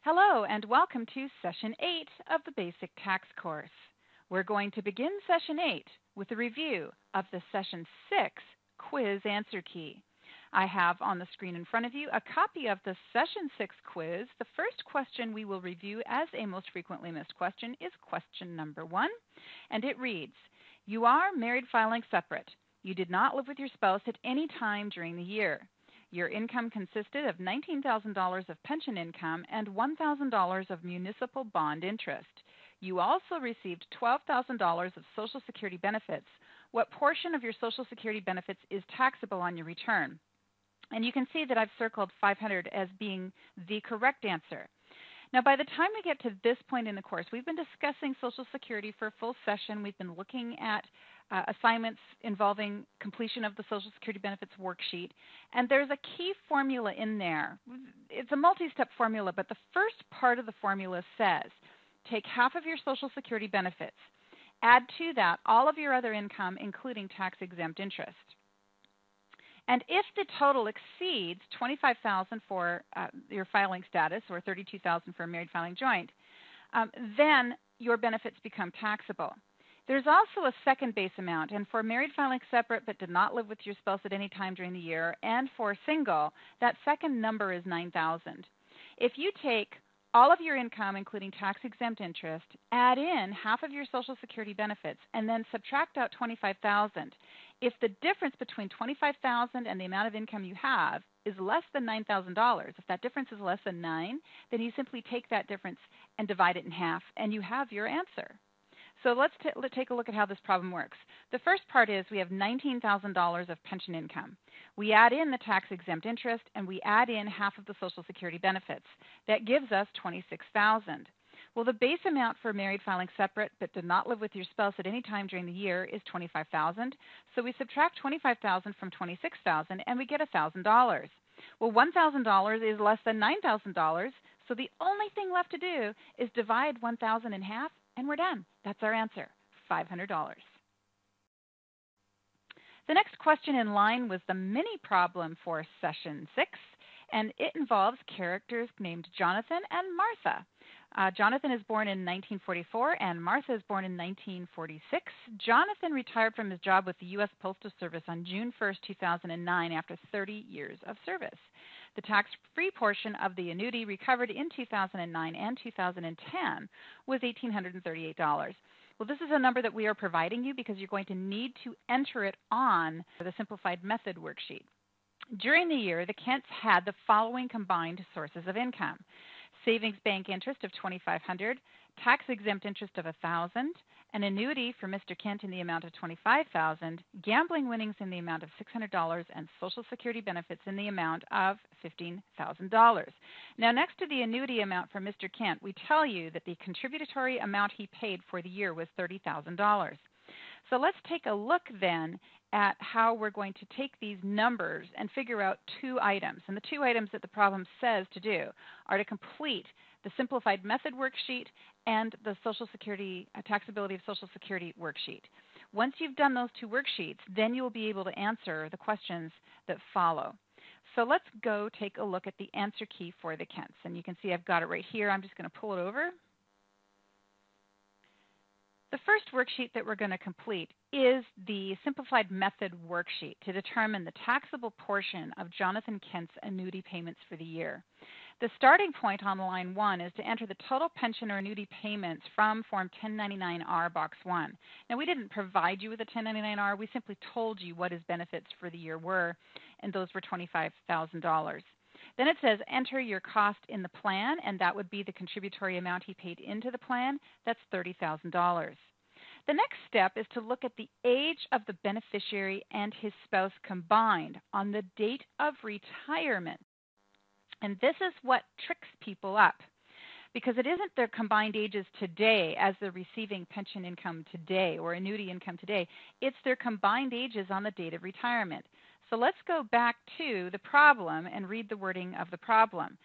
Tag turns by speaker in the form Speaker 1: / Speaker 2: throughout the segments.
Speaker 1: Hello and welcome to Session 8 of the Basic Tax course. We're going to begin Session 8 with a review of the Session 6 quiz answer key. I have on the screen in front of you a copy of the Session 6 quiz. The first question we will review as a most frequently missed question is question number 1, and it reads, you are married filing separate. You did not live with your spouse at any time during the year. Your income consisted of $19,000 of pension income and $1,000 of municipal bond interest. You also received $12,000 of Social Security benefits. What portion of your Social Security benefits is taxable on your return? And you can see that I've circled 500 as being the correct answer. Now, by the time we get to this point in the course, we've been discussing Social Security for a full session. We've been looking at assignments involving completion of the Social Security benefits worksheet. And there's a key formula in there. It's a multi-step formula, but the first part of the formula says, take half of your Social Security benefits. Add to that all of your other income, including tax-exempt interest. And if the total exceeds $25,000 for your filing status or $32,000 for a married filing joint, then your benefits become taxable. There's also a second base amount, and for married filing separate but did not live with your spouse at any time during the year, and for single, that second number is $9,000. If you take all of your income, including tax-exempt interest, add in half of your Social Security benefits, and then subtract out $25,000. If the difference between $25,000 and the amount of income you have is less than $9,000, if that difference is less than 9, then you simply take that difference and divide it in half, and you have your answer. So let's take a look at how this problem works. The first part is we have $19,000 of pension income. We add in the tax-exempt interest, and we add in half of the Social Security benefits. That gives us $26,000. Well, the base amount for married filing separate but did not live with your spouse at any time during the year is $25,000. So we subtract $25,000 from $26,000, and we get $1,000. Well, $1,000 is less than $9,000, so the only thing left to do is divide $1,000 in half, and we're done. That's our answer, $500. The next question in line was the mini problem for Session 6, and it involves characters named Jonathan and Martha. Jonathan is born in 1944, and Martha is born in 1946. Jonathan retired from his job with the U.S. Postal Service on June 1st, 2009, after 30 years of service. The tax-free portion of the annuity recovered in 2009 and 2010 was $1,838. Well, this is a number that we are providing you because you're going to need to enter it on the simplified method worksheet. During the year, the Kents had the following combined sources of income: savings bank interest of $2,500, tax-exempt interest of $1,000, an annuity for Mr. Kent in the amount of $25,000, gambling winnings in the amount of $600, and Social Security benefits in the amount of $15,000. Now, next to the annuity amount for Mr. Kent, we tell you that the contributory amount he paid for the year was $30,000. So let's take a look then at how we're going to take these numbers and figure out two items. And the two items that the problem says to do are to complete the simplified method worksheet and the Social Security taxability of Social Security worksheet. Once you've done those two worksheets, then you'll be able to answer the questions that follow. So let's go take a look at the answer key for the Kents. And you can see I've got it right here. I'm just going to pull it over. The first worksheet that we're going to complete is the simplified method worksheet to determine the taxable portion of Jonathan Kent's annuity payments for the year. The starting point on line 1 is to enter the total pension or annuity payments from Form 1099-R Box 1. Now, we didn't provide you with a 1099-R. We simply told you what his benefits for the year were, and those were $25,000. Then it says enter your cost in the plan, and that would be the contributory amount he paid into the plan. That's $30,000. The next step is to look at the age of the beneficiary and his spouse combined on the date of retirement. And this is what tricks people up, because it isn't their combined ages today as they're receiving pension income today or annuity income today. It's their combined ages on the date of retirement. So let's go back to the problem and read the wording of the problem.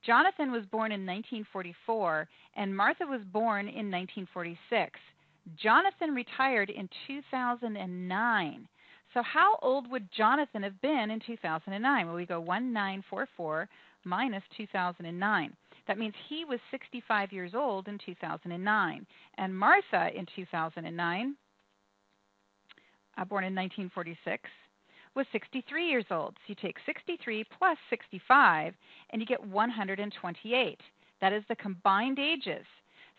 Speaker 1: Jonathan was born in 1944, and Martha was born in 1946. Jonathan retired in 2009. So how old would Jonathan have been in 2009? Well, we go 1944 minus 2009. That means he was 65 years old in 2009. And Martha in 2009, born in 1946, was 63 years old. So you take 63 plus 65, and you get 128. That is the combined ages.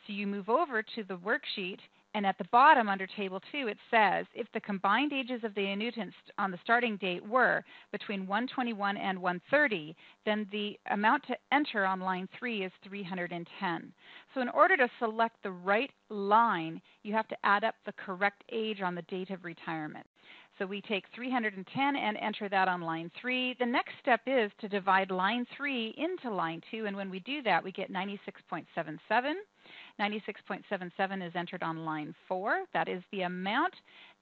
Speaker 1: So you move over to the worksheet, and at the bottom under Table 2, it says if the combined ages of the annuitants on the starting date were between 121 and 130, then the amount to enter on line 3 is 310. So in order to select the right line, you have to add up the correct age on the date of retirement. So we take 310 and enter that on line 3. The next step is to divide line 3 into line 2, and when we do that, we get 96.77. 96.77 is entered on line 4. That is the amount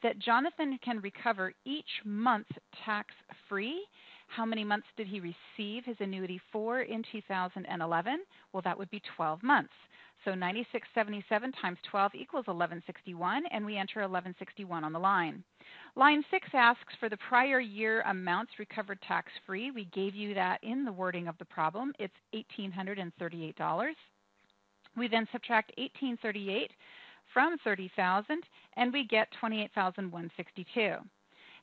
Speaker 1: that Jonathan can recover each month tax-free. How many months did he receive his annuity for in 2011? Well, that would be 12 months. So 9677 times 12 equals 1161, and we enter 1161 on the line. Line 6 asks for the prior year amounts recovered tax-free. We gave you that in the wording of the problem. It's $1,838. We then subtract $1,838 from $30,000, and we get $28,162.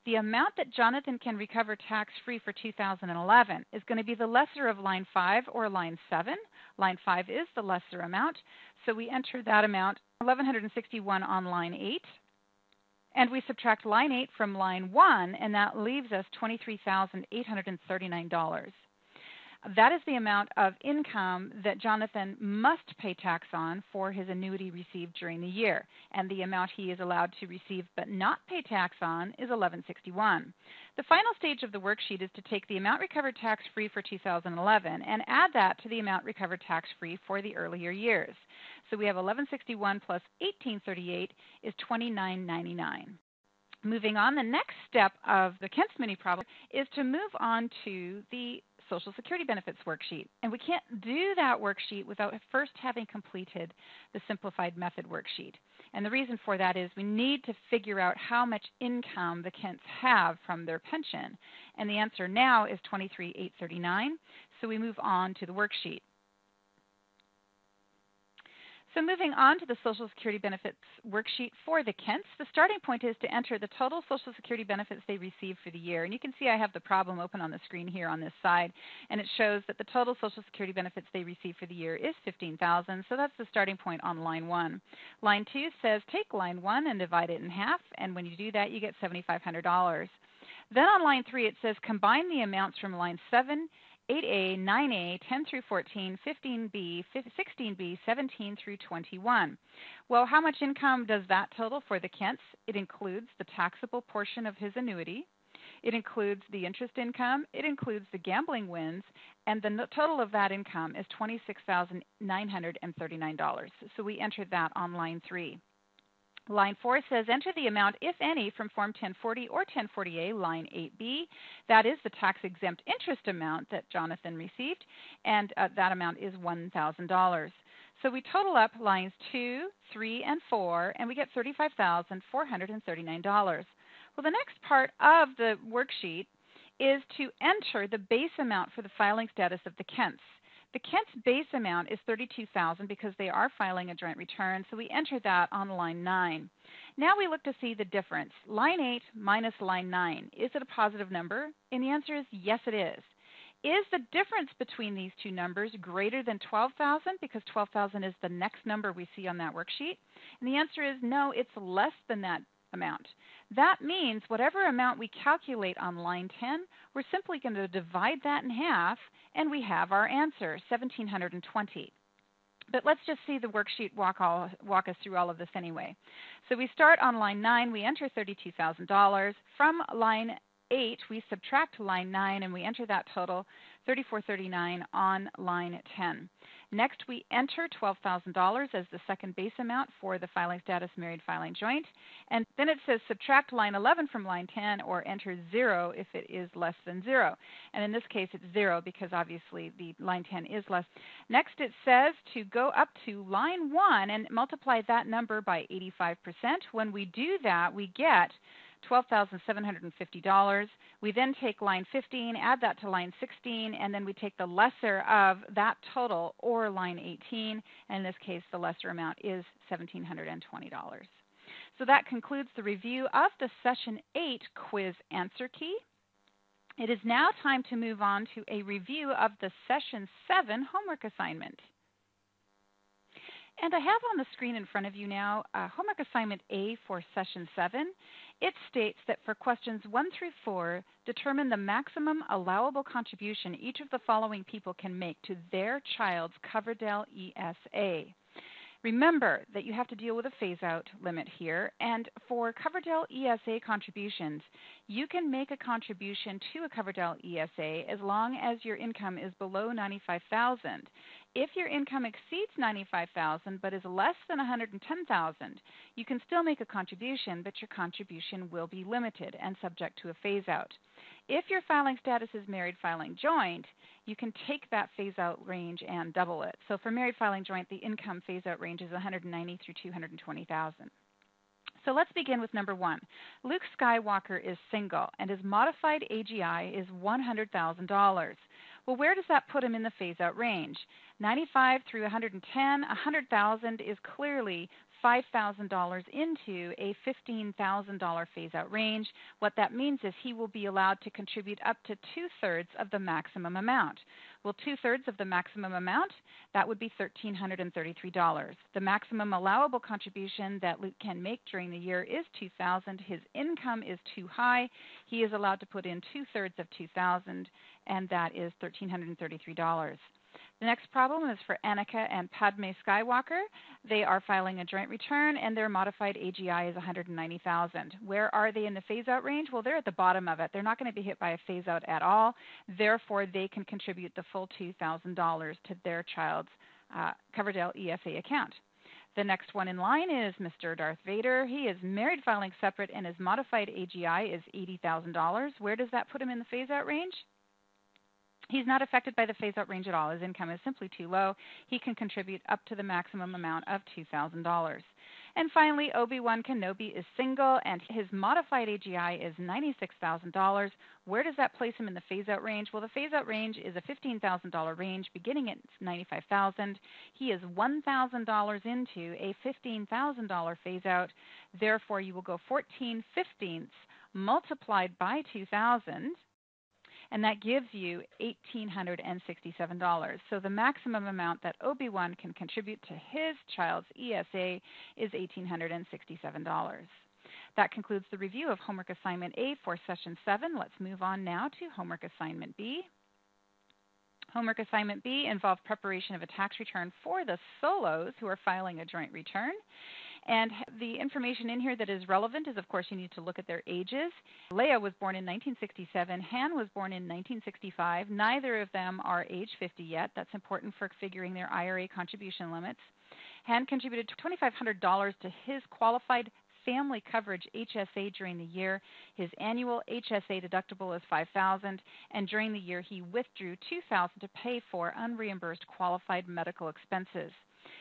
Speaker 1: The amount that Jonathan can recover tax-free for 2011 is going to be the lesser of line 5 or line 7. Line 5 is the lesser amount, so we enter that amount, 1,161, on line 8. And we subtract line 8 from line 1, and that leaves us $23,839. That is the amount of income that Jonathan must pay tax on for his annuity received during the year. And the amount he is allowed to receive but not pay tax on is $1,161. The final stage of the worksheet is to take the amount recovered tax-free for 2011 and add that to the amount recovered tax-free for the earlier years. So we have $1,161 plus $1,838 is $2,999. Moving on, the next step of the Kent's mini problem is to move on to the Social Security benefits worksheet. And we can't do that worksheet without first having completed the simplified method worksheet. And the reason for that is we need to figure out how much income the Kents have from their pension. And the answer now is $23,839. So we move on to the worksheet. So moving on to the Social Security benefits worksheet for the Kents, the starting point is to enter the total Social Security benefits they receive for the year. And you can see I have the problem open on the screen here on this side, and it shows that the total Social Security benefits they receive for the year is $15,000. So that's the starting point on line 1. Line 2 says take line 1 and divide it in half, and when you do that, you get $7,500. Then on line 3, it says combine the amounts from line 7, 8A, 9A, 10 through 14, 15B, 16B, 17 through 21. Well, how much income does that total for the Kents? It includes the taxable portion of his annuity. It includes the interest income. It includes the gambling wins. And the total of that income is $26,939. So we entered that on line 3. Line 4 says enter the amount, if any, from Form 1040 or 1040A, line 8B. That is the tax-exempt interest amount that Jonathan received, and that amount is $1,000. So we total up lines 2, 3, and 4, and we get $35,439. Well, the next part of the worksheet is to enter the base amount for the filing status of the Kents. The Kents' base amount is $32,000 because they are filing a joint return, so we enter that on line 9. Now we look to see the difference. Line 8 minus line 9. Is it a positive number? And the answer is yes, it is. Is the difference between these two numbers greater than $12,000? Because $12,000 is the next number we see on that worksheet. And the answer is no, it's less than that amount. That means whatever amount we calculate on line 10, we're simply going to divide that in half, and we have our answer, $1,720. But let's just see the worksheet walk us through all of this anyway. So we start on line 9. We enter $32,000. From line 8, we subtract line 9, and we enter that total, $34,39 on line 10. Next, we enter $12,000 as the second base amount for the filing status married filing joint. And then it says subtract line 11 from line 10 or enter 0 if it is less than 0. And in this case, it's 0 because obviously the line 10 is less. Next, it says to go up to line 1 and multiply that number by 85%. When we do that, we get $12,750. We then take line 15, add that to line 16, and then we take the lesser of that total, or line 18. In this case, the lesser amount is $1,720. So that concludes the review of the Session 8 quiz answer key. It is now time to move on to a review of the Session 7 homework assignment. And I have on the screen in front of you now homework assignment A for Session 7. It states that for questions 1 through 4, determine the maximum allowable contribution each of the following people can make to their child's Coverdell ESA. Remember that you have to deal with a phase-out limit here, and for Coverdell ESA contributions, you can make a contribution to a Coverdell ESA as long as your income is below $95,000. If your income exceeds $95,000 but is less than $110,000, you can still make a contribution, but your contribution will be limited and subject to a phase-out. If your filing status is married filing joint, you can take that phase-out range and double it. So for married filing joint, the income phase-out range is $190,000 through $220,000. So let's begin with number 1. Luke Skywalker is single, and his modified AGI is $100,000. Well, where does that put him in the phase-out range? 95 through 110, 100,000 is clearly $5,000 into a $15,000 phase-out range. What that means is he will be allowed to contribute up to 2/3 of the maximum amount. Well, 2/3 of the maximum amount, that would be $1,333. The maximum allowable contribution that Luke can make during the year is $2,000. His income is too high. He is allowed to put in 2/3 of $2,000, and that is $1,333. The next problem is for Annika and Padme Skywalker. They are filing a joint return, and their modified AGI is $190,000. Where are they in the phase-out range? Well, they're at the bottom of it. They're not going to be hit by a phase-out at all. Therefore, they can contribute the full $2,000 to their child's Coverdell ESA account. The next one in line is Mr. Darth Vader. He is married filing separate, and his modified AGI is $80,000. Where does that put him in the phase-out range? He's not affected by the phase-out range at all. His income is simply too low. He can contribute up to the maximum amount of $2,000. And finally, Obi-Wan Kenobi is single, and his modified AGI is $96,000. Where does that place him in the phase-out range? Well, the phase-out range is a $15,000 range beginning at $95,000. He is $1,000 into a $15,000 phase-out. Therefore, you will go 14/15 multiplied by 2,000. And that gives you $1,867. So the maximum amount that Obi-Wan can contribute to his child's ESA is $1,867. That concludes the review of Homework Assignment A for Session 7. Let's move on now to Homework Assignment B. Homework Assignment B involved preparation of a tax return for the solos who are filing a joint return. And the information in here that is relevant is, of course, you need to look at their ages. Leah was born in 1967. Han was born in 1965. Neither of them are age 50 yet. That's important for figuring their IRA contribution limits. Han contributed $2,500 to his qualified family coverage HSA during the year. His annual HSA deductible is $5,000, and during the year he withdrew $2,000 to pay for unreimbursed qualified medical expenses.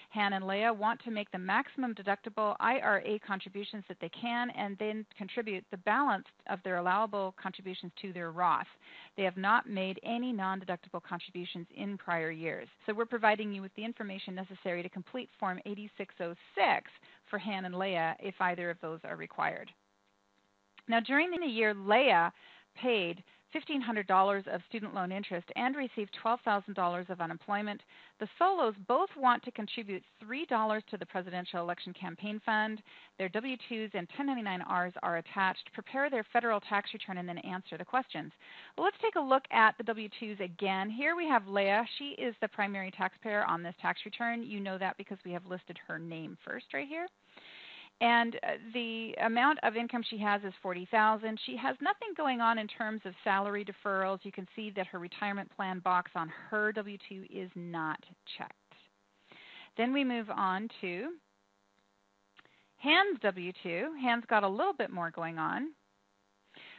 Speaker 1: Han and Leah want to make the maximum deductible IRA contributions that they can and then contribute the balance of their allowable contributions to their Roth. They have not made any non-deductible contributions in prior years. So we're providing you with the information necessary to complete Form 8606 for Han and Leah if either of those are required. Now, during the year, Leah paid $1,500 of student loan interest and received $12,000 of unemployment. The solos both want to contribute $3 to the Presidential Election Campaign Fund. Their W-2s and 1099-Rs are attached. Prepare their federal tax return and then answer the questions. Well, let's take a look at the W-2s again. Here we have Leah. She is the primary taxpayer on this tax return. You know that because we have listed her name first right here. And the amount of income she has is $40,000. She has nothing going on in terms of salary deferrals. You can see that her retirement plan box on her W-2 is not checked. Then we move on to Han's W-2. Han's got a little bit more going on.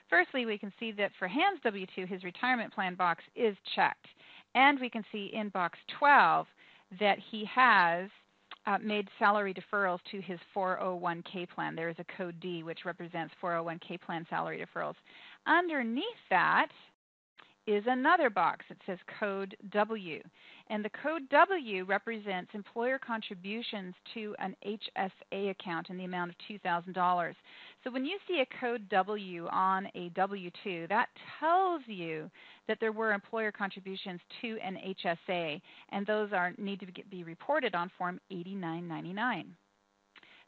Speaker 1: Firstly, we can see that for Han's W-2, his retirement plan box is checked. And we can see in box 12 that he has made salary deferrals to his 401k plan. There is a code D, which represents 401k plan salary deferrals. Underneath that is another box. It says code W. And the code W represents employer contributions to an HSA account in the amount of $2,000. So when you see a code W on a W-2, that tells you that there were employer contributions to an HSA, and those need to be reported on Form 8999.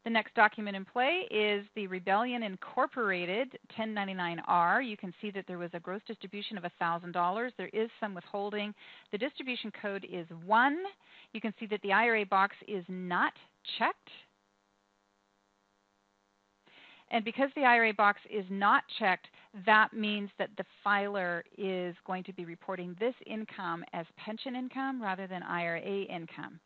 Speaker 1: The next document in play is the Rebellion Incorporated 1099-R. You can see that there was a gross distribution of $1,000. There is some withholding. The distribution code is 1. You can see that the IRA box is not checked. And because the IRA box is not checked, that means that the filer is going to be reporting this income as pension income rather than IRA income.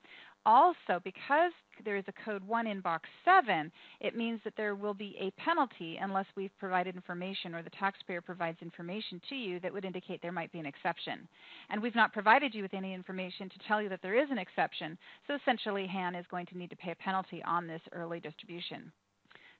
Speaker 1: Also, because there is a code 1 in box 7, it means that there will be a penalty unless we've provided information or the taxpayer provides information to you that would indicate there might be an exception. And we've not provided you with any information to tell you that there is an exception, so essentially Han is going to need to pay a penalty on this early distribution.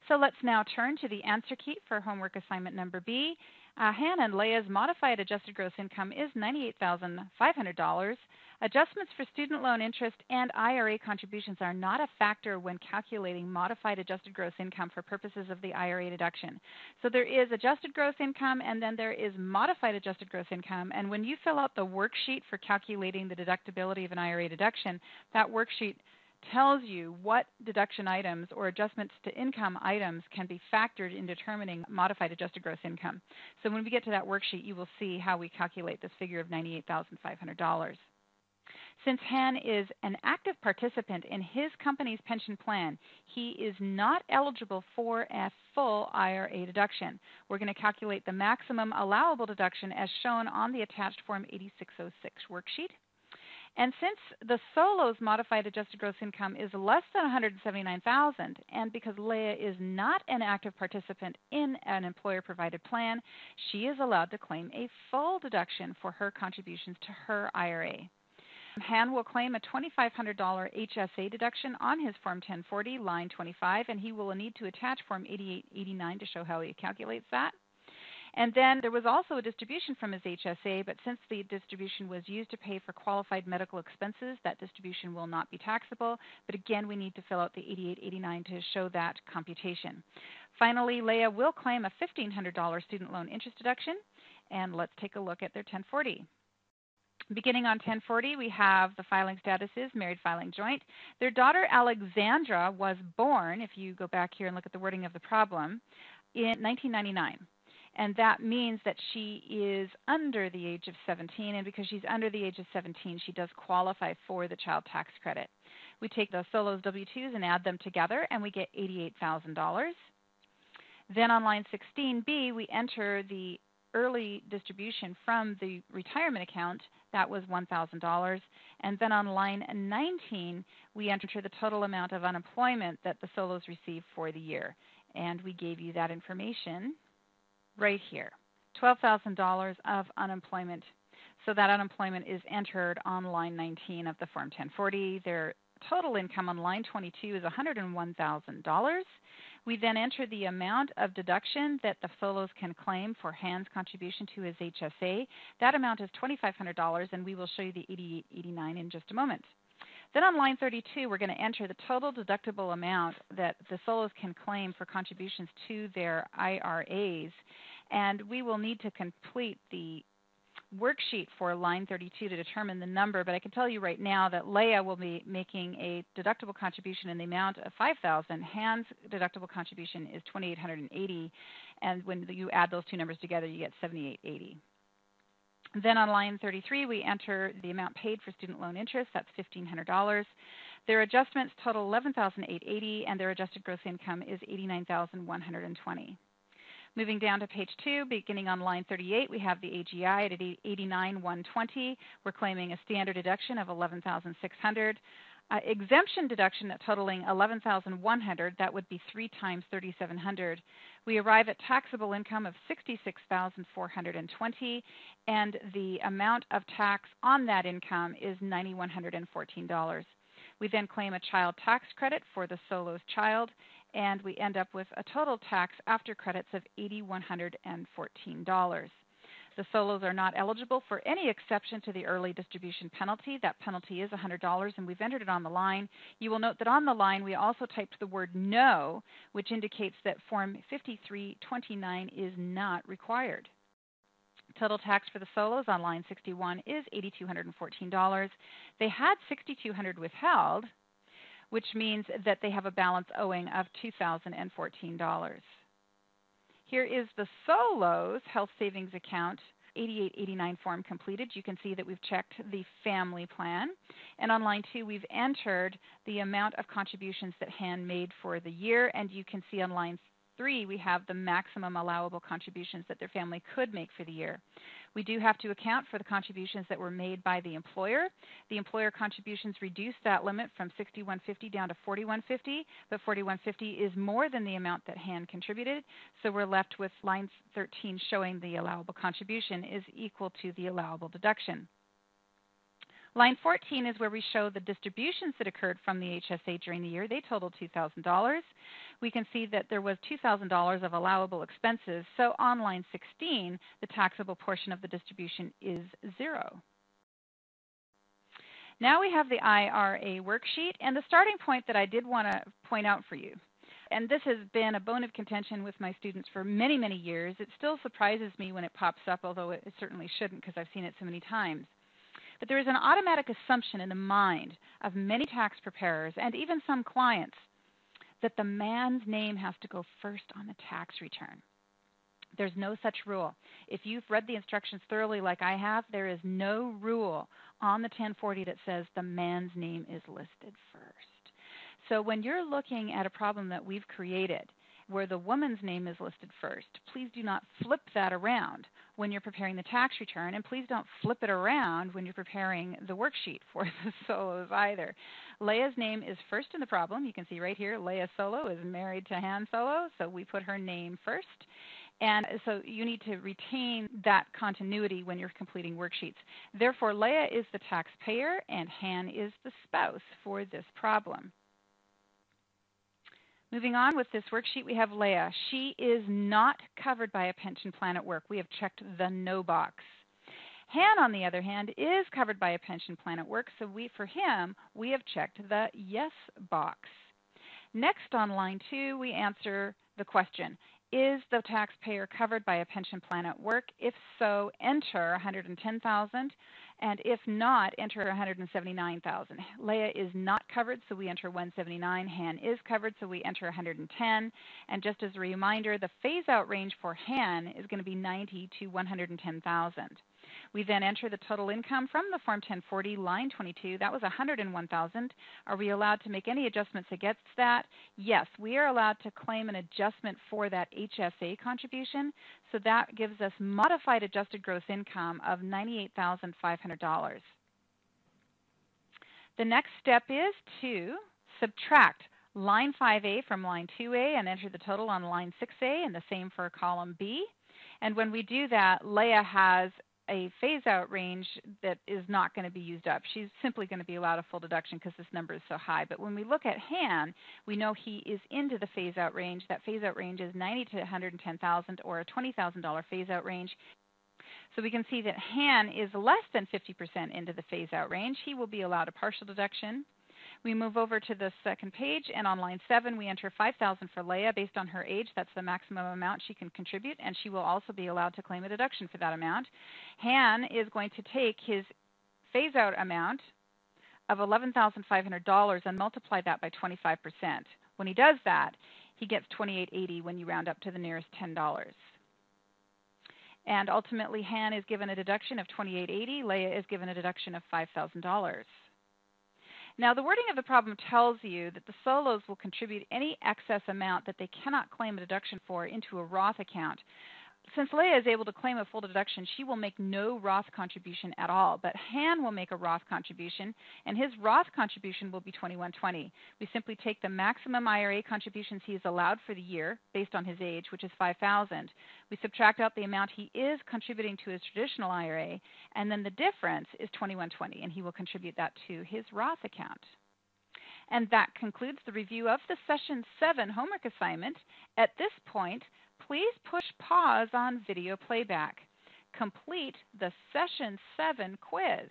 Speaker 1: So let's now turn to the answer key for homework assignment number B. Han and Leah's modified adjusted gross income is $98,500. Adjustments for student loan interest and IRA contributions are not a factor when calculating modified adjusted gross income for purposes of the IRA deduction. So there is adjusted gross income and then there is modified adjusted gross income. And when you fill out the worksheet for calculating the deductibility of an IRA deduction, that worksheet tells you what deduction items or adjustments to income items can be factored in determining modified adjusted gross income. So when we get to that worksheet, you will see how we calculate this figure of $98,500. Since Han is an active participant in his company's pension plan, he is not eligible for a full IRA deduction. We're going to calculate the maximum allowable deduction as shown on the attached Form 8606 worksheet. And since the solo's modified adjusted gross income is less than $179,000, and because Leah is not an active participant in an employer-provided plan, she is allowed to claim a full deduction for her contributions to her IRA. Han will claim a $2,500 HSA deduction on his Form 1040, line 25, and he will need to attach Form 8889 to show how he calculates that. And then there was also a distribution from his HSA, but since the distribution was used to pay for qualified medical expenses, that distribution will not be taxable. But again, we need to fill out the 8889 to show that computation. Finally, Leah will claim a $1,500 student loan interest deduction, and let's take a look at their 1040. Beginning on 1040, we have the filing status is married filing joint. Their daughter Alexandra was born, if you go back here and look at the wording of the problem, in 1999. And that means that she is under the age of 17, and because she's under the age of 17, she does qualify for the child tax credit. We take the solo's W-2s and add them together, and we get $88,000. Then on line 16B, we enter the early distribution from the retirement account. That was $1,000. And then on line 19, we enter the total amount of unemployment that the solos received for the year. And we gave you that information right here, $12,000 of unemployment. So that unemployment is entered on line 19 of the Form 1040. Their total income on line 22 is $101,000. We then enter the amount of deduction that the solos can claim for Han's contribution to his HSA. That amount is $2,500, and we will show you the 8889 in just a moment. Then on line 32, we're going to enter the total deductible amount that the solos can claim for contributions to their IRAs. And we will need to complete the worksheet for line 32 to determine the number. But I can tell you right now that Leah will be making a deductible contribution in the amount of $5,000. Han's deductible contribution is $2,880. And when you add those two numbers together, you get $7,880. Then on line 33, we enter the amount paid for student loan interest. That's $1,500. Their adjustments total $11,880, and their adjusted gross income is $89,120. Moving down to page 2, beginning on line 38, we have the AGI at $89,120. We're claiming a standard deduction of $11,600. Exemption deduction totaling $11,100, that would be 3 times $3,700. We arrive at taxable income of $66,420, and the amount of tax on that income is $9,114. We then claim a child tax credit for the solo's child, and we end up with a total tax after credits of $8,114. The solos are not eligible for any exception to the early distribution penalty. That penalty is $100, and we've entered it on the line. You will note that on the line we also typed the word no, which indicates that Form 5329 is not required. Total tax for the solos on line 61 is $8,214. They had $6,200 withheld, which means that they have a balance owing of $2,014. Here is the solos health savings account 8889 form completed. You can see that we've checked the family plan. And on line 2, we've entered the amount of contributions that Han made for the year. And you can see on line 3, we have the maximum allowable contributions that their family could make for the year. We do have to account for the contributions that were made by the employer. The employer contributions reduced that limit from $6,150 down to $4,150, but $4,150 is more than the amount that Han contributed, so we're left with line 13 showing the allowable contribution is equal to the allowable deduction. Line 14 is where we show the distributions that occurred from the HSA during the year. They totaled $2,000. We can see that there was $2,000 of allowable expenses. So on line 16, the taxable portion of the distribution is 0. Now we have the IRA worksheet, and the starting point that I did want to point out for you, and this has been a bone of contention with my students for many, many years. It still surprises me when it pops up, although it certainly shouldn't because I've seen it so many times. But there is an automatic assumption in the mind of many tax preparers and even some clients that the man's name has to go first on the tax return. There's no such rule. If you've read the instructions thoroughly like I have, there is no rule on the 1040 that says the man's name is listed first. So when you're looking at a problem that we've created where the woman's name is listed first, please do not flip that around when you're preparing the tax return, and please don't flip it around when you're preparing the worksheet for the solos either. Leia's name is first in the problem. You can see right here, Leia Solo is married to Han Solo, so we put her name first. And so you need to retain that continuity when you're completing worksheets. Therefore, Leia is the taxpayer and Han is the spouse for this problem. Moving on with this worksheet, we have Leia. She is not covered by a pension plan at work. We have checked the no box. Han, on the other hand, is covered by a pension plan at work, so for him, we have checked the yes box. Next on line 2, we answer the question, is the taxpayer covered by a pension plan at work? If so, enter $110,000, and if not, enter $179,000. Leia is not covered, so we enter $179,000. Han is covered, so we enter $110,000. And just as a reminder, the phase-out range for Han is going to be $90,000 to $110,000. We then enter the total income from the Form 1040, line 22. That was $101,000. Are we allowed to make any adjustments against that? Yes, we are allowed to claim an adjustment for that HSA contribution. So that gives us modified adjusted gross income of $98,500. The next step is to subtract line 5A from line 2A and enter the total on line 6A, and the same for column B. And when we do that, Leia has a phase-out range that is not going to be used up. She's simply going to be allowed a full deduction because this number is so high. But when we look at Han, we know he is into the phase-out range. That phase-out range is $90,000 to $110,000, or a $20,000 phase-out range. So we can see that Han is less than 50% into the phase-out range. He will be allowed a partial deduction. We move over to the second page, and on line 7, we enter $5,000 for Leia based on her age. That's the maximum amount she can contribute, and she will also be allowed to claim a deduction for that amount. Han is going to take his phase-out amount of $11,500 and multiply that by 25%. When he does that, he gets $2,880 when you round up to the nearest $10. And ultimately, Han is given a deduction of $2,880. Leia is given a deduction of $5,000. Now, the wording of the problem tells you that the solos will contribute any excess amount that they cannot claim a deduction for into a Roth account. Since Leia is able to claim a full deduction, she will make no Roth contribution at all, but Han will make a Roth contribution, and his Roth contribution will be $2,120. We simply take the maximum IRA contributions he is allowed for the year, based on his age, which is $5,000. We subtract out the amount he is contributing to his traditional IRA, and then the difference is $2,120, and he will contribute that to his Roth account. And that concludes the review of the Session 7 homework assignment. At this point, please push pause on video playback. Complete the Session 7 quiz.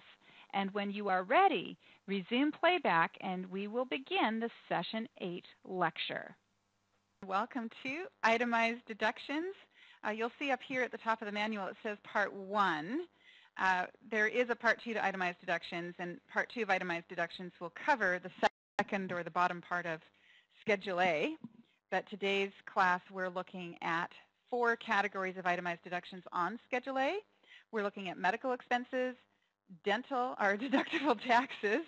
Speaker 1: And when you are ready, resume playback and we will begin the Session 8 lecture. Welcome to Itemized Deductions. You'll see up here at the top of the manual it says Part 1. There is a Part 2 to Itemized Deductions, and Part 2 of Itemized Deductions will cover the second or the bottom part of Schedule A. But today's class we're looking at 4 categories of itemized deductions on Schedule A. We're looking at medical expenses, dental or deductible taxes,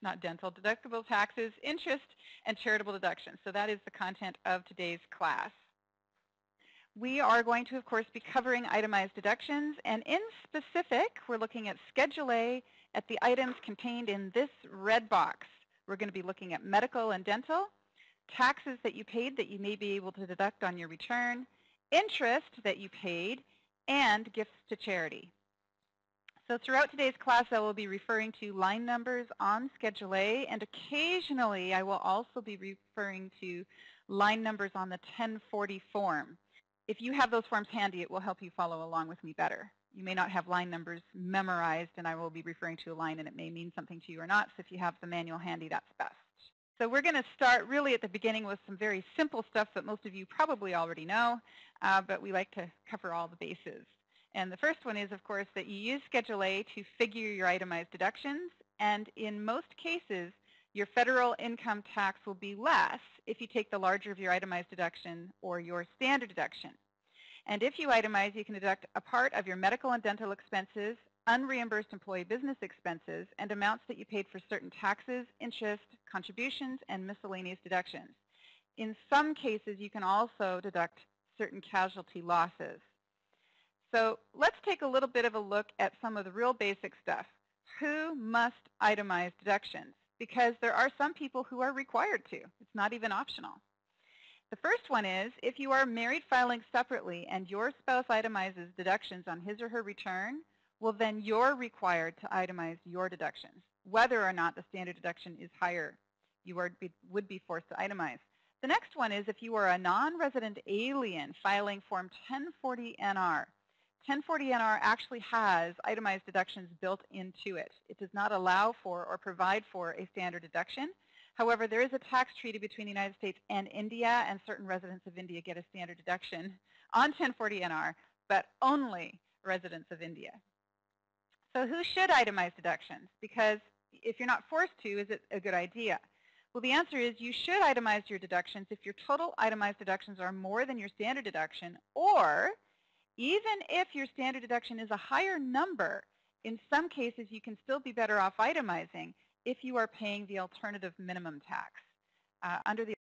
Speaker 1: not dental, deductible taxes, interest, and charitable deductions. So that is the content of today's class. We are going to, of course, be covering itemized deductions, and in specific, we're looking at Schedule A at the items contained in this red box. We're going to be looking at medical and dental, taxes that you paid that you may be able to deduct on your return, interest that you paid, and gifts to charity. So throughout today's class, I will be referring to line numbers on Schedule A, and occasionally I will also be referring to line numbers on the 1040 form. If you have those forms handy, it will help you follow along with me better. You may not have line numbers memorized, and I will be referring to a line, and it may mean something to you or not, so if you have the manual handy, that's best. So we're going to start really at the beginning with some very simple stuff that most of you probably already know, but we like to cover all the bases. And the first one is, of course, that you use Schedule A to figure your itemized deductions, and in most cases, your federal income tax will be less if you take the larger of your itemized deduction or your standard deduction. And if you itemize, you can deduct a part of your medical and dental expenses, unreimbursed employee business expenses, and amounts that you paid for certain taxes, interest, contributions, and miscellaneous deductions. In some cases, you can also deduct certain casualty losses. So let's take a little bit of a look at some of the real basic stuff. Who must itemize deductions? Because there are some people who are required to. It's not even optional. The first one is if you are married filing separately and your spouse itemizes deductions on his or her return, well then you're required to itemize your deductions. Whether or not the standard deduction is higher, you would be forced to itemize. The next one is if you are a non-resident alien filing Form 1040-NR. 1040-NR actually has itemized deductions built into it. It does not allow for or provide for a standard deduction. However, there is a tax treaty between the United States and India, and certain residents of India get a standard deduction on 1040-NR, but only residents of India. So who should itemize deductions? Because if you're not forced to, is it a good idea? Well, the answer is you should itemize your deductions if your total itemized deductions are more than your standard deduction, or even if your standard deduction is a higher number, in some cases you can still be better off itemizing if you are paying the alternative minimum tax. Under the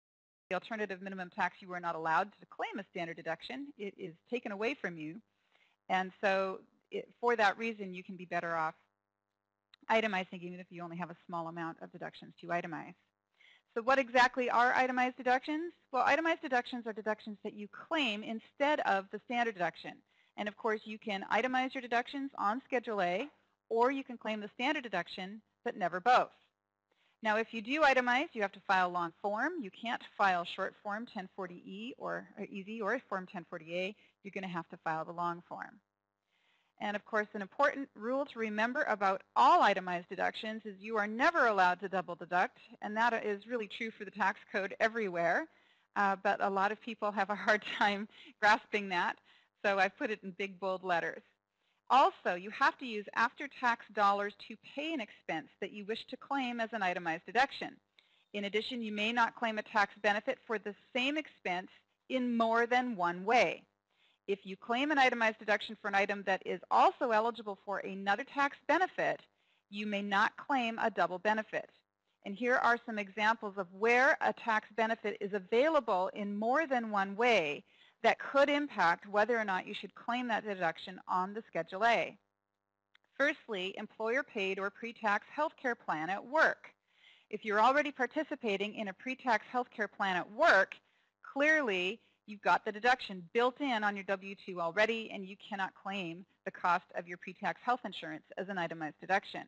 Speaker 1: alternative minimum tax, you are not allowed to claim a standard deduction. It is taken away from you. And so for that reason, you can be better off itemizing even if you only have a small amount of deductions to itemize. So what exactly are itemized deductions? Well, itemized deductions are deductions that you claim instead of the standard deduction. And of course, you can itemize your deductions on Schedule A, or you can claim the standard deduction, but never both. Now, if you do itemize, you have to file long form. You can't file short form 1040E or EZ or Form 1040A. You're going to have to file the long form. And of course, an important rule to remember about all itemized deductions is you are never allowed to double deduct, and that is really true for the tax code everywhere, but a lot of people have a hard time grasping that, so I've put it in big bold letters. Also, you have to use after-tax dollars to pay an expense that you wish to claim as an itemized deduction. In addition, you may not claim a tax benefit for the same expense in more than one way. If you claim an itemized deduction for an item that is also eligible for another tax benefit, you may not claim a double benefit. And here are some examples of where a tax benefit is available in more than one way that could impact whether or not you should claim that deduction on the Schedule A. Firstly, employer-paid or pre-tax health care plan at work. If you're already participating in a pre-tax health care plan at work, clearly you've got the deduction built in on your W-2 already, and you cannot claim the cost of your pre-tax health insurance as an itemized deduction.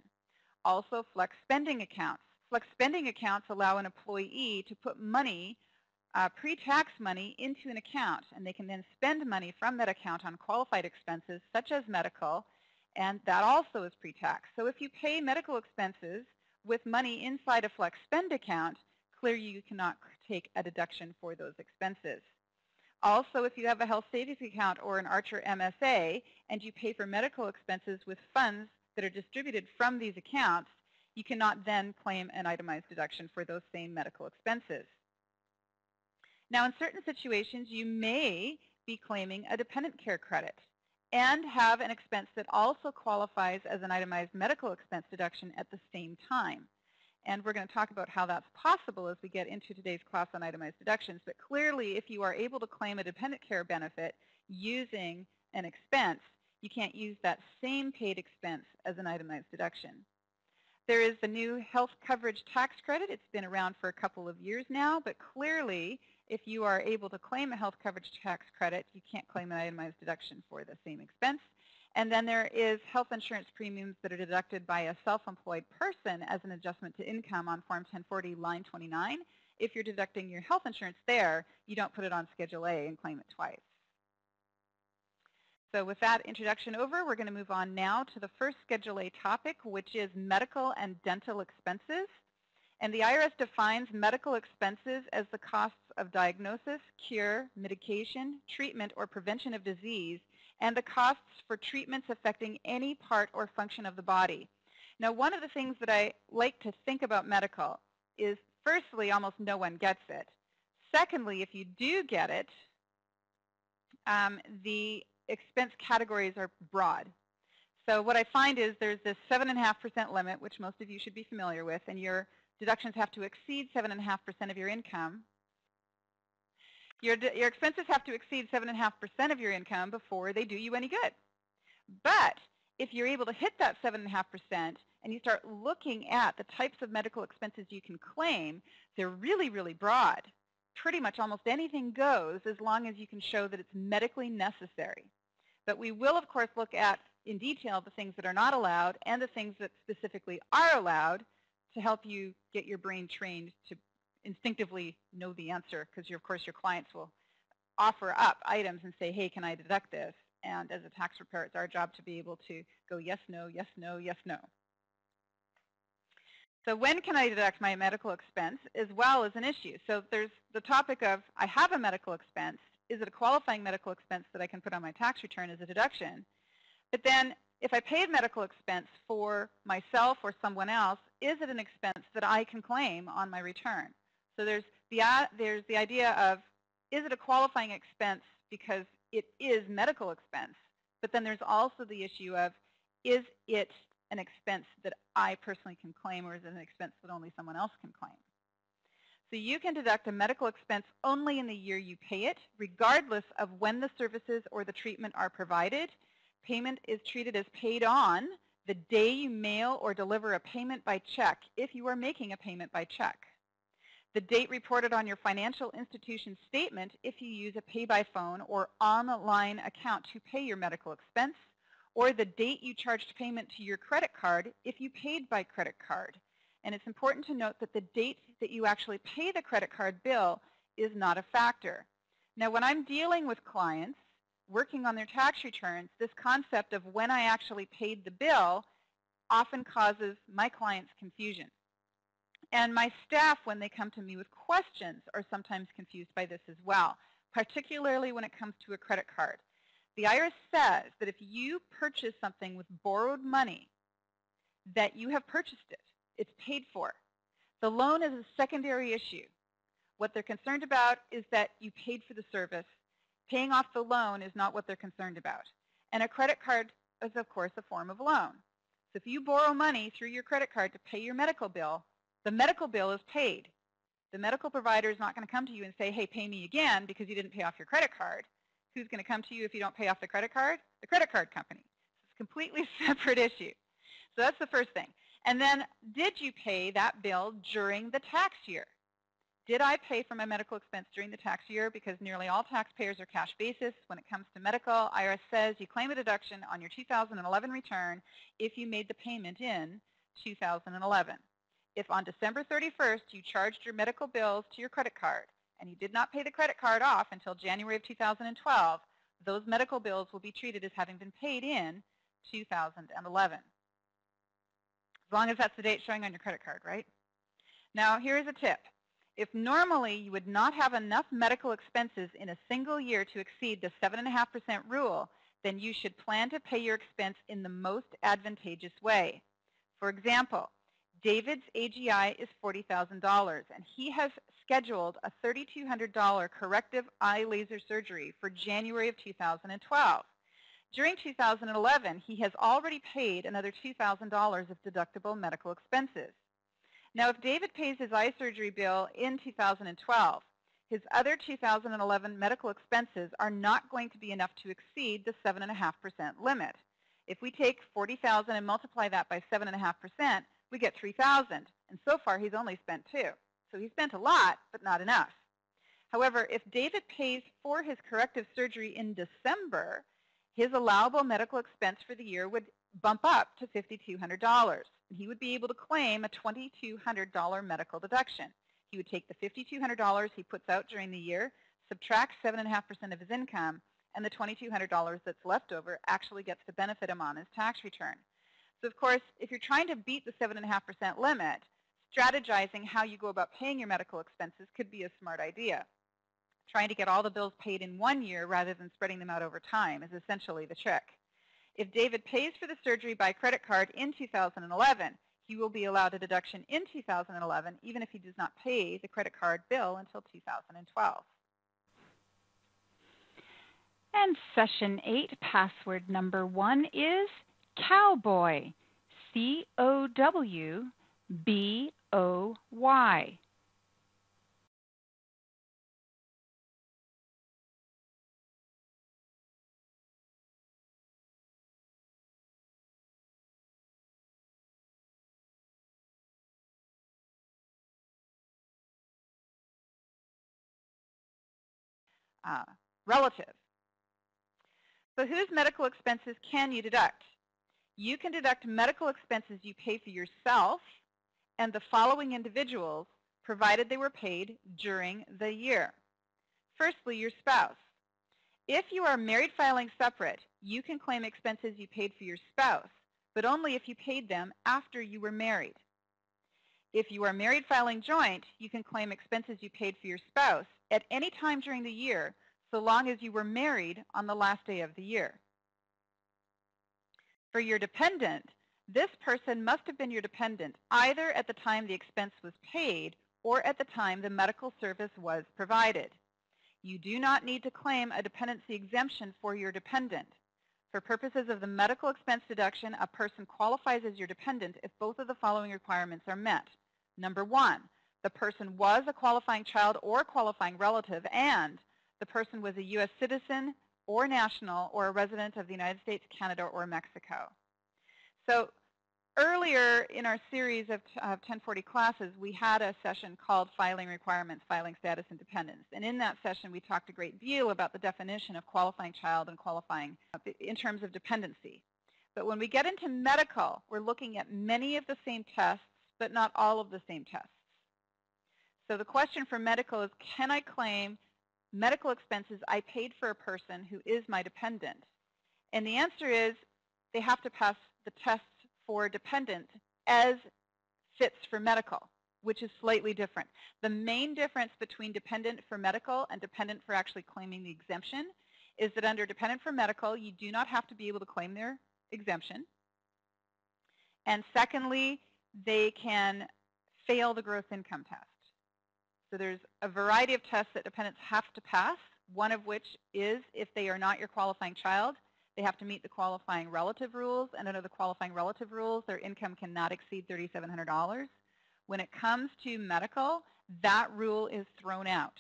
Speaker 1: Also, flex spending accounts. Flex spending accounts allow an employee to put money, pre-tax money, into an account, and they can then spend money from that account on qualified expenses such as medical, and that also is pre-tax. So if you pay medical expenses with money inside a Flex spend account, clearly you cannot take a deduction for those expenses. Also, if you have a health savings account or an Archer MSA and you pay for medical expenses with funds that are distributed from these accounts, you cannot then claim an itemized deduction for those same medical expenses. Now, in certain situations, you may be claiming a dependent care credit and have an expense that also qualifies as an itemized medical expense deduction at the same time. And we're going to talk about how that's possible as we get into today's class on itemized deductions. But clearly, if you are able to claim a dependent care benefit using an expense, you can't use that same paid expense as an itemized deduction. There is the new health coverage tax credit. It's been around for a couple of years now, but clearly, if you are able to claim a health coverage tax credit, you can't claim an itemized deduction for the same expense. And then there is health insurance premiums that are deducted by a self-employed person as an adjustment to income on Form 1040, line 29. If you're deducting your health insurance there, you don't put it on Schedule A and claim it twice. So with that introduction over, we're going to move on now to the first Schedule A topic, which is medical and dental expenses. And the IRS defines medical expenses as the costs of diagnosis, cure, mitigation, treatment, or prevention of disease, and the costs for treatments affecting any part or function of the body. Now, one of the things that I like to think about medical is, firstly, almost no one gets it. Secondly, if you do get it, the expense categories are broad. So what I find is there's this 7.5% limit, which most of you should be familiar with, and your deductions have to exceed 7.5% of your income. Your expenses have to exceed 7.5% of your income before they do you any good. But if you're able to hit that 7.5% and you start looking at the types of medical expenses you can claim, they're really, really broad. Pretty much almost anything goes as long as you can show that it's medically necessary. But we will, of course, look at in detail the things that are not allowed and the things that specifically are allowed to help you get your brain trained to instinctively know the answer, because of course your clients will offer up items and say, hey, can I deduct this? And as a tax preparer, it's our job to be able to go yes, no, yes, no, yes, no. So when can I deduct my medical expense as well as an issue? So there's the topic of, I have a medical expense. Is it a qualifying medical expense that I can put on my tax return as a deduction? But then if I paid medical expense for myself or someone else, is it an expense that I can claim on my return? So there's the idea of, is it a qualifying expense because it is medical expense? But then there's also the issue of, is it an expense that I personally can claim, or is it an expense that only someone else can claim? So you can deduct a medical expense only in the year you pay it, regardless of when the services or the treatment are provided. Payment is treated as paid on the day you mail or deliver a payment by check, if you are making a payment by check. The date reported on your financial institution statement if you use a pay-by-phone or online account to pay your medical expense, or the date you charged payment to your credit card if you paid by credit card. And it's important to note that the date that you actually pay the credit card bill is not a factor. Now, when I'm dealing with clients working on their tax returns, this concept of when I actually paid the bill often causes my clients confusion. And my staff, when they come to me with questions, are sometimes confused by this as well, particularly when it comes to a credit card. The IRS says that if you purchase something with borrowed money, that you have purchased it. It's paid for. The loan is a secondary issue. What they're concerned about is that you paid for the service. Paying off the loan is not what they're concerned about. And a credit card is, of course, a form of loan. So if you borrow money through your credit card to pay your medical bill, the medical bill is paid. The medical provider is not going to come to you and say, hey, pay me again because you didn't pay off your credit card. Who's going to come to you if you don't pay off the credit card? The credit card company. It's a completely separate issue. So that's the first thing. And then, did you pay that bill during the tax year? Did I pay for my medical expense during the tax year? Because nearly all taxpayers are cash basis. When it comes to medical, IRS says you claim a deduction on your 2011 return if you made the payment in 2011. If on December 31st you charged your medical bills to your credit card and you did not pay the credit card off until January of 2012, those medical bills will be treated as having been paid in 2011. As long as that's the date showing on your credit card, right? Now, here's a tip. If normally you would not have enough medical expenses in a single year to exceed the 7.5% rule, then you should plan to pay your expense in the most advantageous way. For example, David's AGI is $40,000, and he has scheduled a $3,200 corrective eye laser surgery for January of 2012. During 2011, he has already paid another $2,000 of deductible medical expenses. Now, if David pays his eye surgery bill in 2012, his other 2011 medical expenses are not going to be enough to exceed the 7.5% limit. If we take $40,000 and multiply that by 7.5%, we get $3,000, and so far he's only spent $2,000. So he spent a lot, but not enough. However, if David pays for his corrective surgery in December, his allowable medical expense for the year would bump up to $5,200. And he would be able to claim a $2,200 medical deduction. He would take the $5,200 he puts out during the year, subtract 7.5% of his income, and the $2,200 that's left over actually gets to benefit him on his tax return. So, of course, if you're trying to beat the 7.5% limit, strategizing how you go about paying your medical expenses could be a smart idea. Trying to get all the bills paid in one year rather than spreading them out over time is essentially the trick. If David pays for the surgery by credit card in 2011, he will be allowed a deduction in 2011 even if he does not pay the credit card bill until 2012.
Speaker 2: And session 8, password number 1 is Cowboy, C-O-W-B-O-Y.
Speaker 1: Relative. So whose medical expenses can you deduct? You can deduct medical expenses you pay for yourself and the following individuals, provided they were paid during the year. Firstly, your spouse. If you are married filing separate, you can claim expenses you paid for your spouse, but only if you paid them after you were married. If you are married filing joint, you can claim expenses you paid for your spouse at any time during the year, so long as you were married on the last day of the year. For your dependent, this person must have been your dependent either at the time the expense was paid or at the time the medical service was provided. You do not need to claim a dependency exemption for your dependent. For purposes of the medical expense deduction, a person qualifies as your dependent if both of the following requirements are met. Number 1, the person was a qualifying child or qualifying relative, and the person was a U.S. citizen or national or a resident of the United States, Canada, or Mexico. So earlier in our series of 1040 classes, we had a session called Filing Requirements, Filing Status, and Dependence. And in that session, we talked a great deal about the definition of qualifying child and qualifying in terms of dependency. But when we get into medical, we're looking at many of the same tests, but not all of the same tests. So the question for medical is, can I claim medical expenses I paid for a person who is my dependent? And the answer is they have to pass the tests for dependent as fits for medical, which is slightly different. The main difference between dependent for medical and dependent for actually claiming the exemption is that under dependent for medical, you do not have to be able to claim their exemption. And secondly, they can fail the gross income test. So there's a variety of tests that dependents have to pass, one of which is if they are not your qualifying child, they have to meet the qualifying relative rules, and under the qualifying relative rules, their income cannot exceed $3,700. When it comes to medical, that rule is thrown out.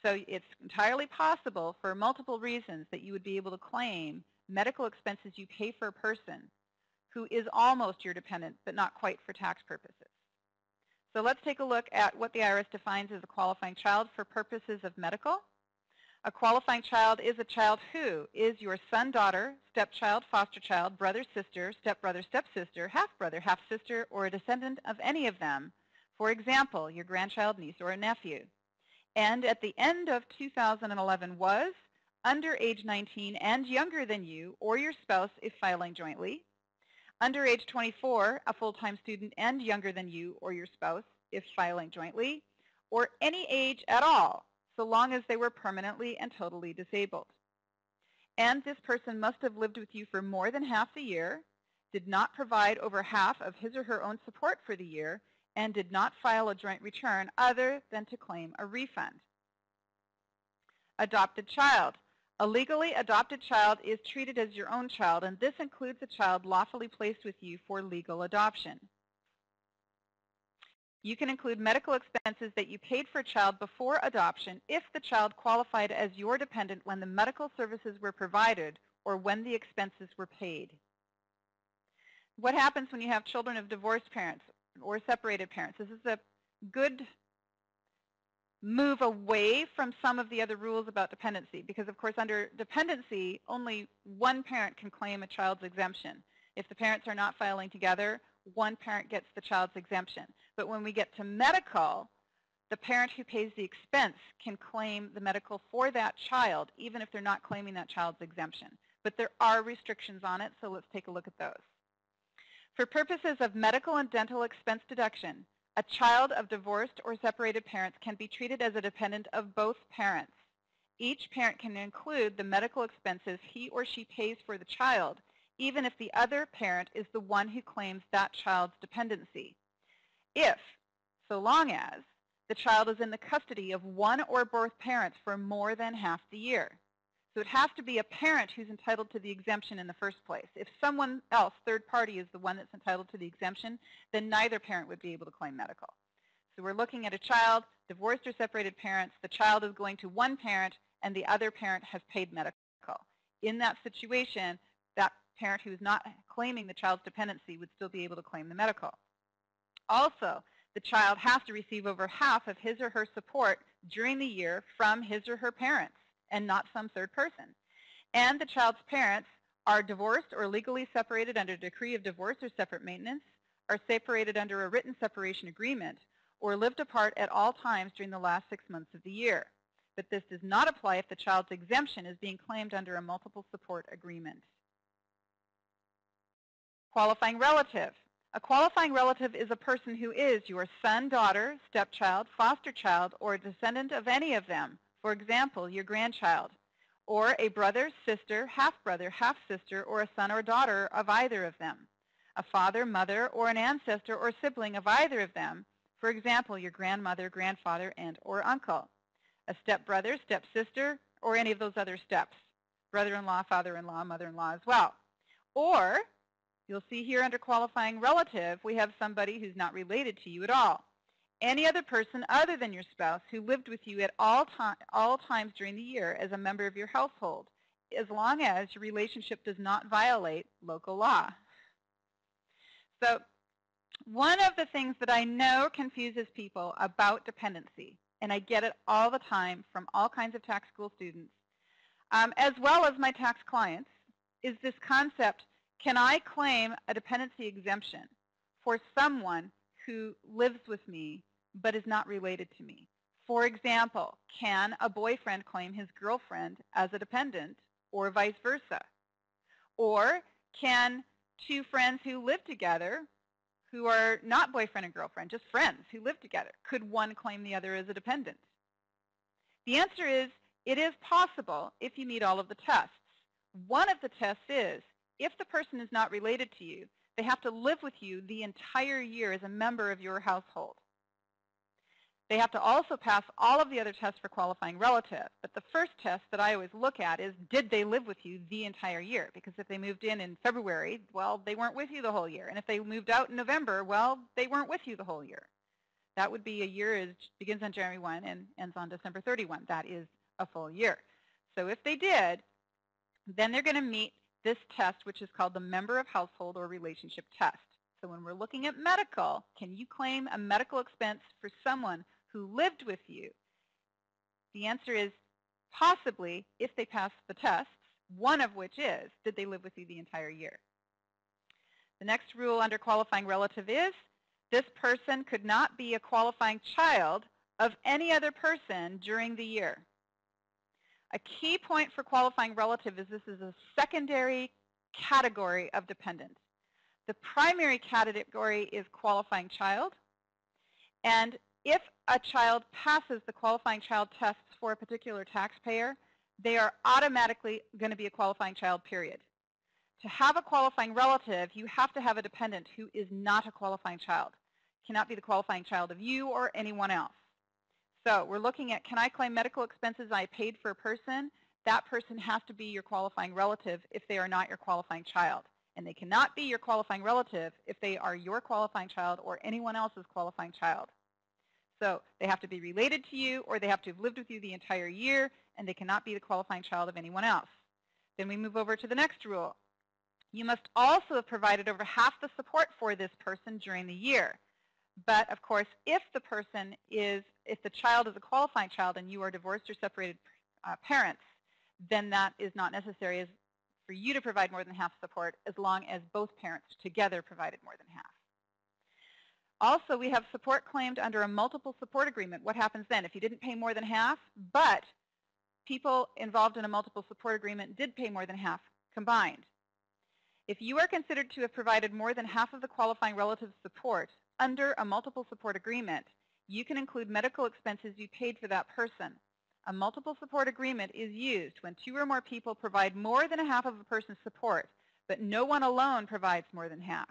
Speaker 1: So it's entirely possible for multiple reasons that you would be able to claim medical expenses you pay for a person who is almost your dependent, but not quite for tax purposes. So let's take a look at what the IRS defines as a qualifying child for purposes of medical. A qualifying child is a child who is your son, daughter, stepchild, foster child, brother, sister, stepbrother, stepsister, half-brother, half-sister, or a descendant of any of them. For example, your grandchild, niece, or a nephew. And at the end of 2011 was under age 19 and younger than you or your spouse if filing jointly, under age 24, a full-time student and younger than you or your spouse if filing jointly, or any age at all, so long as they were permanently and totally disabled. And this person must have lived with you for more than half the year, did not provide over half of his or her own support for the year, and did not file a joint return other than to claim a refund. Adopted child. A legally adopted child is treated as your own child, and this includes a child lawfully placed with you for legal adoption. You can include medical expenses that you paid for a child before adoption if the child qualified as your dependent when the medical services were provided or when the expenses were paid. What happens when you have children of divorced parents or separated parents? This is a good move away from some of the other rules about dependency because, of course, under dependency, only one parent can claim a child's exemption. If the parents are not filing together, one parent gets the child's exemption. But when we get to medical, the parent who pays the expense can claim the medical for that child, even if they're not claiming that child's exemption. But there are restrictions on it, so let's take a look at those. For purposes of medical and dental expense deduction, a child of divorced or separated parents can be treated as a dependent of both parents. Each parent can include the medical expenses he or she pays for the child, even if the other parent is the one who claims that child's dependency. If, so long as, the child is in the custody of one or both parents for more than half the year. So it has to be a parent who's entitled to the exemption in the first place. If someone else, third party, is the one that's entitled to the exemption, then neither parent would be able to claim medical. So we're looking at a child, divorced or separated parents. The child is going to one parent, and the other parent has paid medical. In that situation, that parent who is not claiming the child's dependency would still be able to claim the medical. Also, the child has to receive over half of his or her support during the year from his or her parents and not some third person. And the child's parents are divorced or legally separated under a decree of divorce or separate maintenance, are separated under a written separation agreement, or lived apart at all times during the last 6 months of the year. But this does not apply if the child's exemption is being claimed under a multiple support agreement. Qualifying relative. A qualifying relative is a person who is your son, daughter, stepchild, foster child, or a descendant of any of them. For example, your grandchild, or a brother, sister, half-brother, half-sister, or a son or daughter of either of them. A father, mother, or an ancestor or sibling of either of them. For example, your grandmother, grandfather, aunt, or uncle. A stepbrother, stepsister, or any of those other steps. Brother-in-law, father-in-law, mother-in-law as well. Or, you'll see here under qualifying relative, we have somebody who's not related to you at all. Any other person other than your spouse who lived with you at all times during the year as a member of your household, as long as your relationship does not violate local law. So one of the things that I know confuses people about dependency, and I get it all the time from all kinds of tax school students, as well as my tax clients, is this concept, can I claim a dependency exemption for someone who lives with me but is not related to me? For example, can a boyfriend claim his girlfriend as a dependent or vice versa? Or can two friends who live together who are not boyfriend and girlfriend, just friends who live together, could one claim the other as a dependent? The answer is it is possible if you meet all of the tests. One of the tests is if the person is not related to you, they have to live with you the entire year as a member of your household. They have to also pass all of the other tests for qualifying relative. But the first test that I always look at is, did they live with you the entire year? Because if they moved in February, well, they weren't with you the whole year. And if they moved out in November, well, they weren't with you the whole year. That would be a year that begins on January 1 and ends on December 31. That is a full year. So if they did, then they're going to meet this test, which is called the member of household or relationship test. So when we're looking at medical, can you claim a medical expense for someone who lived with you? The answer is possibly, if they pass the tests, one of which is, did they live with you the entire year? The next rule under qualifying relative is, this person could not be a qualifying child of any other person during the year. A key point for qualifying relative is this is a secondary category of dependent. The primary category is qualifying child, and if a child passes the qualifying child tests for a particular taxpayer, they are automatically going to be a qualifying child, period. To have a qualifying relative, you have to have a dependent who is not a qualifying child. Cannot be the qualifying child of you or anyone else. So we're looking at, can I claim medical expenses I paid for a person? That person has to be your qualifying relative if they are not your qualifying child. And they cannot be your qualifying relative if they are your qualifying child or anyone else's qualifying child. So they have to be related to you, or they have to have lived with you the entire year, and they cannot be the qualifying child of anyone else. Then we move over to the next rule. You must also have provided over half the support for this person during the year. But of course, if the child is a qualifying child and you are divorced or separated parents, then that is not necessary for you to provide more than half support as long as both parents together provided more than half. Also, we have support claimed under a multiple support agreement. What happens then? If you didn't pay more than half, but people involved in a multiple support agreement did pay more than half combined. If you are considered to have provided more than half of the qualifying relative support under a multiple support agreement, you can include medical expenses you paid for that person. A multiple support agreement is used when two or more people provide more than a half of a person's support, but no one alone provides more than half.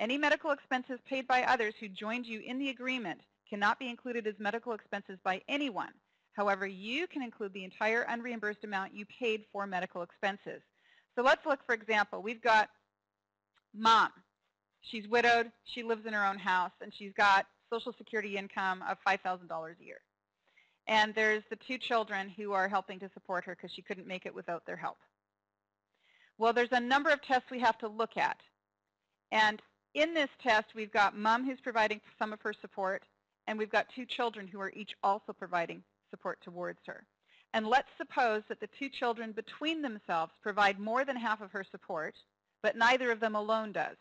Speaker 1: Any medical expenses paid by others who joined you in the agreement cannot be included as medical expenses by anyone. However, you can include the entire unreimbursed amount you paid for medical expenses. So let's look, for example, we've got mom. She's widowed, she lives in her own house, and she's got Social Security income of $5,000 a year. And there's the two children who are helping to support her because she couldn't make it without their help. Well, there's a number of tests we have to look at. And in this test, we've got mom who's providing some of her support, and we've got two children who are each also providing support towards her. And let's suppose that the two children between themselves provide more than half of her support, but neither of them alone does.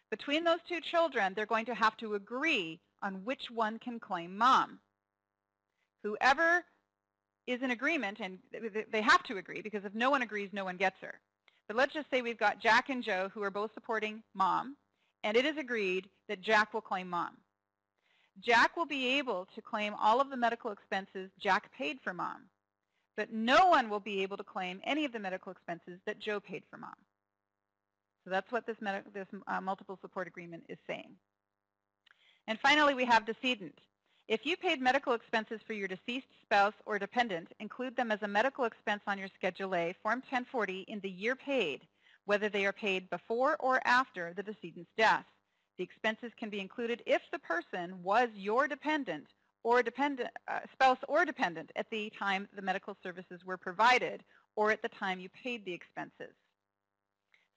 Speaker 1: Between those two children, they're going to have to agree on which one can claim mom. Whoever is in agreement, and they have to agree, because if no one agrees, no one gets her. But let's just say we've got Jack and Joe who are both supporting mom, and it is agreed that Jack will claim mom. Jack will be able to claim all of the medical expenses Jack paid for mom, but no one will be able to claim any of the medical expenses that Joe paid for mom. So that's what this multiple support agreement is saying. And finally, we have decedent. If you paid medical expenses for your deceased spouse or dependent, include them as a medical expense on your Schedule A, Form 1040, in the year paid, whether they are paid before or after the decedent's death. The expenses can be included if the person was your dependent or spouse or dependent at the time the medical services were provided or at the time you paid the expenses.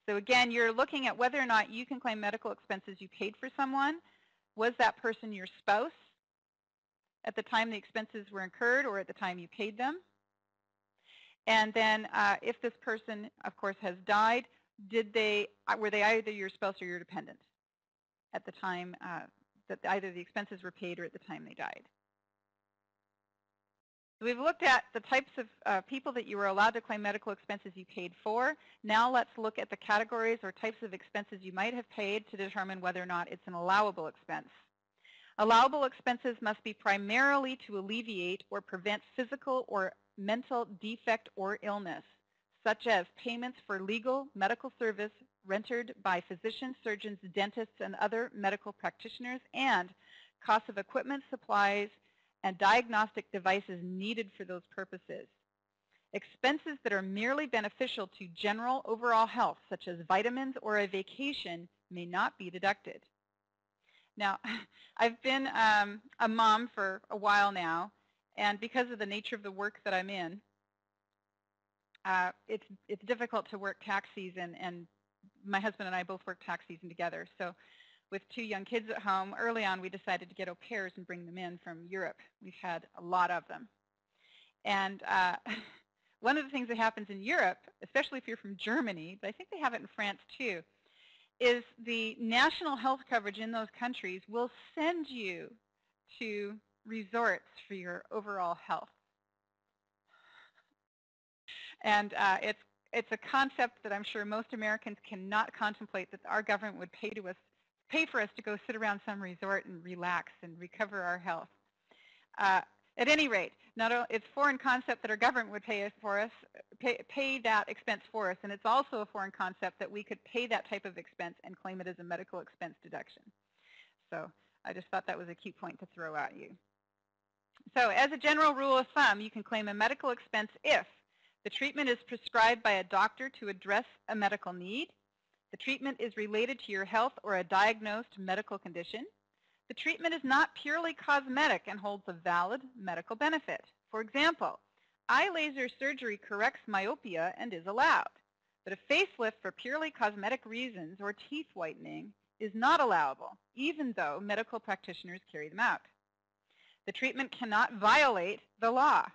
Speaker 1: So again, you're looking at whether or not you can claim medical expenses you paid for someone. Was that person your spouse at the time the expenses were incurred or at the time you paid them? And then if this person, of course, has died, were they either your spouse or your dependent at the time that either the expenses were paid or at the time they died? So we've looked at the types of people that you were allowed to claim medical expenses you paid for. Now let's look at the categories or types of expenses you might have paid to determine whether or not it's an allowable expense. Allowable expenses must be primarily to alleviate or prevent physical or mental defect or illness, such as payments for legal medical service rendered by physicians, surgeons, dentists, and other medical practitioners, and costs of equipment, supplies, and diagnostic devices needed for those purposes. Expenses that are merely beneficial to general overall health, such as vitamins or a vacation, may not be deducted. Now, I've been a mom for a while now, and because of the nature of the work that I'm in, it's difficult to work tax season, and my husband and I both work tax season together. So with two young kids at home, early on we decided to get au pairs and bring them in from Europe. We've had a lot of them. And one of the things that happens in Europe, especially if you're from Germany, but I think they have it in France too, is the national health coverage in those countries will send you to resorts for your overall health. And it's a concept that I'm sure most Americans cannot contemplate, that our government would pay for us to go sit around some resort and relax and recover our health. At any rate, it's a foreign concept that our government would pay that expense for us, and it's also a foreign concept that we could pay that type of expense and claim it as a medical expense deduction. So I just thought that was a key point to throw at you. So as a general rule of thumb, you can claim a medical expense if the treatment is prescribed by a doctor to address a medical need, the treatment is related to your health or a diagnosed medical condition, the treatment is not purely cosmetic and holds a valid medical benefit. For example, eye laser surgery corrects myopia and is allowed, but a facelift for purely cosmetic reasons or teeth whitening is not allowable, even though medical practitioners carry them out. The treatment cannot violate the law.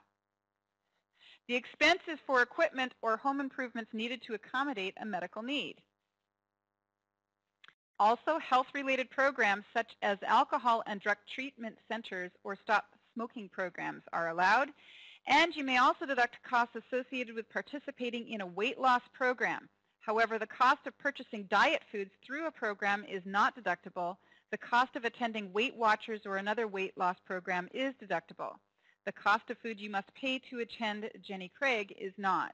Speaker 1: The expense is for equipment or home improvements needed to accommodate a medical need. Also, health-related programs such as alcohol and drug treatment centers or stop smoking programs are allowed, and you may also deduct costs associated with participating in a weight loss program. However, the cost of purchasing diet foods through a program is not deductible. The cost of attending Weight Watchers or another weight loss program is deductible. The cost of food you must pay to attend Jenny Craig is not.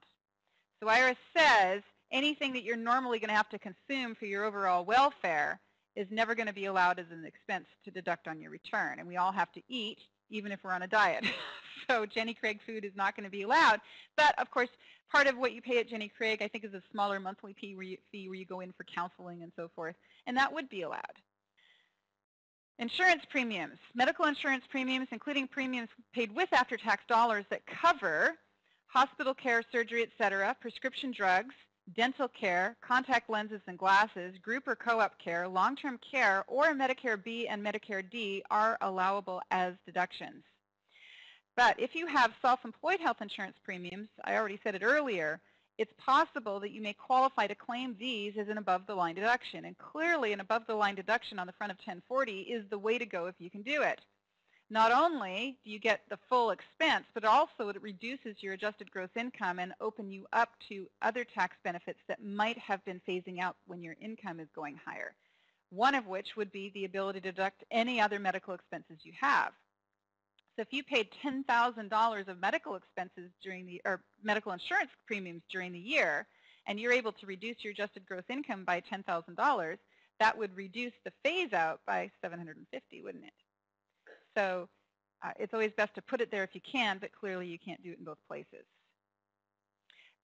Speaker 1: So IRS says anything that you're normally going to have to consume for your overall welfare is never going to be allowed as an expense to deduct on your return. And we all have to eat, even if we're on a diet. So Jenny Craig food is not going to be allowed. But, of course, part of what you pay at Jenny Craig, I think, is a smaller monthly fee where you go in for counseling and so forth. And that would be allowed. Insurance premiums. Medical insurance premiums, including premiums paid with after-tax dollars that cover hospital care, surgery, etc., prescription drugs, dental care, contact lenses and glasses, group or co-op care, long-term care, or Medicare B and Medicare D are allowable as deductions. But if you have self-employed health insurance premiums, I already said it earlier, it's possible that you may qualify to claim these as an above-the-line deduction. And clearly an above-the-line deduction on the front of 1040 is the way to go if you can do it. Not only do you get the full expense, but also it reduces your adjusted gross income and open you up to other tax benefits that might have been phasing out when your income is going higher. One of which would be the ability to deduct any other medical expenses you have. So if you paid $10,000 of medical expenses or medical insurance premiums during the year, and you're able to reduce your adjusted gross income by $10,000, that would reduce the phase out by $750, wouldn't it? So it's always best to put it there if you can, but clearly you can't do it in both places.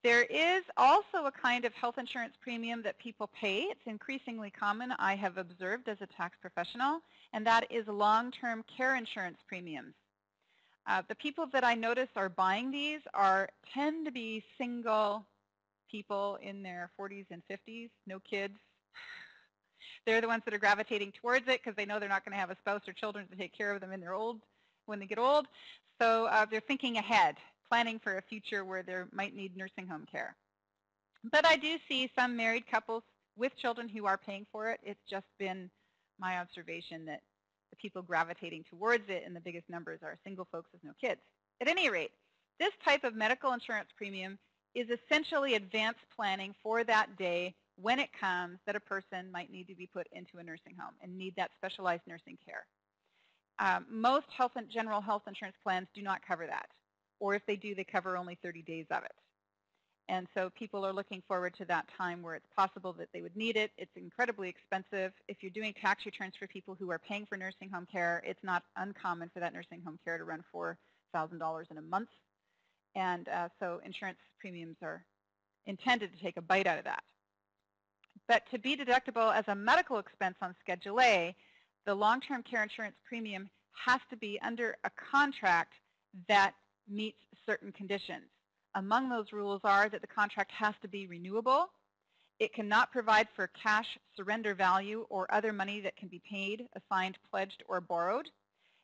Speaker 1: There is also a kind of health insurance premium that people pay. It's increasingly common, I have observed as a tax professional, and that is long-term care insurance premiums. The people that I notice are buying these tend to be single people in their 40s and 50s, no kids. They're the ones that are gravitating towards it because they know they're not going to have a spouse or children to take care of them when they get old. So they're thinking ahead, planning for a future where they might need nursing home care. But I do see some married couples with children who are paying for it. It's just been my observation that the people gravitating towards it in the biggest numbers are single folks with no kids. At any rate, this type of medical insurance premium is essentially advanced planning for that day when it comes that a person might need to be put into a nursing home and need that specialized nursing care. Most general health insurance plans do not cover that, or if they do, they cover only 30 days of it. And so people are looking forward to that time where it's possible that they would need it. It's incredibly expensive. If you're doing tax returns for people who are paying for nursing home care, it's not uncommon for that nursing home care to run $4,000 in a month. And so insurance premiums are intended to take a bite out of that. But to be deductible as a medical expense on Schedule A, the long-term care insurance premium has to be under a contract that meets certain conditions. Among those rules are that the contract has to be renewable. It cannot provide for cash surrender value or other money that can be paid, assigned, pledged, or borrowed.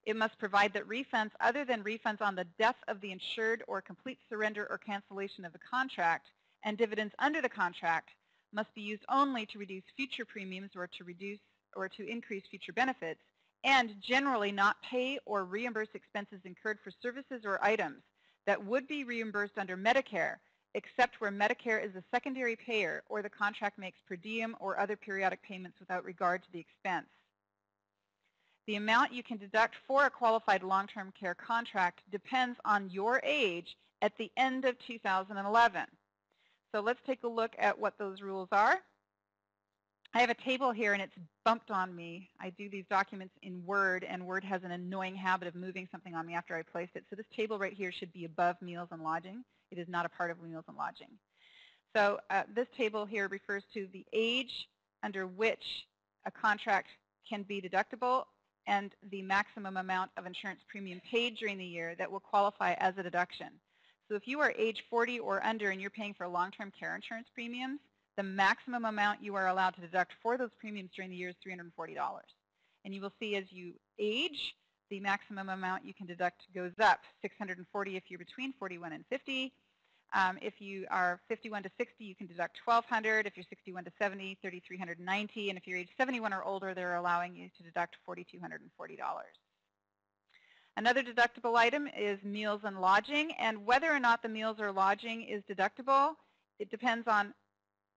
Speaker 1: It must provide that refunds other than refunds on the death of the insured or complete surrender or cancellation of the contract and dividends under the contract must be used only to reduce future premiums or to increase future benefits, and generally not pay or reimburse expenses incurred for services or items that would be reimbursed under Medicare, except where Medicare is a secondary payer or the contract makes per diem or other periodic payments without regard to the expense. The amount you can deduct for a qualified long-term care contract depends on your age at the end of 2011. So let's take a look at what those rules are. I have a table here, and it's bumped on me. I do these documents in Word, and Word has an annoying habit of moving something on me after I placed it. So this table right here should be above meals and lodging. It is not a part of meals and lodging. So this table here refers to the age under which a contract can be deductible and the maximum amount of insurance premium paid during the year that will qualify as a deduction. So if you are age 40 or under and you're paying for long-term care insurance premiums, the maximum amount you are allowed to deduct for those premiums during the year is $340. And you will see as you age, the maximum amount you can deduct goes up, $640 if you're between 41 and 50. If you are 51 to 60, you can deduct $1,200. If you're 61 to 70, $3,390. And if you're age 71 or older, they're allowing you to deduct $4,240. Another deductible item is meals and lodging, and whether or not the meals or lodging is deductible, it depends on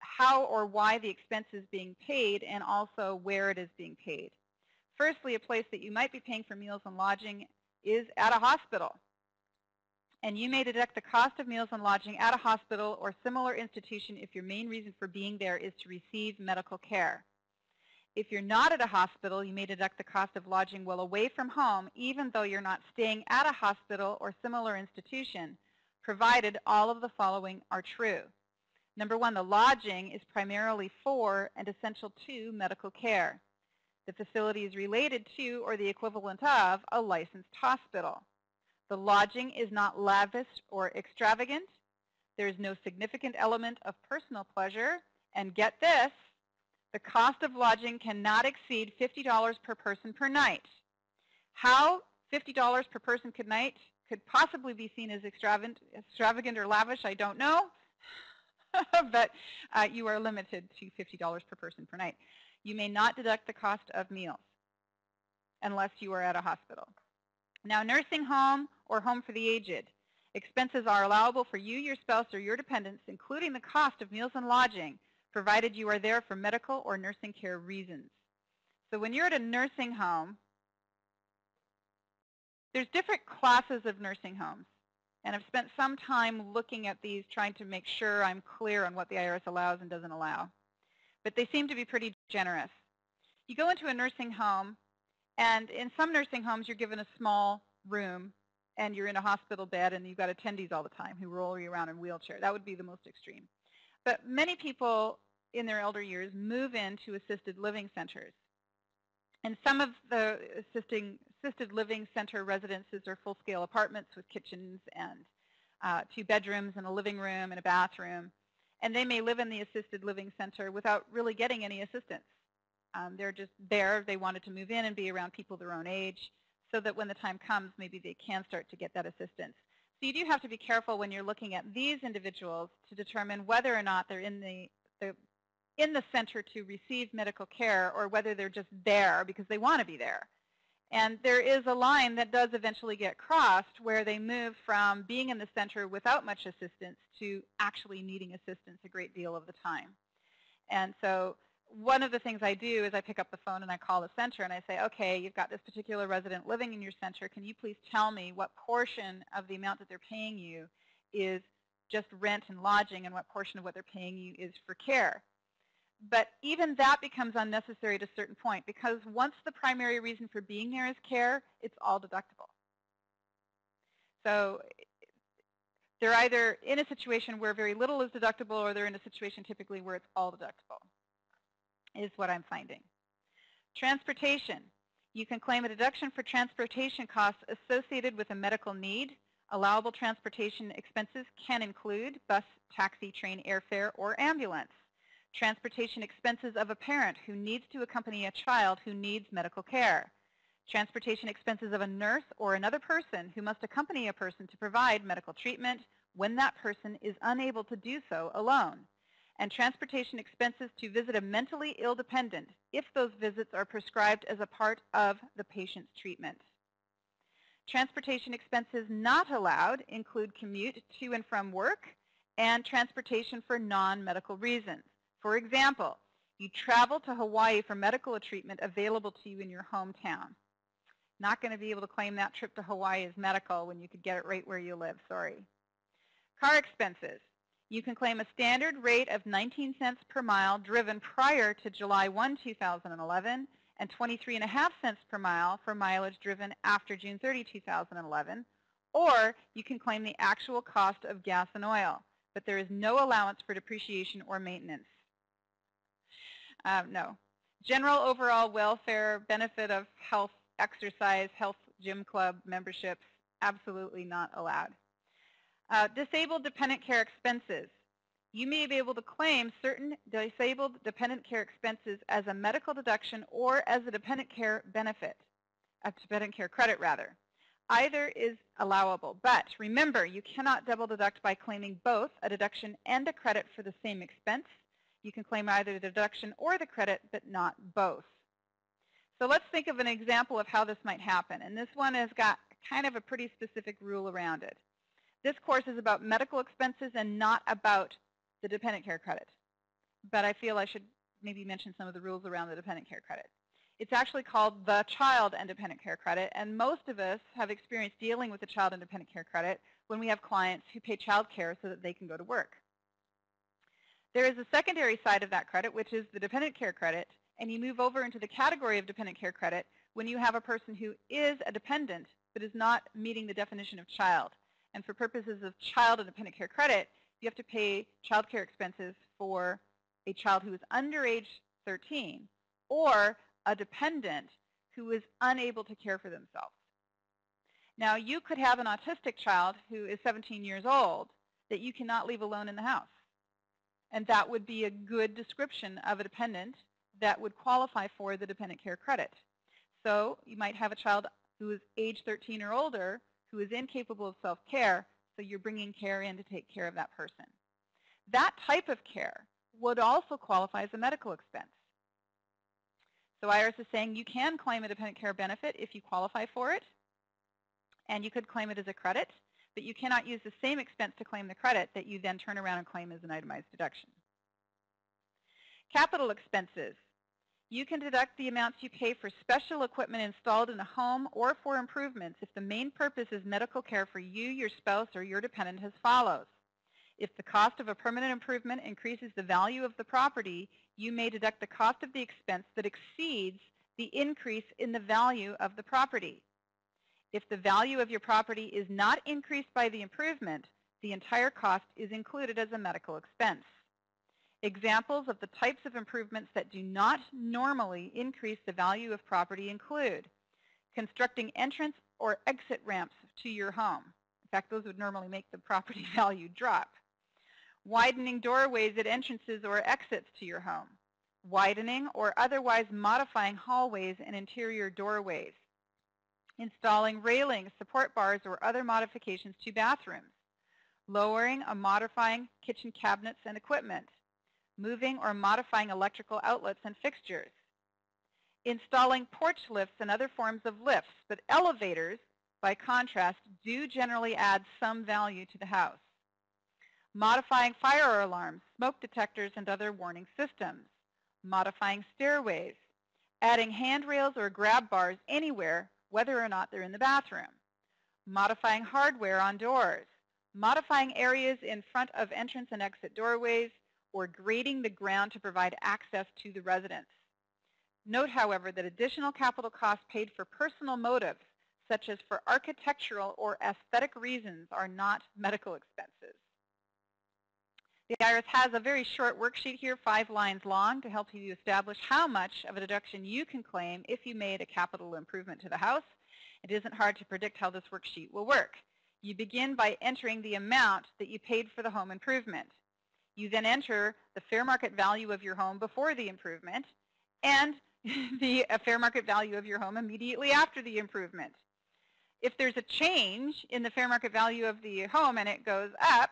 Speaker 1: how or why the expense is being paid and also where it is being paid. Firstly, a place that you might be paying for meals and lodging is at a hospital. And you may deduct the cost of meals and lodging at a hospital or similar institution if your main reason for being there is to receive medical care. If you're not at a hospital, you may deduct the cost of lodging while away from home, even though you're not staying at a hospital or similar institution, provided all of the following are true. Number one, the lodging is primarily for and essential to medical care. The facility is related to or the equivalent of a licensed hospital. The lodging is not lavish or extravagant. There is no significant element of personal pleasure. And get this, the cost of lodging cannot exceed $50 per person per night. How $50 per person per night could possibly be seen as extravagant or lavish, I don't know. But you are limited to $50 per person per night. You may not deduct the cost of meals unless you are at a hospital. Now, nursing home or home for the aged. Expenses are allowable for you, your spouse, or your dependents, including the cost of meals and lodging, provided you are there for medical or nursing care reasons. So when you're at a nursing home, there's different classes of nursing homes. And I've spent some time looking at these, trying to make sure I'm clear on what the IRS allows and doesn't allow. But they seem to be pretty generous. You go into a nursing home, and in some nursing homes, you're given a small room, and you're in a hospital bed, and you've got attendees all the time who roll you around in a wheelchair. That would be the most extreme. But many people in their elder years move into assisted living centers. And some of the assisted living center residences are full-scale apartments with kitchens and 2 bedrooms and a living room and a bathroom. And they may live in the assisted living center without really getting any assistance. They're just there. They wanted to move in and be around people their own age so that when the time comes, maybe they can start to get that assistance. So you do have to be careful when you're looking at these individuals to determine whether or not they're in the center to receive medical care or whether they're just there because they want to be there. And there is a line that does eventually get crossed where they move from being in the center without much assistance to actually needing assistance a great deal of the time. And so one of the things I do is I pick up the phone and I call the center and I say, okay, you've got this particular resident living in your center. Can you please tell me what portion of the amount that they're paying you is just rent and lodging and what portion of what they're paying you is for care? But even that becomes unnecessary at a certain point because once the primary reason for being there is care, it's all deductible. So they're either in a situation where very little is deductible or they're in a situation typically where it's all deductible, is what I'm finding. Transportation. You can claim a deduction for transportation costs associated with a medical need. Allowable transportation expenses can include bus, taxi, train, airfare, or ambulance. Transportation expenses of a parent who needs to accompany a child who needs medical care. transportation expenses of a nurse or another person who must accompany a person to provide medical treatment when that person is unable to do so alone, and transportation expenses to visit a mentally ill dependent if those visits are prescribed as a part of the patient's treatment. Transportation expenses not allowed include commute to and from work and transportation for non-medical reasons. For example, you travel to Hawaii for medical treatment available to you in your hometown. Not going to be able to claim that trip to Hawaii as medical when you could get it right where you live, sorry. Car expenses. You can claim a standard rate of 19 cents per mile driven prior to July 1, 2011, and 23.5 cents per mile for mileage driven after June 30, 2011, or you can claim the actual cost of gas and oil, but there is no allowance for depreciation or maintenance. No. General overall welfare, benefit of health, exercise, health gym club memberships, absolutely not allowed. Disabled dependent care expenses. You may be able to claim certain disabled dependent care expenses as a medical deduction or as a dependent care benefit, a dependent care credit rather. Either is allowable, but remember, you cannot double deduct by claiming both a deduction and a credit for the same expense. You can claim either the deduction or the credit, but not both. So let's think of an example of how this might happen, and this one has got kind of a pretty specific rule around it. This course is about medical expenses and not about the dependent care credit, but I feel I should maybe mention some of the rules around the dependent care credit. It's actually called the Child and Dependent Care Credit, and most of us have experience dealing with the Child and Dependent Care Credit when we have clients who pay child care so that they can go to work. There is a secondary side of that credit, which is the dependent care credit, and you move over into the category of dependent care credit when you have a person who is a dependent but is not meeting the definition of child. And for purposes of child and dependent care credit, you have to pay child care expenses for a child who is under age 13 or a dependent who is unable to care for themselves. Now, you could have an autistic child who is 17 years old that you cannot leave alone in the house. And that would be a good description of a dependent that would qualify for the dependent care credit. So you might have a child who is age 13 or older who is incapable of self-care, so you're bringing care in to take care of that person. That type of care would also qualify as a medical expense. So IRS is saying you can claim a dependent care benefit if you qualify for it, and you could claim it as a credit, but you cannot use the same expense to claim the credit that you then turn around and claim as an itemized deduction. Capital expenses. You can deduct the amounts you pay for special equipment installed in a home or for improvements if the main purpose is medical care for you, your spouse, or your dependent as follows. If the cost of a permanent improvement increases the value of the property, you may deduct the cost of the expense that exceeds the increase in the value of the property. If the value of your property is not increased by the improvement, the entire cost is included as a medical expense. Examples of the types of improvements that do not normally increase the value of property include constructing entrance or exit ramps to your home. In fact, those would normally make the property value drop. Widening doorways at entrances or exits to your home. Widening or otherwise modifying hallways and interior doorways. Installing railings, support bars, or other modifications to bathrooms. Lowering or modifying kitchen cabinets and equipment. Moving or modifying electrical outlets and fixtures. Installing porch lifts and other forms of lifts, but elevators, by contrast, do generally add some value to the house. Modifying fire alarms, smoke detectors, and other warning systems. Modifying stairways. Adding handrails or grab bars anywhere, whether or not they're in the bathroom. Modifying hardware on doors. Modifying areas in front of entrance and exit doorways, or grading the ground to provide access to the residence. Note, however, that additional capital costs paid for personal motives, such as for architectural or aesthetic reasons, are not medical expenses. The IRS has a very short worksheet here, 5 lines long, to help you establish how much of a deduction you can claim if you made a capital improvement to the house. It isn't hard to predict how this worksheet will work. You begin by entering the amount that you paid for the home improvement. You then enter the fair market value of your home before the improvement, and the fair market value of your home immediately after the improvement. If there's a change in the fair market value of the home and it goes up,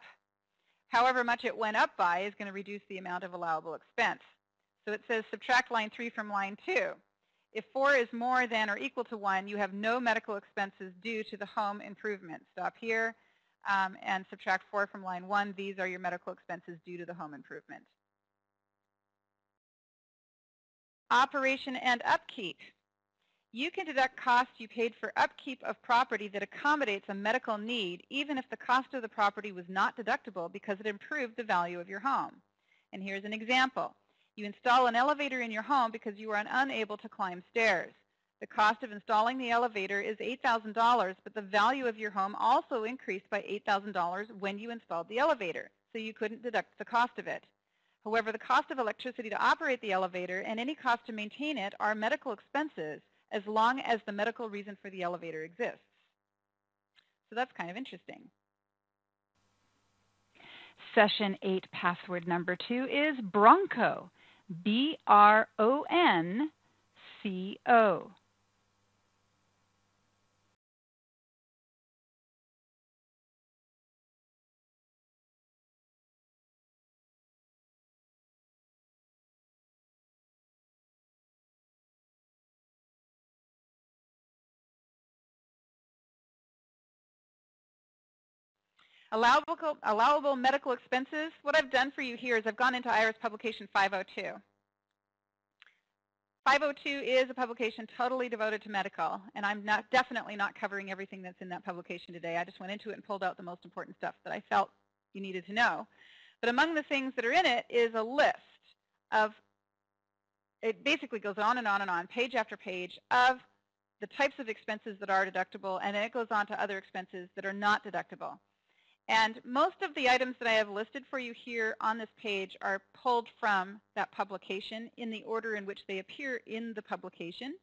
Speaker 1: however much it went up by is going to reduce the amount of allowable expense. So it says subtract line 3 from line 2. If 4 is more than or equal to 1, you have no medical expenses due to the home improvement. Stop here and subtract 4 from line 1. These are your medical expenses due to the home improvement. Operation and upkeep. You can deduct costs you paid for upkeep of property that accommodates a medical need, even if the cost of the property was not deductible because it improved the value of your home. And here's an example. You install an elevator in your home because you are unable to climb stairs. The cost of installing the elevator is $8,000, but the value of your home also increased by $8,000 when you installed the elevator, so you couldn't deduct the cost of it. However, the cost of electricity to operate the elevator and any cost to maintain it are medical expenses as long as the medical reason for the elevator exists. So that's kind of interesting.
Speaker 2: Session 8 password number 2 is Bronco. B-R-O-N-C-O.
Speaker 1: Allowable medical expenses. What I've done for you here is I've gone into IRS publication 502. 502 is a publication totally devoted to medical, and I'm definitely not covering everything that's in that publication today. I just went into it and pulled out the most important stuff that I felt you needed to know. But among the things that are in it is a list of, it basically goes on and on and on, page after page, of the types of expenses that are deductible, and then it goes on to other expenses that are not deductible. And most of the items that I have listed for you here on this page are pulled from that publication in the order in which they appear in the publication.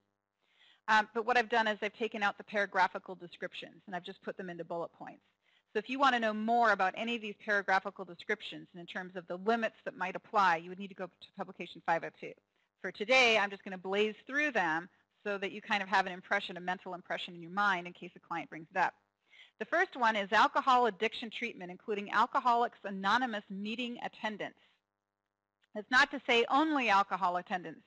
Speaker 1: But what I've done is I've taken out the paragraphical descriptions, and I've just put them into bullet points. So if you want to know more about any of these paragraphical descriptions and in terms of the limits that might apply, you would need to go to publication 502. For today, I'm just going to blaze through them so that you kind of have an impression, a mental impression in your mind in case a client brings it up. The first one is alcohol addiction treatment, including Alcoholics Anonymous meeting attendance. It's not to say only alcohol anonymous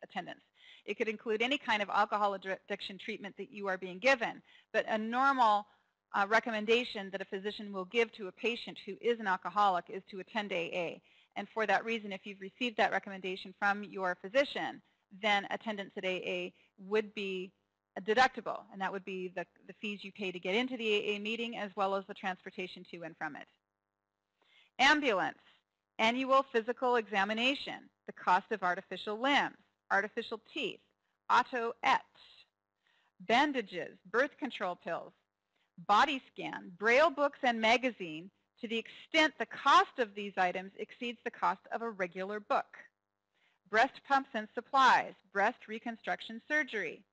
Speaker 1: attendance. It could include any kind of alcohol addiction treatment that you are being given, but a normal recommendation that a physician will give to a patient who is an alcoholic is to attend AA. And for that reason, if you've received that recommendation from your physician, then attendance at AA would be deductible, and that would be the fees you pay to get into the AA meeting as well as the transportation to and from it. Ambulance, annual physical examination, the cost of artificial limbs, artificial teeth, auto-et, bandages, birth control pills, body scan, braille books and magazine to the extent the cost of these items exceeds the cost of a regular book. Breast pumps and supplies, breast reconstruction surgery.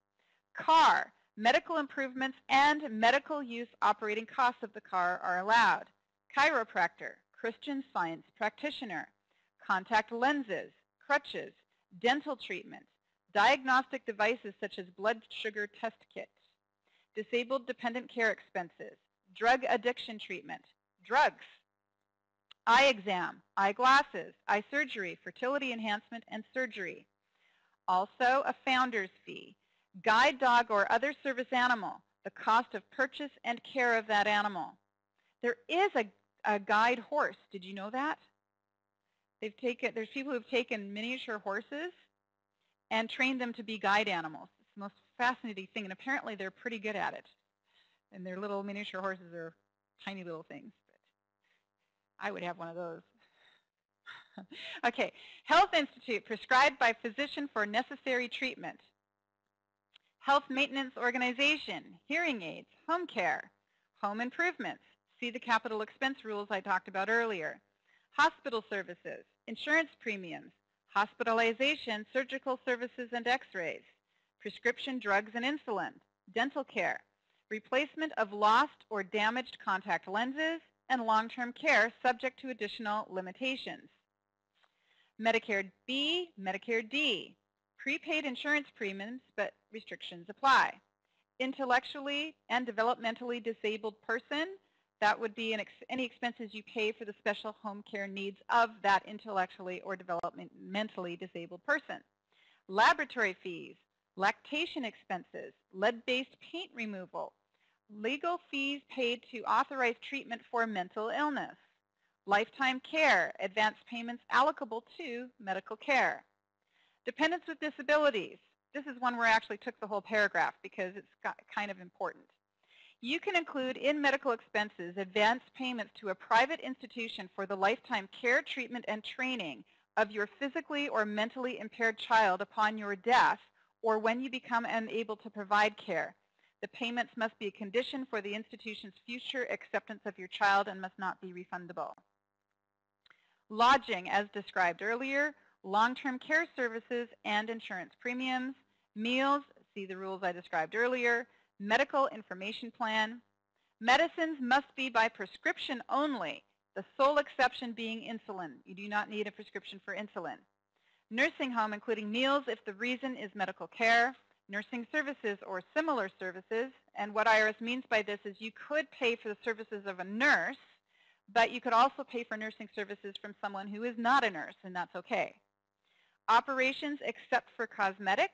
Speaker 1: Car, medical improvements and medical use operating costs of the car are allowed. Chiropractor, Christian Science practitioner, contact lenses, crutches, dental treatment, diagnostic devices such as blood sugar test kits, disabled dependent care expenses, drug addiction treatment, drugs, eye exam, eyeglasses, eye surgery, fertility enhancement, and surgery. Also, a founder's fee. Guide dog or other service animal, the cost of purchase and care of that animal. There is a guide horse. Did you know that? There's people who've taken miniature horses and trained them to be guide animals. It's the most fascinating thing, and apparently they're pretty good at it. And their little miniature horses are tiny little things. But I would have one of those. Okay, Health Institute, prescribed by physician for necessary treatment. Health maintenance organization, hearing aids, home care, home improvements. See the capital expense rules I talked about earlier. Hospital services, insurance premiums, hospitalization, surgical services and x-rays, prescription drugs and insulin, dental care, replacement of lost or damaged contact lenses, and long-term care subject to additional limitations. Medicare B, Medicare D. Prepaid insurance premiums, but restrictions apply. Intellectually and developmentally disabled person, that would be any expenses you pay for the special home care needs of that intellectually or developmentally disabled person. Laboratory fees, lactation expenses, lead-based paint removal, legal fees paid to authorize treatment for mental illness, lifetime care, advance payments allocable to medical care. Dependents with disabilities. This is one where I actually took the whole paragraph because it's kind of important. You can include in medical expenses advance payments to a private institution for the lifetime care, treatment, and training of your physically or mentally impaired child upon your death or when you become unable to provide care. The payments must be a condition for the institution's future acceptance of your child and must not be refundable. Lodging, as described earlier, long-term care services and insurance premiums, meals, see the rules I described earlier, medical information plan. Medicines must be by prescription only, the sole exception being insulin. You do not need a prescription for insulin. Nursing home, including meals if the reason is medical care, nursing services or similar services, and what IRS means by this is you could pay for the services of a nurse, but you could also pay for nursing services from someone who is not a nurse, and that's okay. Operations except for cosmetic,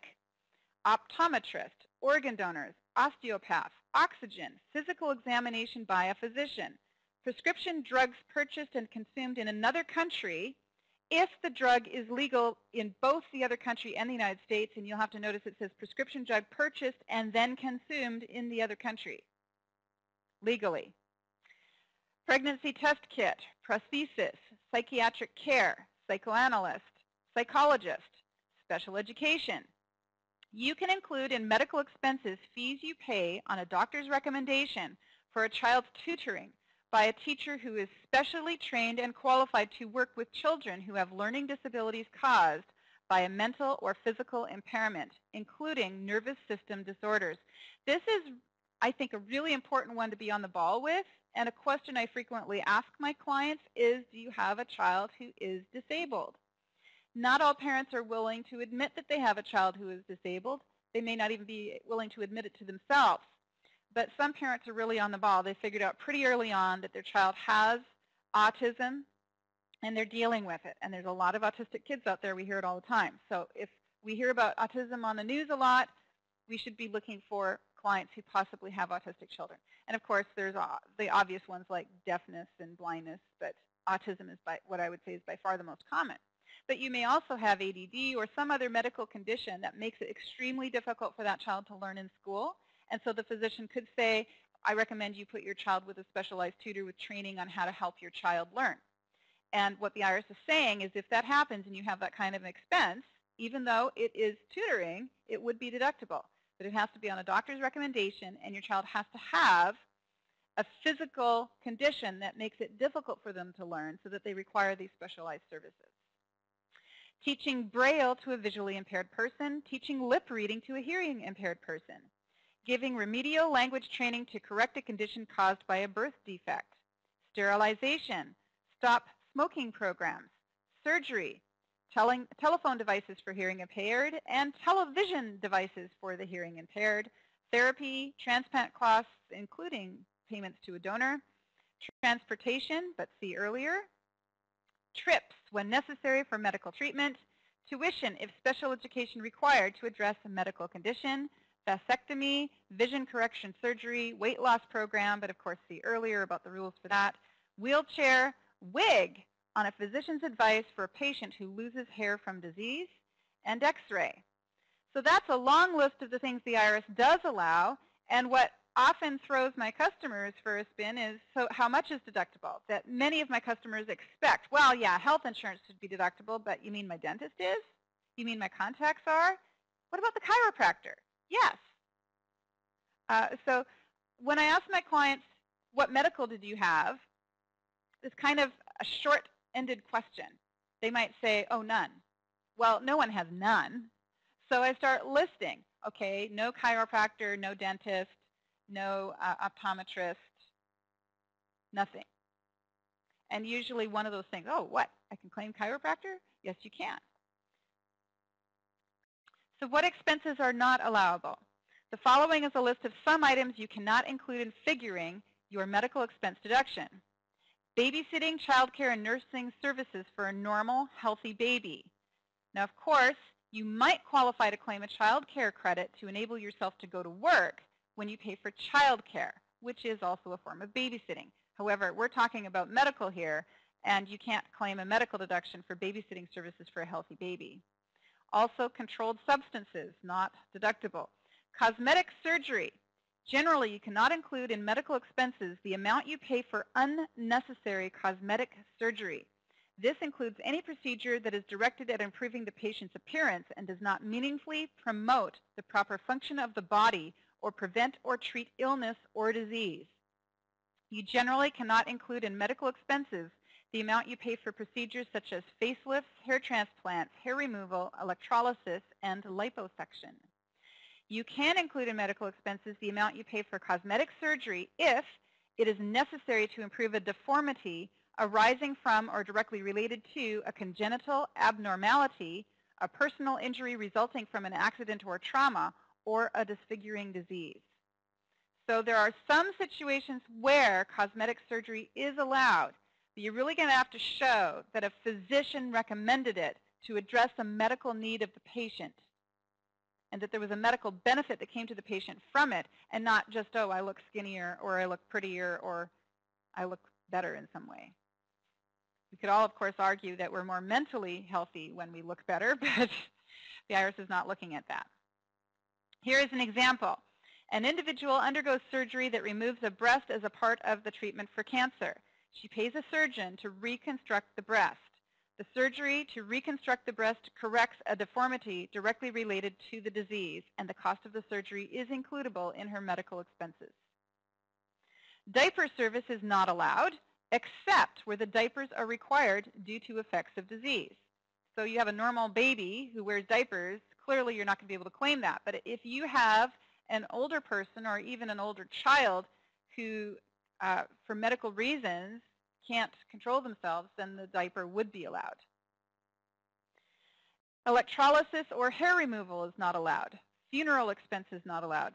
Speaker 1: optometrist, organ donors, osteopath, oxygen, physical examination by a physician, prescription drugs purchased and consumed in another country if the drug is legal in both the other country and the United States, and you'll have to notice it says prescription drug purchased and then consumed in the other country legally. Pregnancy test kit, prosthesis, psychiatric care, psychoanalyst, psychologist, special education. You can include in medical expenses fees you pay on a doctor's recommendation for a child's tutoring by a teacher who is specially trained and qualified to work with children who have learning disabilities caused by a mental or physical impairment, including nervous system disorders. This is, I think, a really important one to be on the ball with, and a question I frequently ask my clients is, do you have a child who is disabled? Not all parents are willing to admit that they have a child who is disabled. They may not even be willing to admit it to themselves. But some parents are really on the ball. They figured out pretty early on that their child has autism, and they're dealing with it. And there's a lot of autistic kids out there. We hear it all the time. So if we hear about autism on the news a lot, we should be looking for clients who possibly have autistic children. And of course, there's the obvious ones like deafness and blindness, but autism is what I would say is by far the most common. But you may also have ADD or some other medical condition that makes it extremely difficult for that child to learn in school. And so the physician could say, I recommend you put your child with a specialized tutor with training on how to help your child learn. And what the IRS is saying is if that happens and you have that kind of expense, even though it is tutoring, it would be deductible. But it has to be on a doctor's recommendation, and your child has to have a physical condition that makes it difficult for them to learn so that they require these specialized services. Teaching Braille to a visually impaired person, teaching lip reading to a hearing impaired person, giving remedial language training to correct a condition caused by a birth defect, sterilization, stop smoking programs, surgery, telephone devices for hearing impaired, and television devices for the hearing impaired, therapy, transplant costs, including payments to a donor, transportation, but see earlier, trips when necessary for medical treatment, tuition if special education required to address a medical condition, vasectomy, vision correction surgery, weight loss program, but of course see earlier about the rules for that, wheelchair, wig on a physician's advice for a patient who loses hair from disease, and x-ray. So that's a long list of the things the IRS does allow, and what often throws my customers for a spin is, so how much is deductible? That many of my customers expect, well, yeah, health insurance should be deductible, but you mean my dentist is? You mean my contacts are? What about the chiropractor? Yes. So when I ask my clients, what medical did you have? It's kind of a short-ended question. They might say, oh, none. Well, no one has none. So I start listing, okay, no chiropractor, no dentist, no optometrist, nothing. And usually one of those things, oh, what? I can claim chiropractor? Yes, you can. So what expenses are not allowable? The following is a list of some items you cannot include in figuring your medical expense deduction. Babysitting, childcare, and nursing services for a normal, healthy baby. Now, of course, you might qualify to claim a child care credit to enable yourself to go to work when you pay for child care, which is also a form of babysitting. However, we're talking about medical here, and you can't claim a medical deduction for babysitting services for a healthy baby. Also, controlled substances, not deductible. Cosmetic surgery. Generally, you cannot include in medical expenses the amount you pay for unnecessary cosmetic surgery. This includes any procedure that is directed at improving the patient's appearance and does not meaningfully promote the proper function of the body or prevent or treat illness or disease. You generally cannot include in medical expenses the amount you pay for procedures such as facelifts, hair transplants, hair removal, electrolysis, and liposuction. You can include in medical expenses the amount you pay for cosmetic surgery if it is necessary to improve a deformity arising from or directly related to a congenital abnormality, a personal injury resulting from an accident or trauma, or a disfiguring disease. So there are some situations where cosmetic surgery is allowed, but you're really going to have to show that a physician recommended it to address a medical need of the patient, and that there was a medical benefit that came to the patient from it, and not just, oh, I look skinnier, or I look prettier, or I look better in some way. We could all, of course, argue that we're more mentally healthy when we look better, but the IRS is not looking at that. Here is an example. An individual undergoes surgery that removes a breast as a part of the treatment for cancer. She pays a surgeon to reconstruct the breast. The surgery to reconstruct the breast corrects a deformity directly related to the disease, and the cost of the surgery is includable in her medical expenses. Diaper service is not allowed, except where the diapers are required due to effects of disease. So you have a normal baby who wears diapers, clearly you're not going to be able to claim that. But if you have an older person or even an older child who, for medical reasons, can't control themselves, then the diaper would be allowed. Electrolysis or hair removal is not allowed. Funeral expenses not allowed.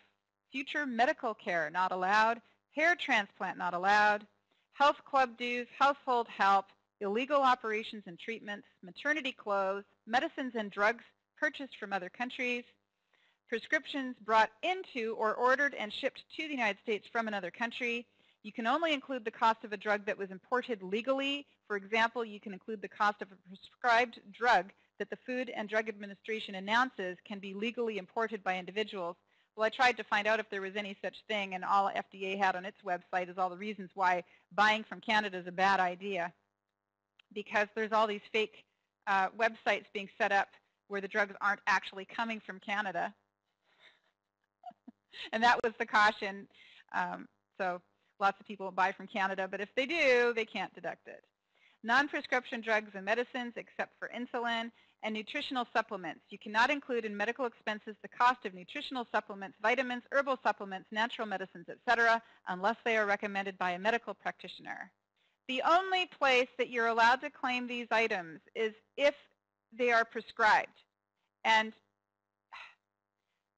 Speaker 1: Future medical care not allowed. Hair transplant not allowed. Health club dues, household help, illegal operations and treatments, maternity clothes, medicines and drugs purchased from other countries, prescriptions brought into or ordered and shipped to the United States from another country. You can only include the cost of a drug that was imported legally. For example, you can include the cost of a prescribed drug that the Food and Drug Administration announces can be legally imported by individuals. Well, I tried to find out if there was any such thing, and all FDA had on its website is all the reasons why buying from Canada is a bad idea, because there's all these fake websites being set up where the drugs aren't actually coming from Canada. And that was the caution. So lots of people buy from Canada, but if they do, they can't deduct it. Non-prescription drugs and medicines, except for insulin, and nutritional supplements. You cannot include in medical expenses the cost of nutritional supplements, vitamins, herbal supplements, natural medicines, etc., unless they are recommended by a medical practitioner. The only place that you're allowed to claim these items is if they are prescribed. And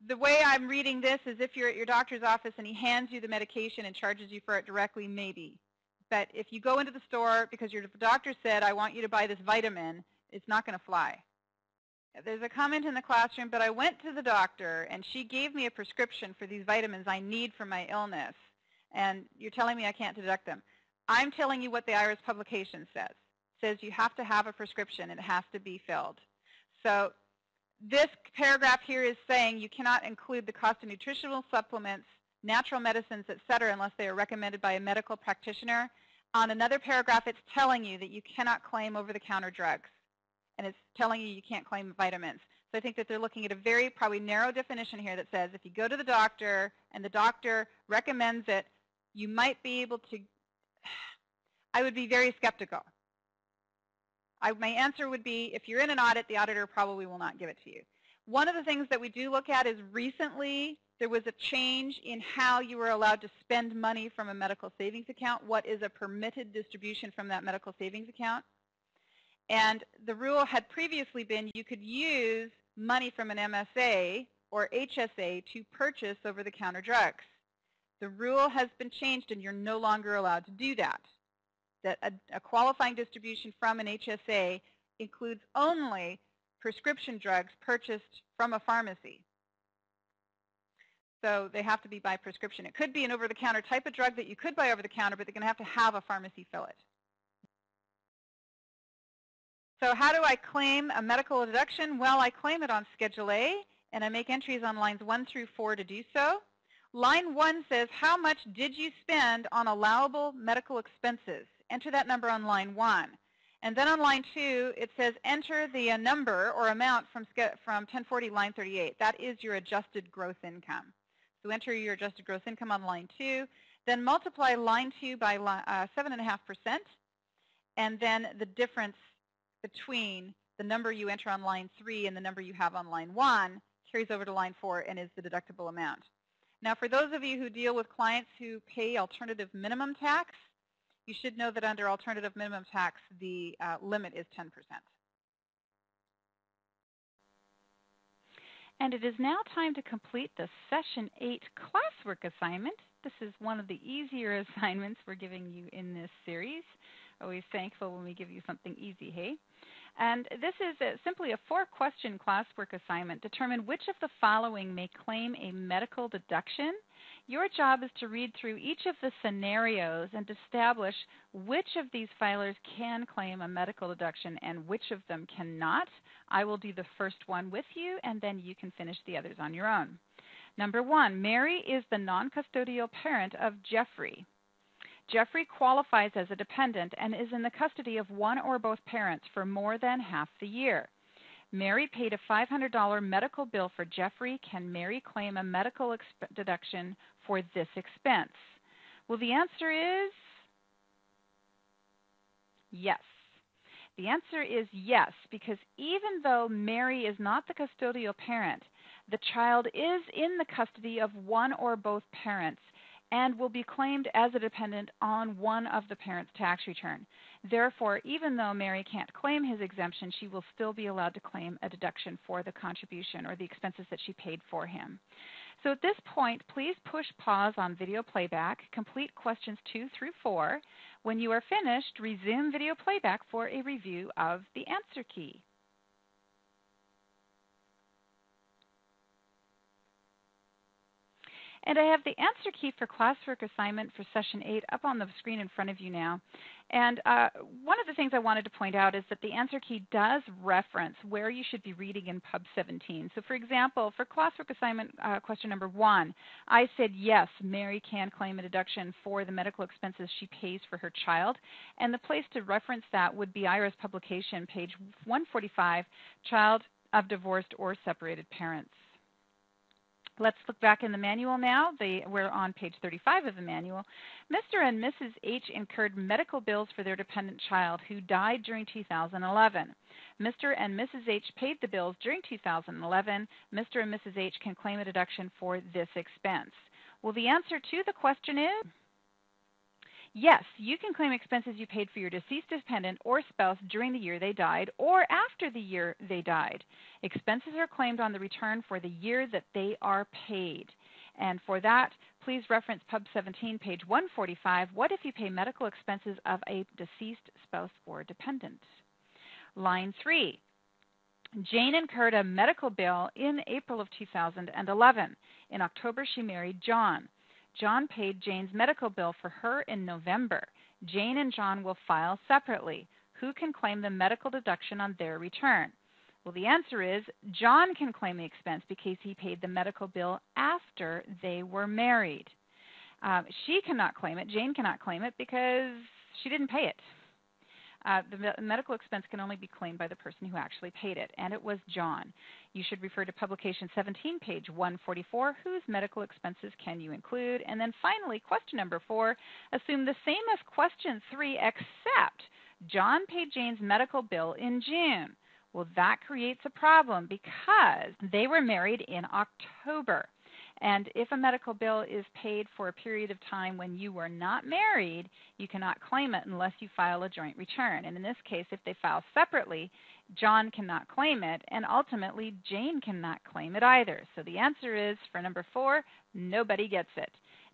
Speaker 1: the way I'm reading this is if you're at your doctor's office and he hands you the medication and charges you for it directly, maybe. But if you go into the store because your doctor said, I want you to buy this vitamin, it's not going to fly. There's a comment in the classroom, but I went to the doctor and she gave me a prescription for these vitamins I need for my illness, and you're telling me I can't deduct them. I'm telling you what the IRS publication says. It says you have to have a prescription. It has to be filled. So this paragraph here is saying you cannot include the cost of nutritional supplements, natural medicines, etc., unless they are recommended by a medical practitioner. On another paragraph, it's telling you that you cannot claim over-the-counter drugs, and it's telling you can't claim vitamins. So I think that they're looking at a very probably narrow definition here that says if you go to the doctor and the doctor recommends it, you might be able to. I would be very skeptical. My answer would be if you're in an audit, the auditor probably will not give it to you. One of the things that we do look at is recently there was a change in how you were allowed to spend money from a medical savings account. What is a permitted distribution from that medical savings account? And the rule had previously been you could use money from an MSA or HSA to purchase over-the-counter drugs. The rule has been changed and you're no longer allowed to do that. That a qualifying distribution from an HSA includes only prescription drugs purchased from a pharmacy. So they have to be by prescription. It could be an over-the-counter type of drug that you could buy over-the-counter, but they're going to have a pharmacy fill it. So how do I claim a medical deduction? Well, I claim it on Schedule A, and I make entries on lines 1 through 4 to do so. Line 1 says, how much did you spend on allowable medical expenses? Enter that number on line 1. And then on line 2, it says, enter the number or amount from 1040 line 38. That is your adjusted gross income. So enter your adjusted gross income on line 2. Then multiply line 2 by 7.5%, and then the difference between the number you enter on line 3 and the number you have on line 1 carries over to line 4 and is the deductible amount. Now, for those of you who deal with clients who pay alternative minimum tax, you should know that under alternative minimum tax, the limit is 10%.
Speaker 2: And it is now time to complete the Session 8 classwork assignment. This is one of the easier assignments we're giving you in this series. Always thankful when we give you something easy, hey? And this is simply a 4-question classwork assignment. Determine which of the following may claim a medical deduction. Your job is to read through each of the scenarios and establish which of these filers can claim a medical deduction and which of them cannot. I will do the first one with you, and then you can finish the others on your own. Number 1, Mary is the non-custodial parent of Jeffrey. Jeffrey qualifies as a dependent and is in the custody of one or both parents for more than half the year. Mary paid a $500 medical bill for Jeffrey. Can Mary claim a medical deduction for this expense? Well, the answer is yes. The answer is yes, because even though Mary is not the custodial parent, the child is in the custody of one or both parents and will be claimed as a dependent on one of the parents' tax return. Therefore, even though Mary can't claim his exemption, she will still be allowed to claim a deduction for the contribution or the expenses that she paid for him. So at this point, please push pause on video playback, complete questions 2 through 4. When you are finished, resume video playback for a review of the answer key. And I have the answer key for classwork assignment for Session 8 up on the screen in front of you now. And one of the things I wanted to point out is that the answer key does reference where you should be reading in Pub 17. So for example, for classwork assignment question number 1, I said yes, Mary can claim a deduction for the medical expenses she pays for her child. And the place to reference that would be IRS publication, page 145, Child of Divorced or Separated Parents. Let's look back in the manual now. We're on page 35 of the manual. Mr. and Mrs. H incurred medical bills for their dependent child who died during 2011. Mr. and Mrs. H paid the bills during 2011. Mr. and Mrs. H can claim a deduction for this expense. Well, the answer to the question is yes, you can claim expenses you paid for your deceased dependent or spouse during the year they died or after the year they died. Expenses are claimed on the return for the year that they are paid. And for that, please reference Pub 17, page 145. What if you pay medical expenses of a deceased spouse or dependent? Line 3. Jane incurred a medical bill in April of 2011. In October, she married John. John paid Jane's medical bill for her in November. Jane and John will file separately. Who can claim the medical deduction on their return? Well, the answer is John can claim the expense because he paid the medical bill after they were married. She cannot claim it. Jane cannot claim it because she didn't pay it. The medical expense can only be claimed by the person who actually paid it, and it was John. You should refer to publication 17, page 144. Whose medical expenses can you include? And then finally, question number 4, assume the same as question 3, except John paid Jane's medical bill in June. Well, that creates a problem because they were married in October. And if a medical bill is paid for a period of time when you were not married, you cannot claim it unless you file a joint return. And in this case, if they file separately, John cannot claim it, and ultimately Jane cannot claim it either. So the answer is, for number 4, nobody gets it.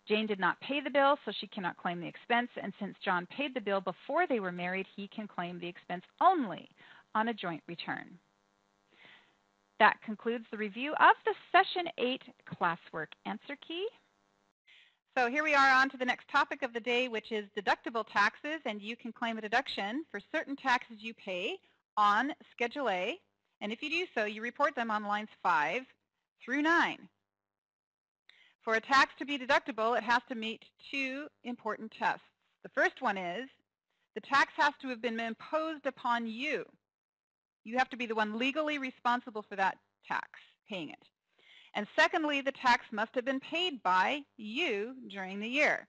Speaker 2: Jane did not pay the bill, so she cannot claim the expense, and since John paid the bill before they were married, he can claim the expense only on a joint return. That concludes the review of the Session 8 classwork answer key. So here we are on to the next topic of the day, which is deductible taxes, and you can claim a deduction for certain taxes you pay on Schedule A, and if you do so, you report them on lines 5 through 9. For a tax to be deductible, it has to meet 2 important tests. The first one is the tax has to have been imposed upon you. You have to be the one legally responsible for that tax, paying it. And secondly, the tax must have been paid by you during the year.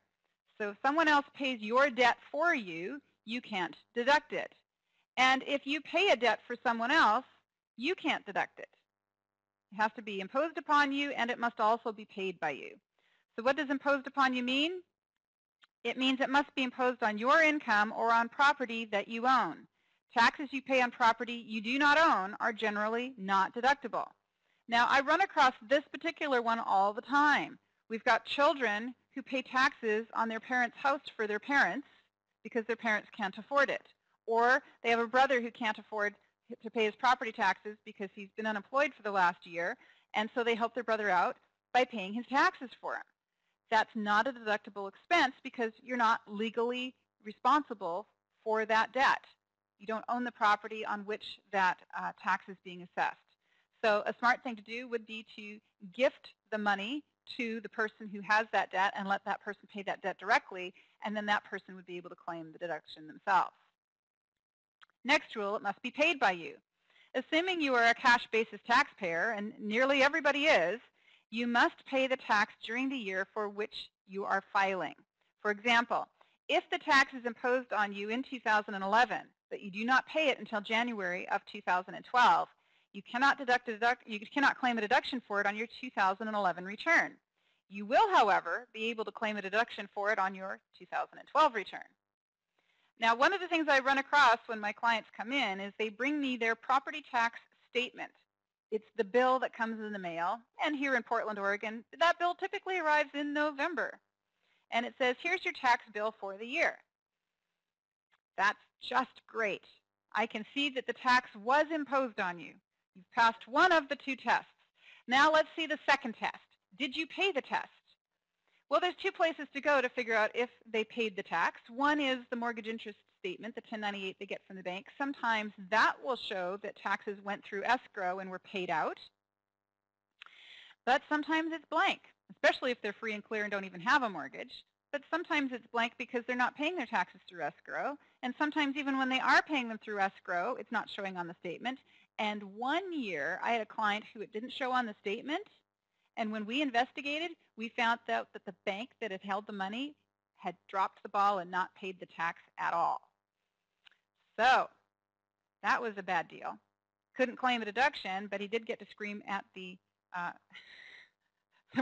Speaker 2: So if someone else pays your debt for you, you can't deduct it. And if you pay a debt for someone else, you can't deduct it. It has to be imposed upon you, and it must also be paid by you. So what does imposed upon you mean? It means it must be imposed on your income or on property that you own. Taxes you pay on property you do not own are generally not deductible. Now, I run across this particular one all the time. We've got children who pay taxes on their parents' house for their parents because their parents can't afford it. Or they have a brother who can't afford to pay his property taxes because he's been unemployed for the last year, and so they help their brother out by paying his taxes for him. That's not a deductible expense because you're not legally responsible for that debt. You don't own the property on which that tax is being assessed. So a smart thing to do would be to gift the money to the person who has that debt and let that person pay that debt directly, and then that person would be able to claim the deduction themselves. Next rule, it must be paid by you. Assuming you are a cash basis taxpayer, and nearly everybody is, you must pay the tax during the year for which you are filing. For example, if the tax is imposed on you in 2011, but you do not pay it until January of 2012, you cannot claim a deduction for it on your 2011 return. You will, however, be able to claim a deduction for it on your 2012 return. Now, one of the things I run across when my clients come in is they bring me their property tax statement. It's the bill that comes in the mail, and here in Portland, Oregon, that bill typically arrives in November. And it says, here's your tax bill for the year. That's just great. I can see that the tax was imposed on you. You've passed one of the 2 tests. Now let's see the second test. Did you pay the test? Well, there's 2 places to go to figure out if they paid the tax. One is the mortgage interest statement, the 1098 they get from the bank. Sometimes that will show that taxes went through escrow and were paid out. But sometimes it's blank, especially if they're free and clear and don't even have a mortgage. But sometimes it's blank because they're not paying their taxes through escrow. And sometimes even when they are paying them through escrow, it's not showing on the statement. And one year, I had a client who it didn't show on the statement. And when we investigated, we found out that the bank that had held the money had dropped the ball and not paid the tax at all. So that was a bad deal. Couldn't claim a deduction, but he did get to scream at the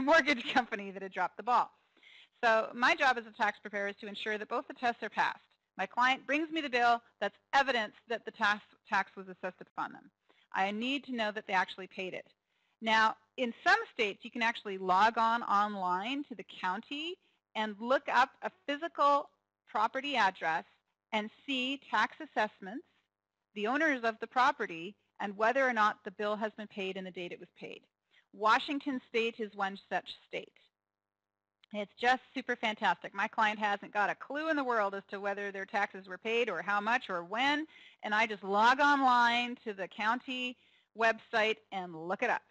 Speaker 2: mortgage company that had dropped the ball. So my job as a tax preparer is to ensure that both the tests are passed. My client brings me the bill that's evidence that the tax was assessed upon them. I need to know that they actually paid it. Now, in some states, you can actually log on online to the county and look up a physical property address and see tax assessments, the owners of the property, and whether or not the bill has been paid and the date it was paid. Washington State is one such state. It's just super fantastic. My client hasn't got a clue in the world as to whether their taxes were paid or how much or when, and I just log online to the county website and look it up.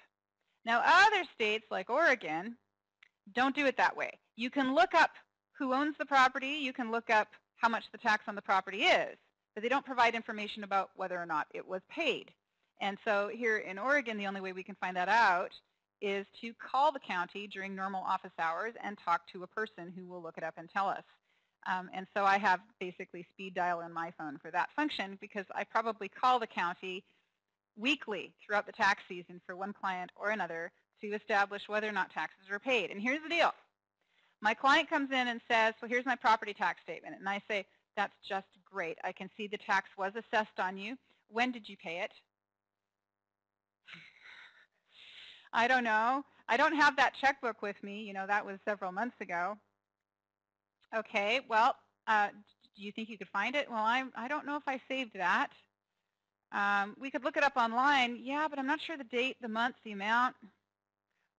Speaker 2: Now, other states like Oregon don't do it that way. You can look up who owns the property. You can look up how much the tax on the property is, but they don't provide information about whether or not it was paid. And so here in Oregon, the only way we can find that out is to call the county during normal office hours and talk to a person who will look it up and tell us. And so I have basically speed dial in my phone for that function because I probably call the county weekly throughout the tax season for one client or another to establish whether or not taxes were paid. And here's the deal. My client comes in and says, well, here's my property tax statement. And I say, that's just great. I can see the tax was assessed on you. When did you pay it? I don't know. I don't have that checkbook with me. You know, that was several months ago. Okay, well, do you think you could find it? Well, I don't know if I saved that. We could look it up online. Yeah, but I'm not sure the date, the month, the amount.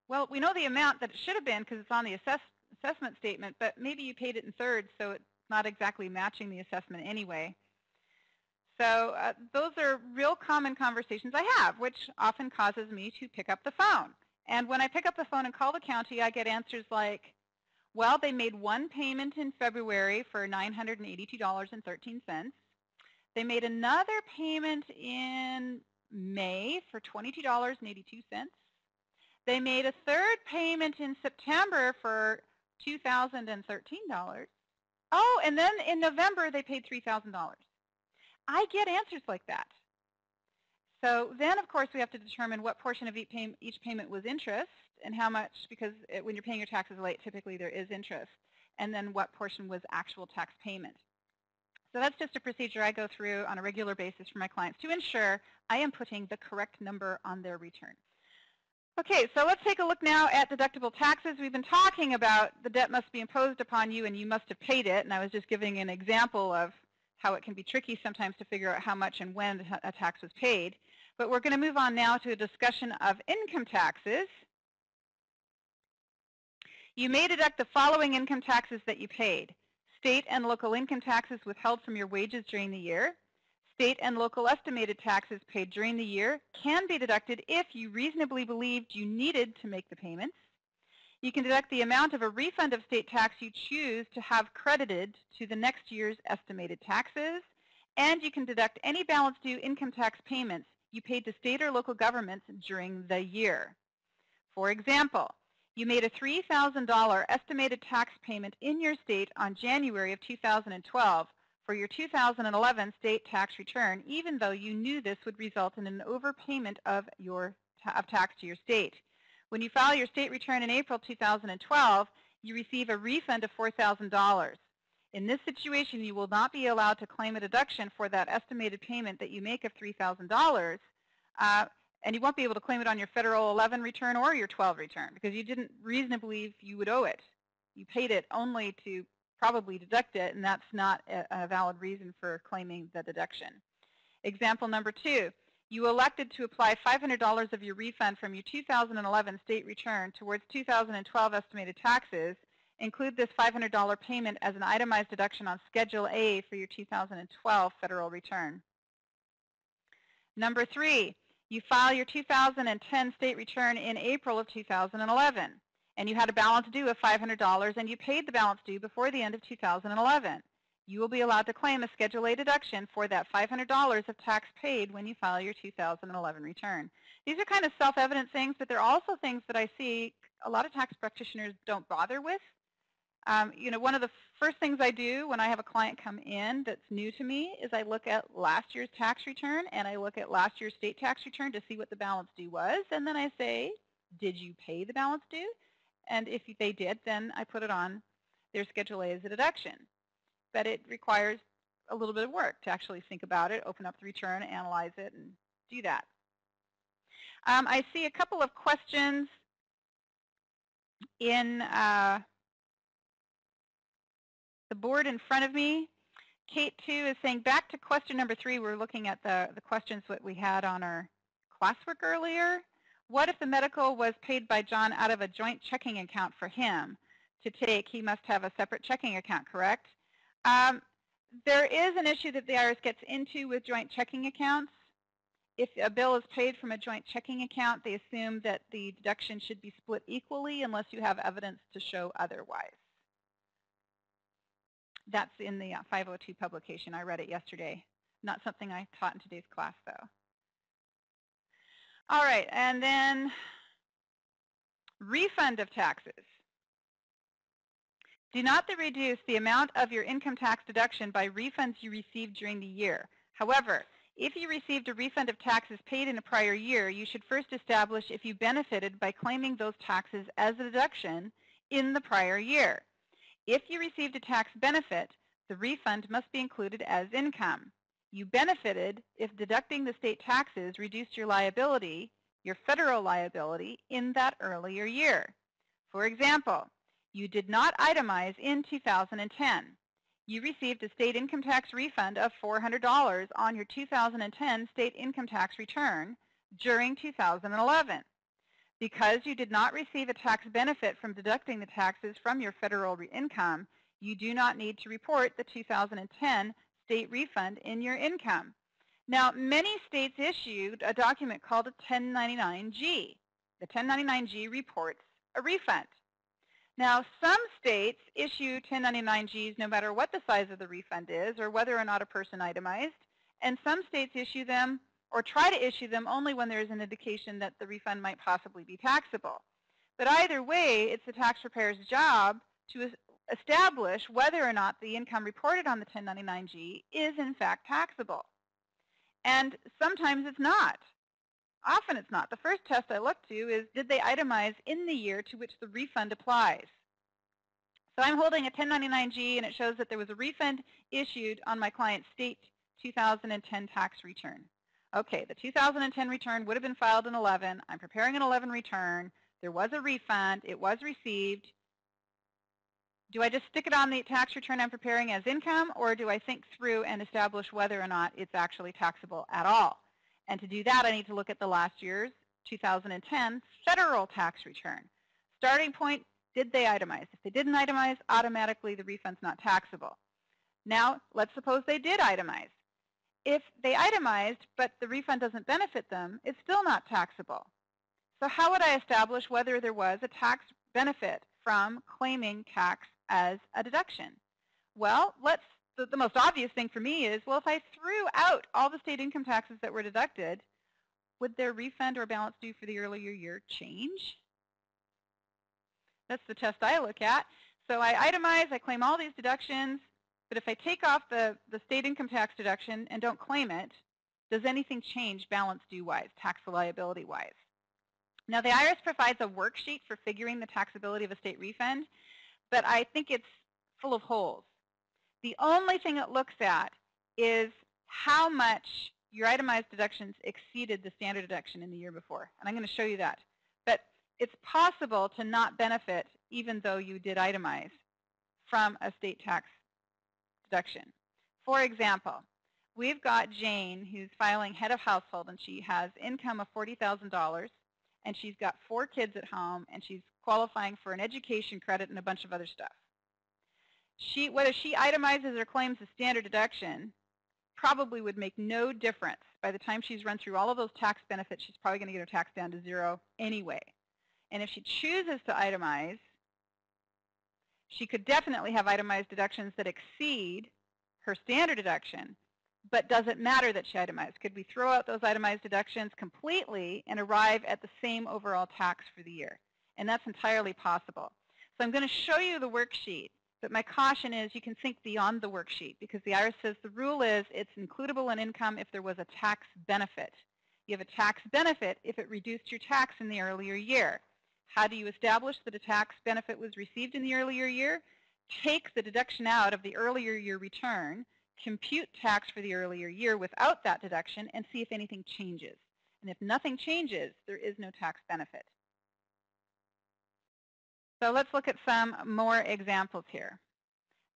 Speaker 2: Well, we know the amount that it should have been because it's on the assessment statement, but maybe you paid it in thirds, so it's not exactly matching the assessment anyway. So those are real common conversations I have, which often causes me to pick up the phone. And when I pick up the phone and call the county, I get answers like, well, they made one payment in February for $982.13. They made another payment in May for $22.82. They made a third payment in September for $2,013. Oh, and then in November they paid $3,000. I get answers like that. So then, of course, we have to determine what portion of each payment was interest and how much, because when you're paying your taxes late, typically there is interest, and then what portion was actual tax payment. So that's just a procedure I go through on a regular basis for my clients to ensure I am putting the correct number on their return. Okay, so let's take a look now at deductible taxes. We've been talking about the debt must be imposed upon you and you must have paid it, and I was just giving an example of how it can be tricky sometimes to figure out how much and when a tax was paid. But we're going to move on now to a discussion of income taxes. You may deduct the following income taxes that you paid: state and local income taxes withheld from your wages during the year. State and local estimated taxes paid during the year can be deducted if you reasonably believed you needed to make the payments. You can deduct the amount of a refund of state tax you choose to have credited to the next year's estimated taxes. And you can deduct any balance due income tax payments you paid to state or local governments during the year. For example, you made a $3,000 estimated tax payment in your state on January of 2012 for your 2011 state tax return, even though you knew this would result in an overpayment of tax to your state. When you file your state return in April 2012, you receive a refund of $4,000. In this situation, you will not be allowed to claim a deduction for that estimated payment that you make of $3,000, and you won't be able to claim it on your federal 11 return or your 12 return because you didn't reasonably believe you would owe it. You paid it only to probably deduct it, and that's not a valid reason for claiming the deduction. Example number 2. You elected to apply $500 of your refund from your 2011 state return towards 2012 estimated taxes. Include this $500 payment as an itemized deduction on Schedule A for your 2012 federal return. Number 3, you file your 2010 state return in April of 2011, and you had a balance due of $500, and you paid the balance due before the end of 2011. You will be allowed to claim a Schedule A deduction for that $500 of tax paid when you file your 2011 return. These are kind of self-evident things, but they're also things that I see a lot of tax practitioners don't bother with. You know, one of the first things I do when I have a client come in that's new to me is I look at last year's tax return and I look at last year's state tax return to see what the balance due was, and then I say, did you pay the balance due? And if they did, then I put it on their Schedule A as a deduction. But it requires a little bit of work to actually think about it, open up the return, analyze it, and do that. I see a couple of questions in the board in front of me. Kate, too, is saying, back to question number 3, we're looking at the questions that we had on our classwork earlier. What if the medical was paid by John out of a joint checking account for him to take? He must have a separate checking account, correct? There is an issue that the IRS gets into with joint checking accounts. If a bill is paid from a joint checking account, they assume that the deduction should be split equally unless you have evidence to show otherwise. That's in the 502 publication. I read it yesterday. Not something I taught in today's class, though. All right, and then refund of taxes. Do not reduce the amount of your income tax deduction by refunds you received during the year. However, If you received a refund of taxes paid in a prior year, you should first establish if you benefited by claiming those taxes as a deduction in the prior year. If you received a tax benefit, the refund must be included as income. You benefited if deducting the state taxes reduced your liability, your federal liability, in that earlier year. For example, you did not itemize in 2010. You received a state income tax refund of $400 on your 2010 state income tax return during 2011. Because you did not receive a tax benefit from deducting the taxes from your federal income, you do not need to report the 2010 state refund in your income. Now, many states issued a document called a 1099-G. The 1099-G reports a refund. Now, some states issue 1099-Gs no matter what the size of the refund is or whether or not a person itemized, and some states issue them or try to issue them only when there is an indication that the refund might possibly be taxable. But either way, it's the tax preparer's job to establish whether or not the income reported on the 1099-G is in fact taxable. And sometimes it's not. Often it's not. The first test I look to is, did they itemize in the year to which the refund applies? So I'm holding a 1099-G, and it shows that there was a refund issued on my client's state 2010 tax return. Okay, the 2010 return would have been filed in 11. I'm preparing an 11 return. There was a refund. It was received. Do I just stick it on the tax return I'm preparing as income, or do I think through and establish whether or not it's actually taxable at all? And to do that, I need to look at the last year's 2010 federal tax return. Starting point, did they itemize? If they didn't itemize, automatically the refund's not taxable. Now, let's suppose they did itemize. If they itemized, but the refund doesn't benefit them, it's still not taxable. So how would I establish whether there was a tax benefit from claiming tax as a deduction? Well, the most obvious thing for me is, well, if I threw out all the state income taxes that were deducted, would their refund or balance due for the earlier year change? That's the test I look at. So I itemize, I claim all these deductions, but if I take off the state income tax deduction and don't claim it, does anything change balance due-wise, tax liability-wise? Now, the IRS provides a worksheet for figuring the taxability of a state refund, but I think it's full of holes. The only thing it looks at is how much your itemized deductions exceeded the standard deduction in the year before. And I'm going to show you that. But it's possible to not benefit even though you did itemize from a state tax deduction. For example, we've got Jane who's filing head of household, and she has income of $40,000, and she's got 4 kids at home, and she's qualifying for an education credit and a bunch of other stuff. Whether she itemizes or claims the standard deduction probably would make no difference. By the time she's run through all of those tax benefits, she's probably going to get her tax down to 0 anyway. And if she chooses to itemize, she could definitely have itemized deductions that exceed her standard deduction, but does it matter that she itemized? Could we throw out those itemized deductions completely and arrive at the same overall tax for the year? And that's entirely possible. So I'm going to show you the worksheet. But my caution is you can think beyond the worksheet, because the IRS says the rule is it's includable in income if there was a tax benefit. You have a tax benefit if it reduced your tax in the earlier year. How do you establish that a tax benefit was received in the earlier year? Take the deduction out of the earlier year return, compute tax for the earlier year without that deduction, and see if anything changes. And if nothing changes, there is no tax benefit. So let's look at some more examples here.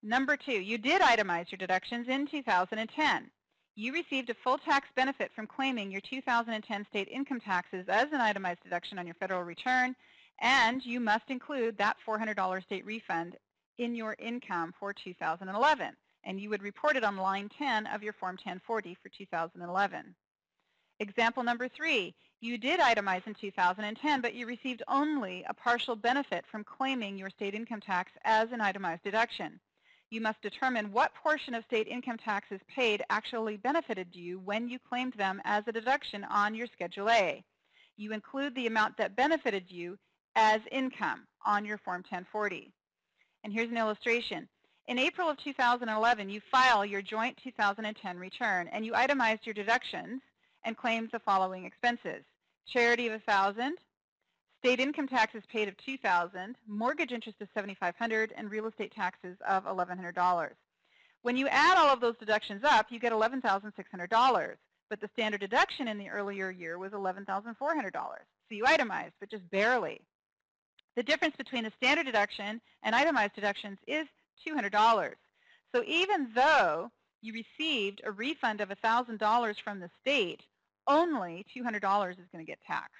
Speaker 2: Number 2, you did itemize your deductions in 2010. You received a full tax benefit from claiming your 2010 state income taxes as an itemized deduction on your federal return, and you must include that $400 state refund in your income for 2011. And you would report it on line 10 of your Form 1040 for 2011. Example number 3, you did itemize in 2010, but you received only a partial benefit from claiming your state income tax as an itemized deduction. You must determine what portion of state income taxes paid actually benefited you when you claimed them as a deduction on your Schedule A. You include the amount that benefited you as income on your Form 1040. And here's an illustration. In April of 2011, you file your joint 2010 return, and you itemized your deductions and claimed the following expenses: charity of $1,000, state income taxes paid of $2,000, mortgage interest of $7,500, and real estate taxes of $1,100. When you add all of those deductions up, you get $11,600, but the standard deduction in the earlier year was $11,400. So you itemized, but just barely. The difference between the standard deduction and itemized deductions is $200. So even though you received a refund of $1,000 from the state, only $200 is going to get taxed.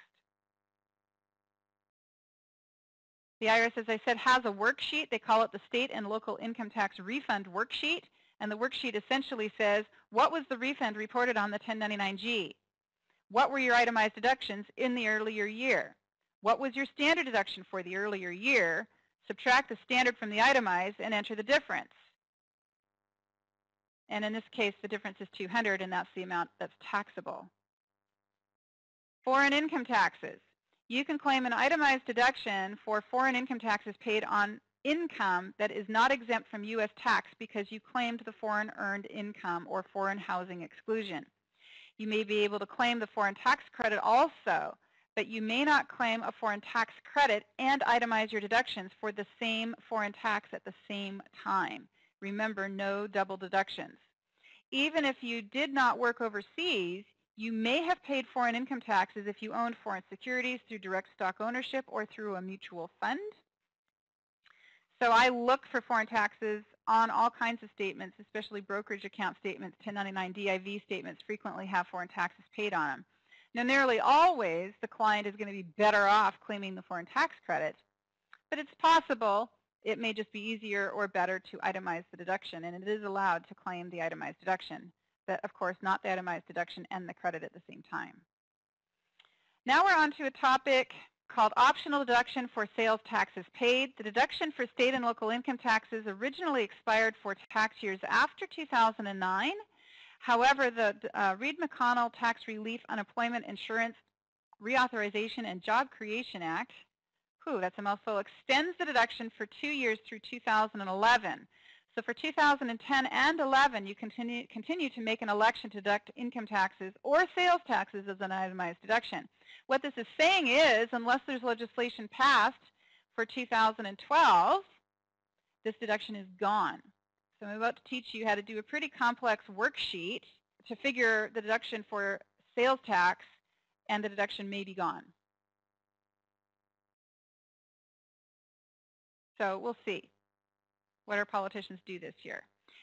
Speaker 2: The IRS, as I said, has a worksheet. They call it the State and Local Income Tax Refund Worksheet. And the worksheet essentially says, what was the refund reported on the 1099-G? What were your itemized deductions in the earlier year? What was your standard deduction for the earlier year? Subtract the standard from the itemized and enter the difference. And in this case, the difference is $200, and that's the amount that's taxable. Foreign income taxes. You can claim an itemized deduction for foreign income taxes paid on income that is not exempt from U.S. tax because you claimed the foreign earned income or foreign housing exclusion. You may be able to claim the foreign tax credit also, but you may not claim a foreign tax credit and itemize your deductions for the same foreign tax at the same time. Remember, no double deductions. Even if you did not work overseas, you may have paid foreign income taxes if you owned foreign securities through direct stock ownership or through a mutual fund. So I look for foreign taxes on all kinds of statements, especially brokerage account statements. 1099 DIV statements frequently have foreign taxes paid on them. Now, nearly always, the client is going to be better off claiming the foreign tax credit, but it's possible it may just be easier or better to itemize the deduction, and it is allowed to claim the itemized deduction. But, of course, not the itemized deduction and the credit at the same time. Now we're on to a topic called optional deduction for sales taxes paid. The deduction for state and local income taxes originally expired for tax years after 2009. However, the Reed-McConnell Tax Relief Unemployment Insurance Reauthorization and Job Creation Act, that's a mouthful, extends the deduction for 2 years through 2011. So for 2010 and 11, you continue to make an election to deduct income taxes or sales taxes as an itemized deduction. What this is saying is, unless there's legislation passed for 2012, this deduction is gone. So I'm about to teach you how to do a pretty complex worksheet to figure the deduction for sales tax, and the deduction may be gone. So we'll see what our politicians do this year.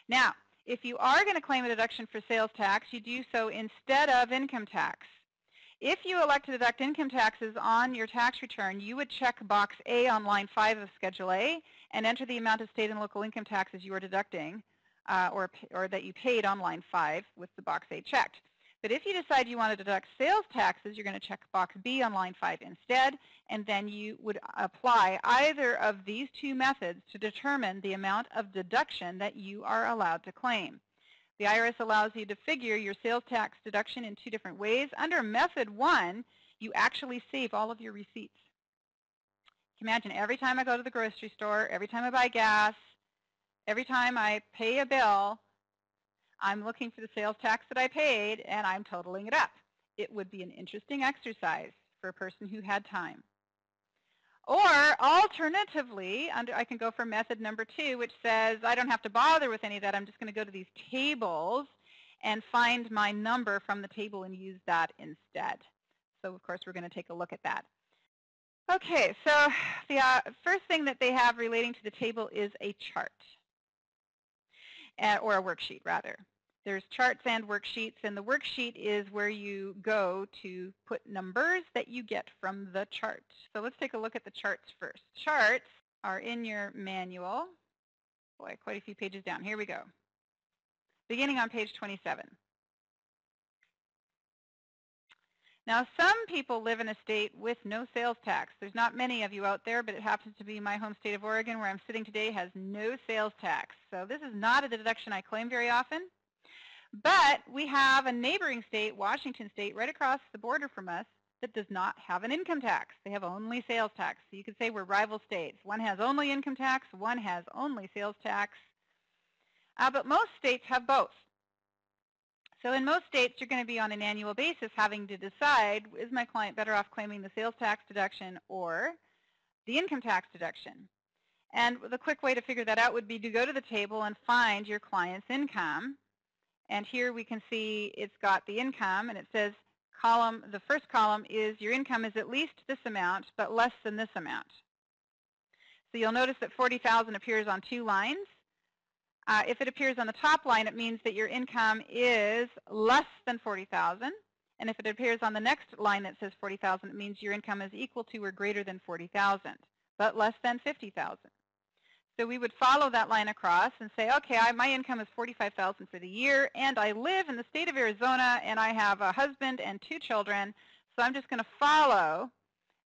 Speaker 2: Now, if you are going to claim a deduction for sales tax, you do so instead of income tax. If you elect to deduct income taxes on your tax return, you would check box A on line 5 of Schedule A and enter the amount of state and local income taxes you are deducting or that you paid on line 5 with the box A checked. But if you decide you want to deduct sales taxes, you're going to check box B on line 5 instead, and then you would apply either of these two methods to determine the amount of deduction that you are allowed to claim. The IRS allows you to figure your sales tax deduction in two different ways. Under Method 1, you actually save all of your receipts. Imagine every time I go to the grocery store, every time I buy gas, every time I pay a bill, I'm looking for the sales tax that I paid, and I'm totaling it up. It would be an interesting exercise for a person who had time. Or alternatively, I can go for method number 2, which says I don't have to bother with any of that. I'm just going to go to these tables and find my number from the table and use that instead. So, of course, we're going to take a look at that. Okay, so the first thing that they have relating to the table is a chart, or a worksheet, rather. There's charts and worksheets, and the worksheet is where you go to put numbers that you get from the chart. So let's take a look at the charts first. Charts are in your manual. Boy, quite a few pages down. Here we go. Beginning on page 27. Now, some people live in a state with no sales tax. There's not many of you out there, but it happens to be my home state of Oregon, where I'm sitting today, has no sales tax. So this is not a deduction I claim very often. But we have a neighboring state, Washington State, right across the border from us, that does not have an income tax. They have only sales tax. So you could say we're rival states. One has only income tax, one has only sales tax. but most states have both. So in most states, you're going to be on an annual basis having to decide, is my client better off claiming the sales tax deduction or the income tax deduction? And the quick way to figure that out would be to go to the table and find your client's income. And here we can see it's got the income, and it says the first column is your income is at least this amount, but less than this amount. So you'll notice that 40,000 appears on two lines. If it appears on the top line, it means that your income is less than 40,000. And if it appears on the next line that says 40,000, it means your income is equal to or greater than 40,000, but less than 50,000. So we would follow that line across and say, okay, my income is 45,000 for the year, and I live in the state of Arizona, and I have a husband and 2 children. So I'm just going to follow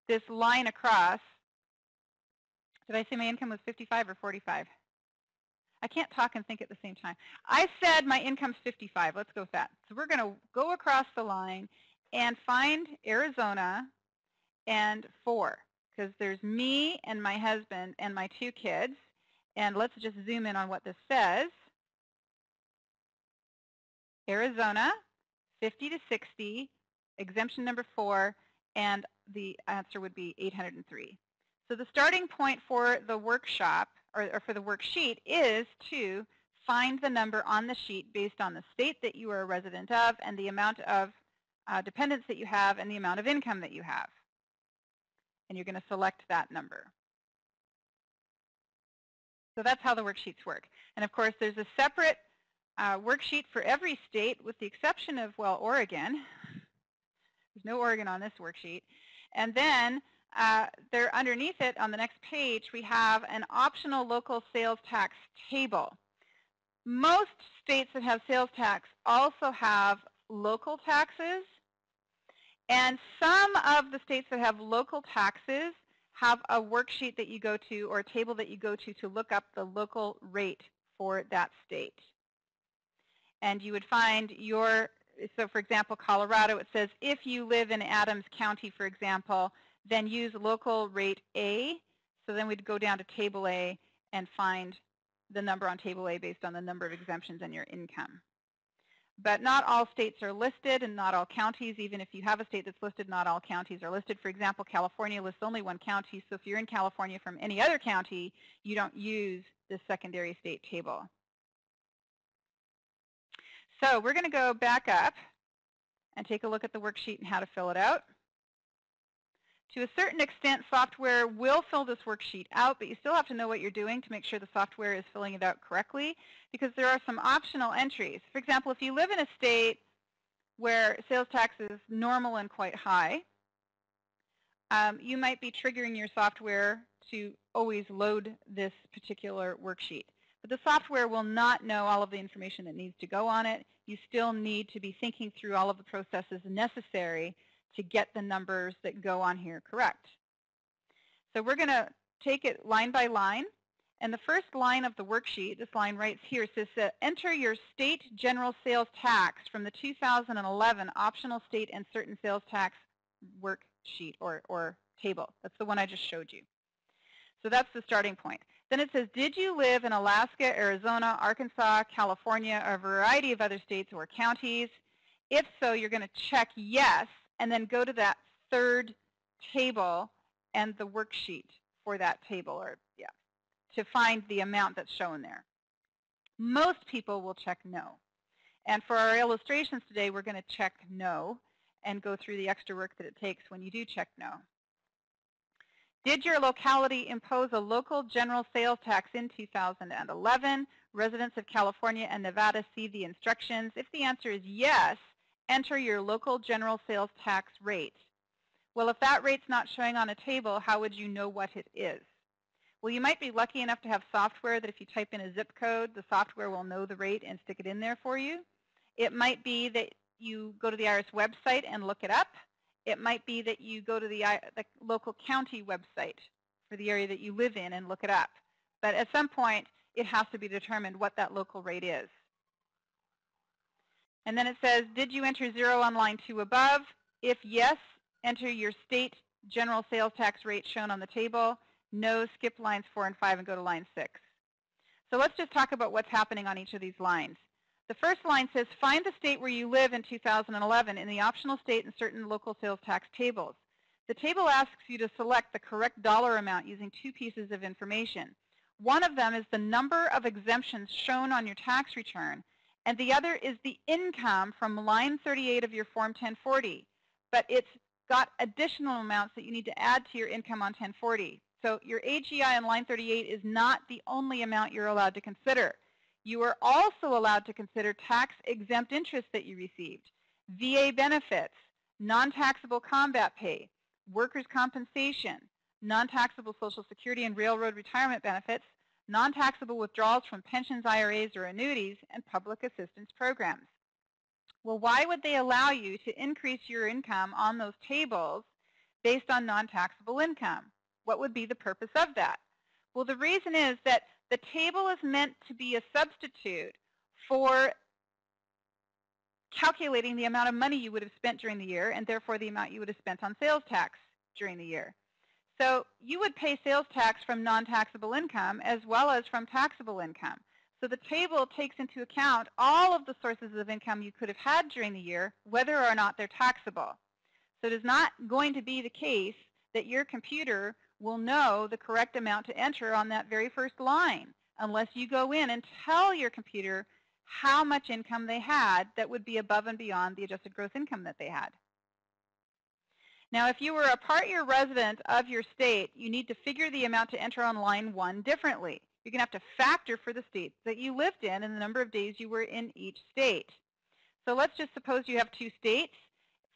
Speaker 2: this line across. Did I say my income was 55 or 45? I can't talk and think at the same time. I said my income's 55. Let's go with that. So we're going to go across the line and find Arizona and 4, because there's me and my husband and my 2 kids. And let's just zoom in on what this says. Arizona, 50 to 60, exemption number 4, and the answer would be 803. So the starting point for the workshop, or for the worksheet, is to find the number on the sheet based on the state that you are a resident of and the amount of dependents that you have and the amount of income that you have. And you're going to select that number. So that's how the worksheets work. And of course, there's a separate worksheet for every state with the exception of, well, Oregon. There's no Oregon on this worksheet. And then there underneath it on the next page, we have an optional local sales tax table. Most states that have sales tax also have local taxes. And some of the states that have local taxes have a worksheet that you go to or a table that you go to look up the local rate for that state. And you would find so for example, Colorado, it says if you live in Adams County, for example, then use local rate A. So then we'd go down to table A and find the number on table A based on the number of exemptions and your income. But not all states are listed and not all counties. Even if you have a state that's listed, not all counties are listed. For example, California lists only 1 county. So if you're in California from any other county, you don't use this secondary state table. So we're going to go back up and take a look at the worksheet and how to fill it out. To a certain extent, software will fill this worksheet out, but you still have to know what you're doing to make sure the software is filling it out correctly, because there are some optional entries. For example, if you live in a state where sales tax is normal and quite high, you might be triggering your software to always load this particular worksheet. But the software will not know all of the information that needs to go on it. You still need to be thinking through all of the processes necessary to get the numbers that go on here correct. So we're going to take it line by line. And the first line of the worksheet, this line right here, says enter your state general sales tax from the 2011 optional state and certain sales tax worksheet or table. That's the one I just showed you. So that's the starting point. Then it says, did you live in Alaska, Arizona, Arkansas, California, or a variety of other states or counties? If so, you're going to check yes, and then go to that third table and the worksheet for that table, to find the amount that's shown there. Most people will check no. And for our illustrations today, we're going to check no and go through the extra work that it takes when you do check no. Did your locality impose a local general sales tax in 2011? Residents of California and Nevada see the instructions. If the answer is yes, enter your local general sales tax rate. Well, if that rate's not showing on a table, how would you know what it is? Well, you might be lucky enough to have software that if you type in a zip code, the software will know the rate and stick it in there for you. It might be that you go to the IRS website and look it up. It might be that you go to the local county website for the area that you live in and look it up. But at some point, it has to be determined what that local rate is. And then it says, did you enter 0 on line 2 above? If yes, enter your state general sales tax rate shown on the table. No, skip lines 4 and 5 and go to line 6. So let's just talk about what's happening on each of these lines. The first line says, find the state where you live in 2011 in the optional state and certain local sales tax tables. The table asks you to select the correct dollar amount using two pieces of information. One of them is the number of exemptions shown on your tax return, and the other is the income from line 38 of your Form 1040. But it's got additional amounts that you need to add to your income on 1040. So your AGI on line 38 is not the only amount you're allowed to consider. You are also allowed to consider tax-exempt interest that you received, VA benefits, non-taxable combat pay, workers' compensation, non-taxable Social Security and railroad retirement benefits, non-taxable withdrawals from pensions, IRAs, or annuities, and public assistance programs. Well, why would they allow you to increase your income on those tables based on non-taxable income? What would be the purpose of that? Well, the reason is that the table is meant to be a substitute for calculating the amount of money you would have spent during the year and therefore the amount you would have spent on sales tax during the year. So you would pay sales tax from non-taxable income as well as from taxable income. So the table takes into account all of the sources of income you could have had during the year, whether or not they're taxable. So it is not going to be the case that your computer will know the correct amount to enter on that very first line unless you go in and tell your computer how much income they had that would be above and beyond the adjusted gross income that they had. Now, if you were a part-year resident of your state, you need to figure the amount to enter on line 1 differently. You're going to have to factor for the state that you lived in and the number of days you were in each state. So let's just suppose you have two states.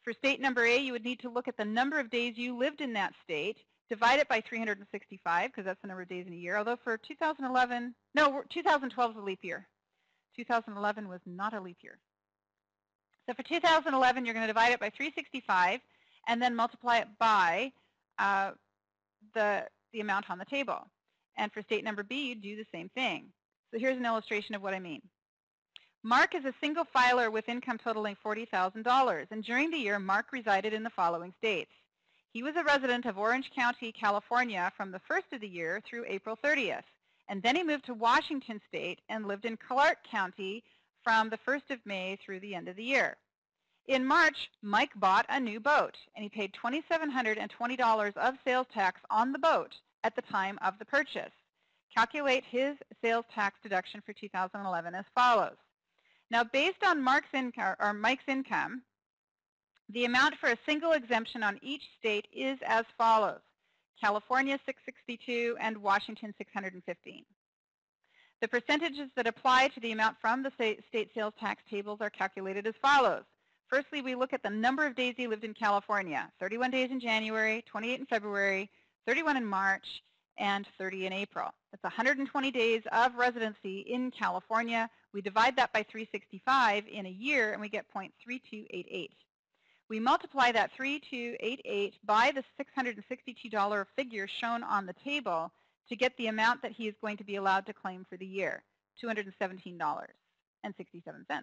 Speaker 2: For state number A, you would need to look at the number of days you lived in that state, divide it by 365, because that's the number of days in a year. Although for 2011, no, 2012 is a leap year. 2011 was not a leap year. So for 2011, you're going to divide it by 365 and then multiply it by the amount on the table. And for state number B, you do the same thing. So here's an illustration of what I mean. Mark is a single filer with income totaling $40,000, and during the year, Mark resided in the following states. He was a resident of Orange County, California from the first of the year through April 30th, and then he moved to Washington State and lived in Clark County from the 1st of May through the end of the year. In March, Mike bought a new boat, and he paid $2,720 of sales tax on the boat at the time of the purchase. Calculate his sales tax deduction for 2011 as follows. Now, based on Mike's income, the amount for a single exemption on each state is as follows. California, $662, and Washington, $615. The percentages that apply to the amount from the state sales tax tables are calculated as follows. Firstly, we look at the number of days he lived in California, 31 days in January, 28 in February, 31 in March, and 30 in April. That's 120 days of residency in California. We divide that by 365 in a year, and we get 0.3288. We multiply that 3288 by the $662 figure shown on the table to get the amount that he is going to be allowed to claim for the year, $217.67.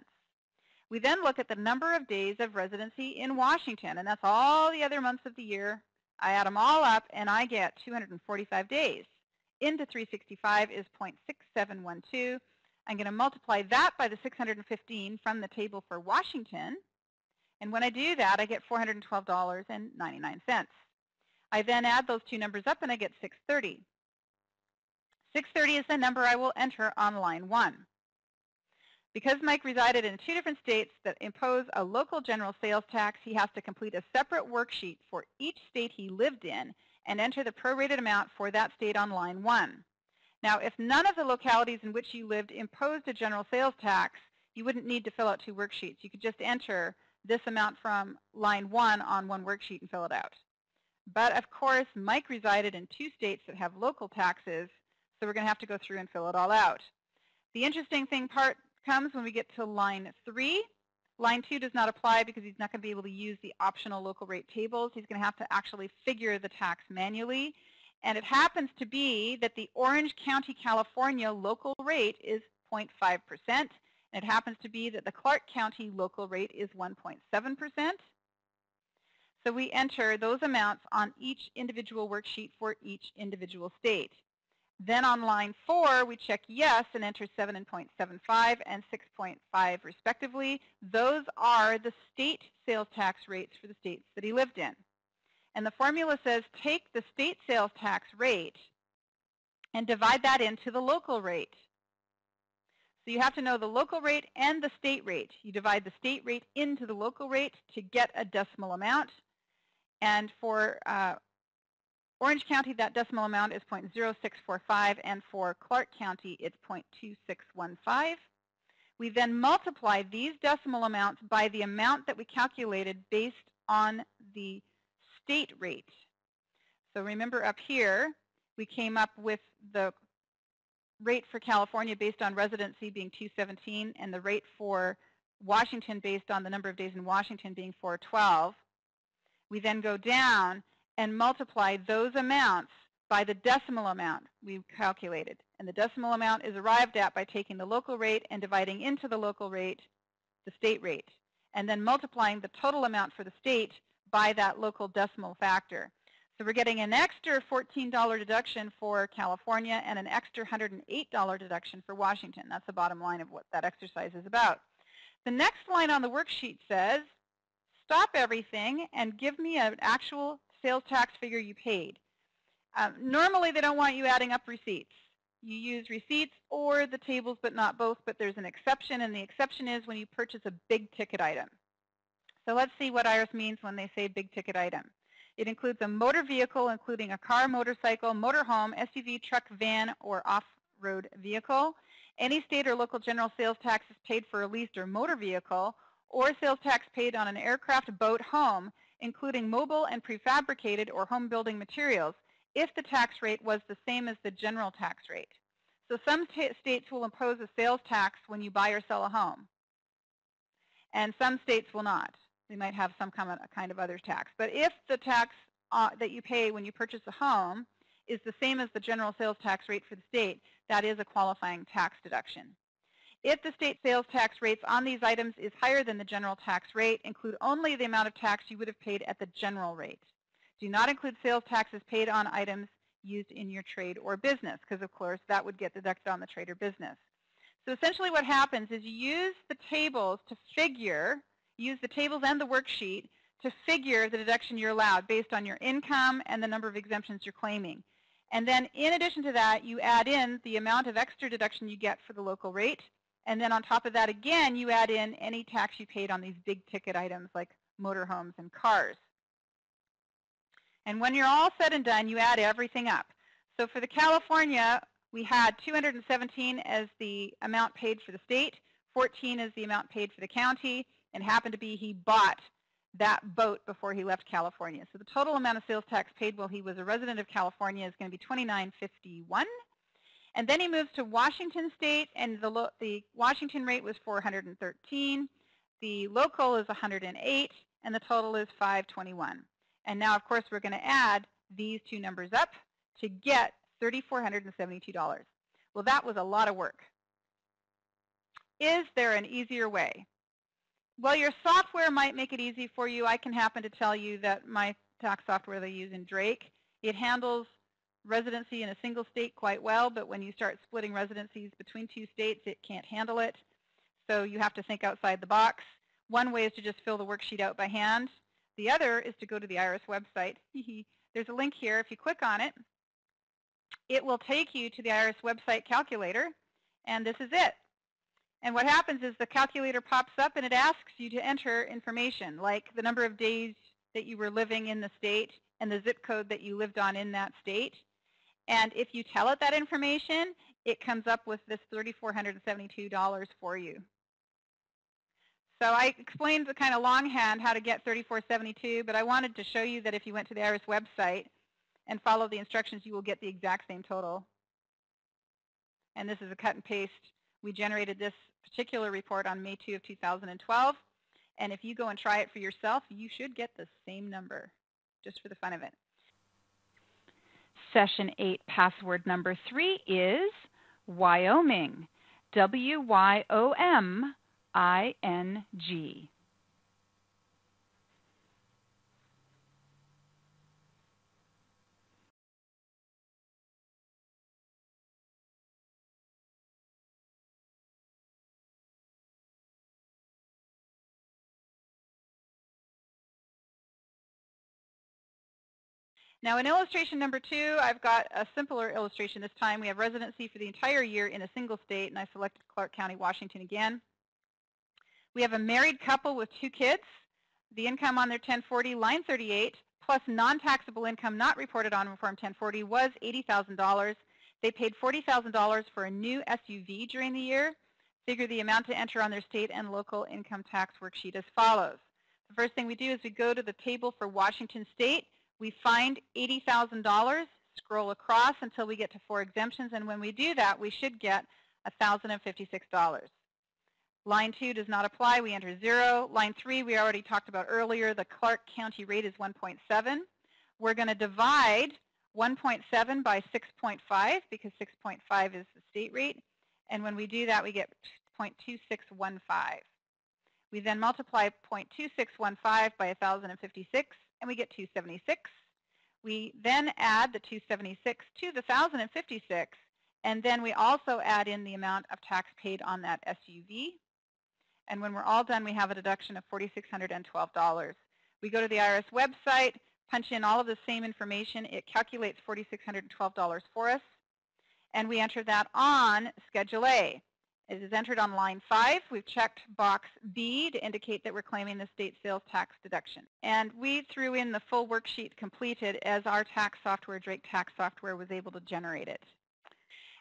Speaker 2: We then look at the number of days of residency in Washington, and that's all the other months of the year. I add them all up, and I get 245 days. Into 365 is 0.6712. I'm going to multiply that by the 615 from the table for Washington. And when I do that, I get $412.99. I then add those two numbers up, and I get 630. 630 is the number I will enter on line 1. Because Mike resided in two different states that impose a local general sales tax, he has to complete a separate worksheet for each state he lived in and enter the prorated amount for that state on line 1. Now, if none of the localities in which you lived imposed a general sales tax, you wouldn't need to fill out two worksheets. You could just enter this amount from line 1 on one worksheet and fill it out. But of course, Mike resided in two states that have local taxes, so we're going to have to go through and fill it all out. The interesting part comes when we get to line 3. Line 2 does not apply because he's not going to be able to use the optional local rate tables. He's going to have to actually figure the tax manually. And it happens to be that the Orange County, California local rate is 0.5%. And it happens to be that the Clark County local rate is 1.7%. So we enter those amounts on each individual worksheet for each individual state. Then on line 4, we check yes and enter 7.75 and 6.5 respectively. Those are the state sales tax rates for the states that he lived in. And the formula says take the state sales tax rate and divide that into the local rate. So you have to know the local rate and the state rate. You divide the state rate into the local rate to get a decimal amount. And for Orange County, that decimal amount is 0.0645, and for Clark County, it's 0.2615. We then multiply these decimal amounts by the amount that we calculated based on the state rate. So remember up here, we came up with the rate for California based on residency being 217, and the rate for Washington based on the number of days in Washington being 412. We then go down and multiply those amounts by the decimal amount we calculated. And the decimal amount is arrived at by taking the local rate and dividing into the local rate the state rate, and then multiplying the total amount for the state by that local decimal factor. So we're getting an extra $14 deduction for California and an extra $108 deduction for Washington. That's the bottom line of what that exercise is about. The next line on the worksheet says, stop everything and give me an actual sales tax figure you paid. Normally they don't want you adding up receipts. You use receipts or the tables, but not both, but there's an exception, and the exception is when you purchase a big ticket item. So let's see what IRS means when they say big ticket item. It includes a motor vehicle, including a car, motorcycle, motorhome, SUV, truck, van, or off-road vehicle. Any state or local general sales tax is paid for a leased or motor vehicle, or sales tax paid on an aircraft, boat, home, including mobile and prefabricated or home building materials, if the tax rate was the same as the general tax rate. So some states will impose a sales tax when you buy or sell a home, and some states will not. They might have some kind of other tax. But if the tax that you pay when you purchase a home is the same as the general sales tax rate for the state, that is a qualifying tax deduction. If the state sales tax rates on these items is higher than the general tax rate, include only the amount of tax you would have paid at the general rate. Do not include sales taxes paid on items used in your trade or business, because of course that would get deducted on the trade or business. So essentially what happens is you use the tables to figure, use the tables and the worksheet to figure the deduction you're allowed based on your income and the number of exemptions you're claiming. And then in addition to that, you add in the amount of extra deduction you get for the local rate. And then on top of that, again, you add in any tax you paid on these big ticket items like motorhomes and cars. And when you're all said and done, you add everything up. So for the California, we had 217 as the amount paid for the state, 14 as the amount paid for the county, and happened to be he bought that boat before he left California. So the total amount of sales tax paid while he was a resident of California is going to be $29.51. And then he moves to Washington State, and the Washington rate was $413. The local is $108, and the total is $521. And now, of course, we're going to add these two numbers up to get $3,472. Well, that was a lot of work. Is there an easier way? Well, your software might make it easy for you. I can happen to tell you that my tax software they use in Drake, it handles residency in a single state quite well, but when you start splitting residencies between two states, it can't handle it. So you have to think outside the box. One way is to just fill the worksheet out by hand. The other is to go to the IRS website. There's a link here. If you click on it, it will take you to the IRS website calculator, and this is it. And what happens is the calculator pops up and it asks you to enter information like the number of days that you were living in the state and the zip code that you lived on in that state. And if you tell it that information, it comes up with this $3,472 for you. So I explained the kind of longhand how to get $3,472, but I wanted to show you that if you went to the IRS website and followed the instructions, you will get the exact same total. And this is a cut and paste. We generated this particular report on May 2 of 2012. And if you go and try it for yourself, you should get the same number, just for the fun of it.
Speaker 1: Session 8 password number 3 is Wyoming. WYOMING.
Speaker 2: Now in illustration number 2, I've got a simpler illustration this time. We have residency for the entire year in a single state, and I selected Clark County, Washington again. We have a married couple with 2 kids. The income on their 1040, line 38, plus non-taxable income not reported on Form 1040 was $80,000. They paid $40,000 for a new SUV during the year. Figure the amount to enter on their state and local income tax worksheet as follows. The first thing we do is we go to the table for Washington State. We find $80,000, scroll across until we get to 4 exemptions, and when we do that, we should get $1,056. Line 2 does not apply. We enter 0. Line 3 we already talked about earlier. The Clark County rate is 1.7. We're going to divide 1.7 by 6.5 because 6.5 is the state rate. And when we do that, we get 0.2615. We then multiply 0.2615 by 1,056, and we get 276. We then add the 276 to the 1,056, and then we also add in the amount of tax paid on that SUV. And when we're all done, we have a deduction of $4,612. We go to the IRS website, punch in all of the same information. It calculates $4,612 for us, and we enter that on Schedule A. It is entered on line 5. We've checked box B to indicate that we're claiming the state sales tax deduction. And we threw in the full worksheet completed as our tax software, Drake Tax Software, was able to generate it.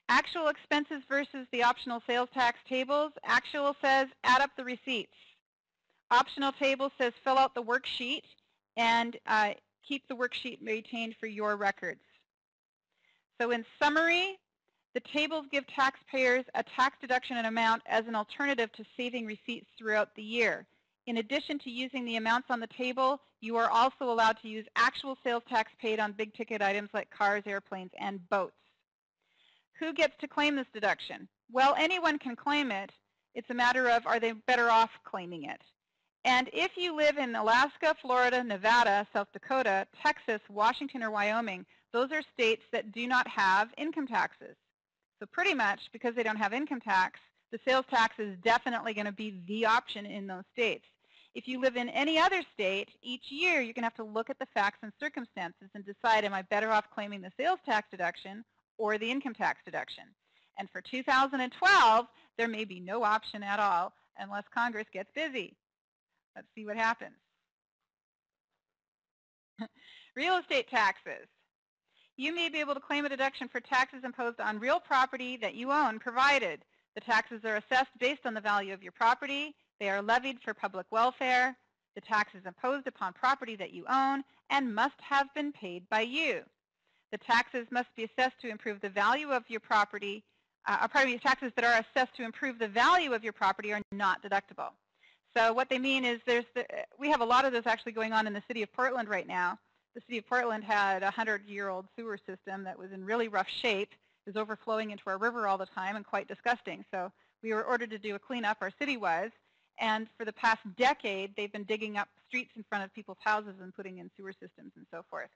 Speaker 2: Actual expenses versus the optional sales tax tables. Actual says add up the receipts. Optional table says fill out the worksheet and keep the worksheet retained for your records. So in summary, the tables give taxpayers a tax deduction and amount as an alternative to saving receipts throughout the year. In addition to using the amounts on the table, you are also allowed to use actual sales tax paid on big ticket items like cars, airplanes, and boats. Who gets to claim this deduction? Well, anyone can claim it. It's a matter of are they better off claiming it. And if you live in Alaska, Florida, Nevada, South Dakota, Texas, Washington, or Wyoming, those are states that do not have income taxes. So pretty much because they don't have income tax, the sales tax is definitely going to be the option in those states. If you live in any other state, each year you're going to have to look at the facts and circumstances and decide, am I better off claiming the sales tax deduction or the income tax deduction? And for 2012, there may be no option at all unless Congress gets busy. Let's see what happens. Real estate taxes. You may be able to claim a deduction for taxes imposed on real property that you own, provided the taxes are assessed based on the value of your property, they are levied for public welfare, the tax is imposed upon property that you own, and must have been paid by you. The taxes must be assessed to improve the value of your property. Taxes that are assessed to improve the value of your property are not deductible. So what they mean is we have a lot of this actually going on in the city of Portland right now. The city of Portland had a 100-year-old sewer system that was in really rough shape. It was overflowing into our river all the time and quite disgusting. So we were ordered to do a cleanup, our city was, and for the past decade they've been digging up streets in front of people's houses and putting in sewer systems and so forth.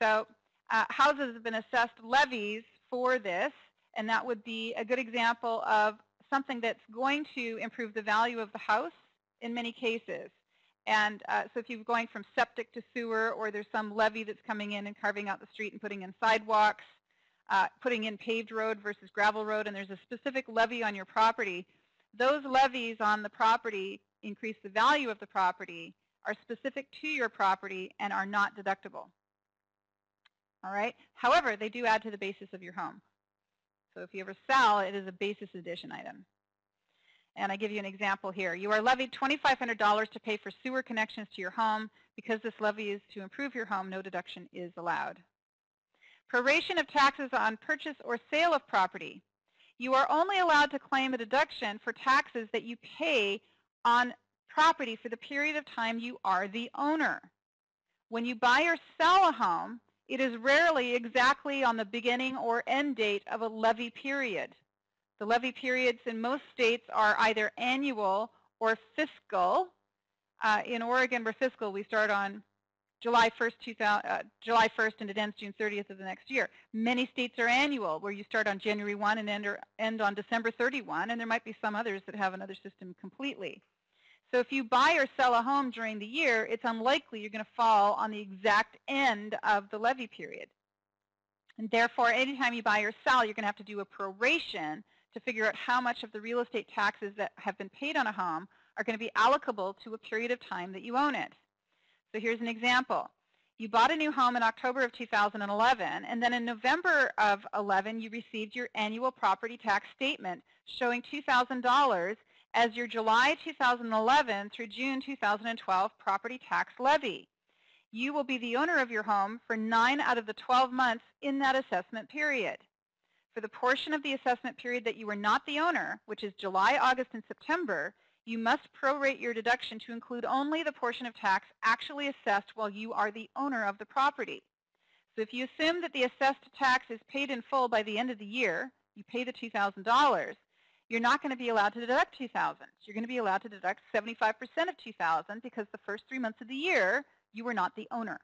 Speaker 2: So houses have been assessed levies for this, and that would be a good example of something that's going to improve the value of the house in many cases. And so if you're going from septic to sewer, or there's some levy that's coming in and carving out the street and putting in sidewalks, putting in paved road versus gravel road, and there's a specific levy on your property, those levies on the property increase the value of the property, are specific to your property, and are not deductible. All right? However, they do add to the basis of your home. So if you ever sell, it is a basis addition item. And I give you an example here. You are levied $2,500 to pay for sewer connections to your home. Because this levy is to improve your home, no deduction is allowed. Proration of taxes on purchase or sale of property. You are only allowed to claim a deduction for taxes that you pay on property for the period of time you are the owner. When you buy or sell a home, it is rarely exactly on the beginning or end date of a levy period. The levy periods in most states are either annual or fiscal. In Oregon, we're fiscal. We start on July 1st and it ends June 30th of the next year. Many states are annual, where you start on January 1 and end on December 31, and there might be some others that have another system completely. So if you buy or sell a home during the year, it's unlikely you're going to fall on the exact end of the levy period. And therefore, anytime you buy or sell, you're going to have to do a proration to figure out how much of the real estate taxes that have been paid on a home are going to be allocable to a period of time that you own it. So here's an example. You bought a new home in October of 2011, and then in November of 11, you received your annual property tax statement showing $2,000 as your July 2011 through June 2012 property tax levy. You will be the owner of your home for 9 out of the 12 months in that assessment period. For the portion of the assessment period that you are not the owner, which is July, August, and September, you must prorate your deduction to include only the portion of tax actually assessed while you are the owner of the property. So if you assume that the assessed tax is paid in full by the end of the year, you pay the $2,000, you're not going to be allowed to deduct $2,000. You're going to be allowed to deduct 75% of $2,000 because the first 3 months of the year, you were not the owner.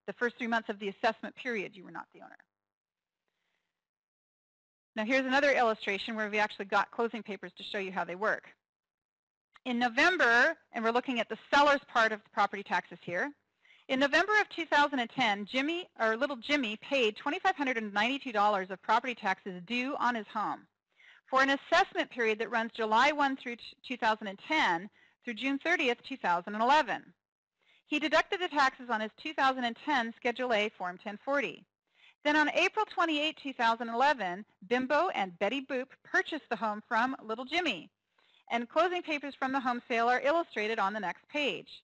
Speaker 2: The first 3 months of the assessment period, you were not the owner. Now here's another illustration where we actually got closing papers to show you how they work. In November, and we're looking at the seller's part of the property taxes here, in November of 2010, little Jimmy paid $2,592 of property taxes due on his home for an assessment period that runs July 1 through 2010 through June 30th, 2011. He deducted the taxes on his 2010 Schedule A Form 1040. Then on April 28, 2011, Bimbo and Betty Boop purchased the home from little Jimmy, and closing papers from the home sale are illustrated on the next page.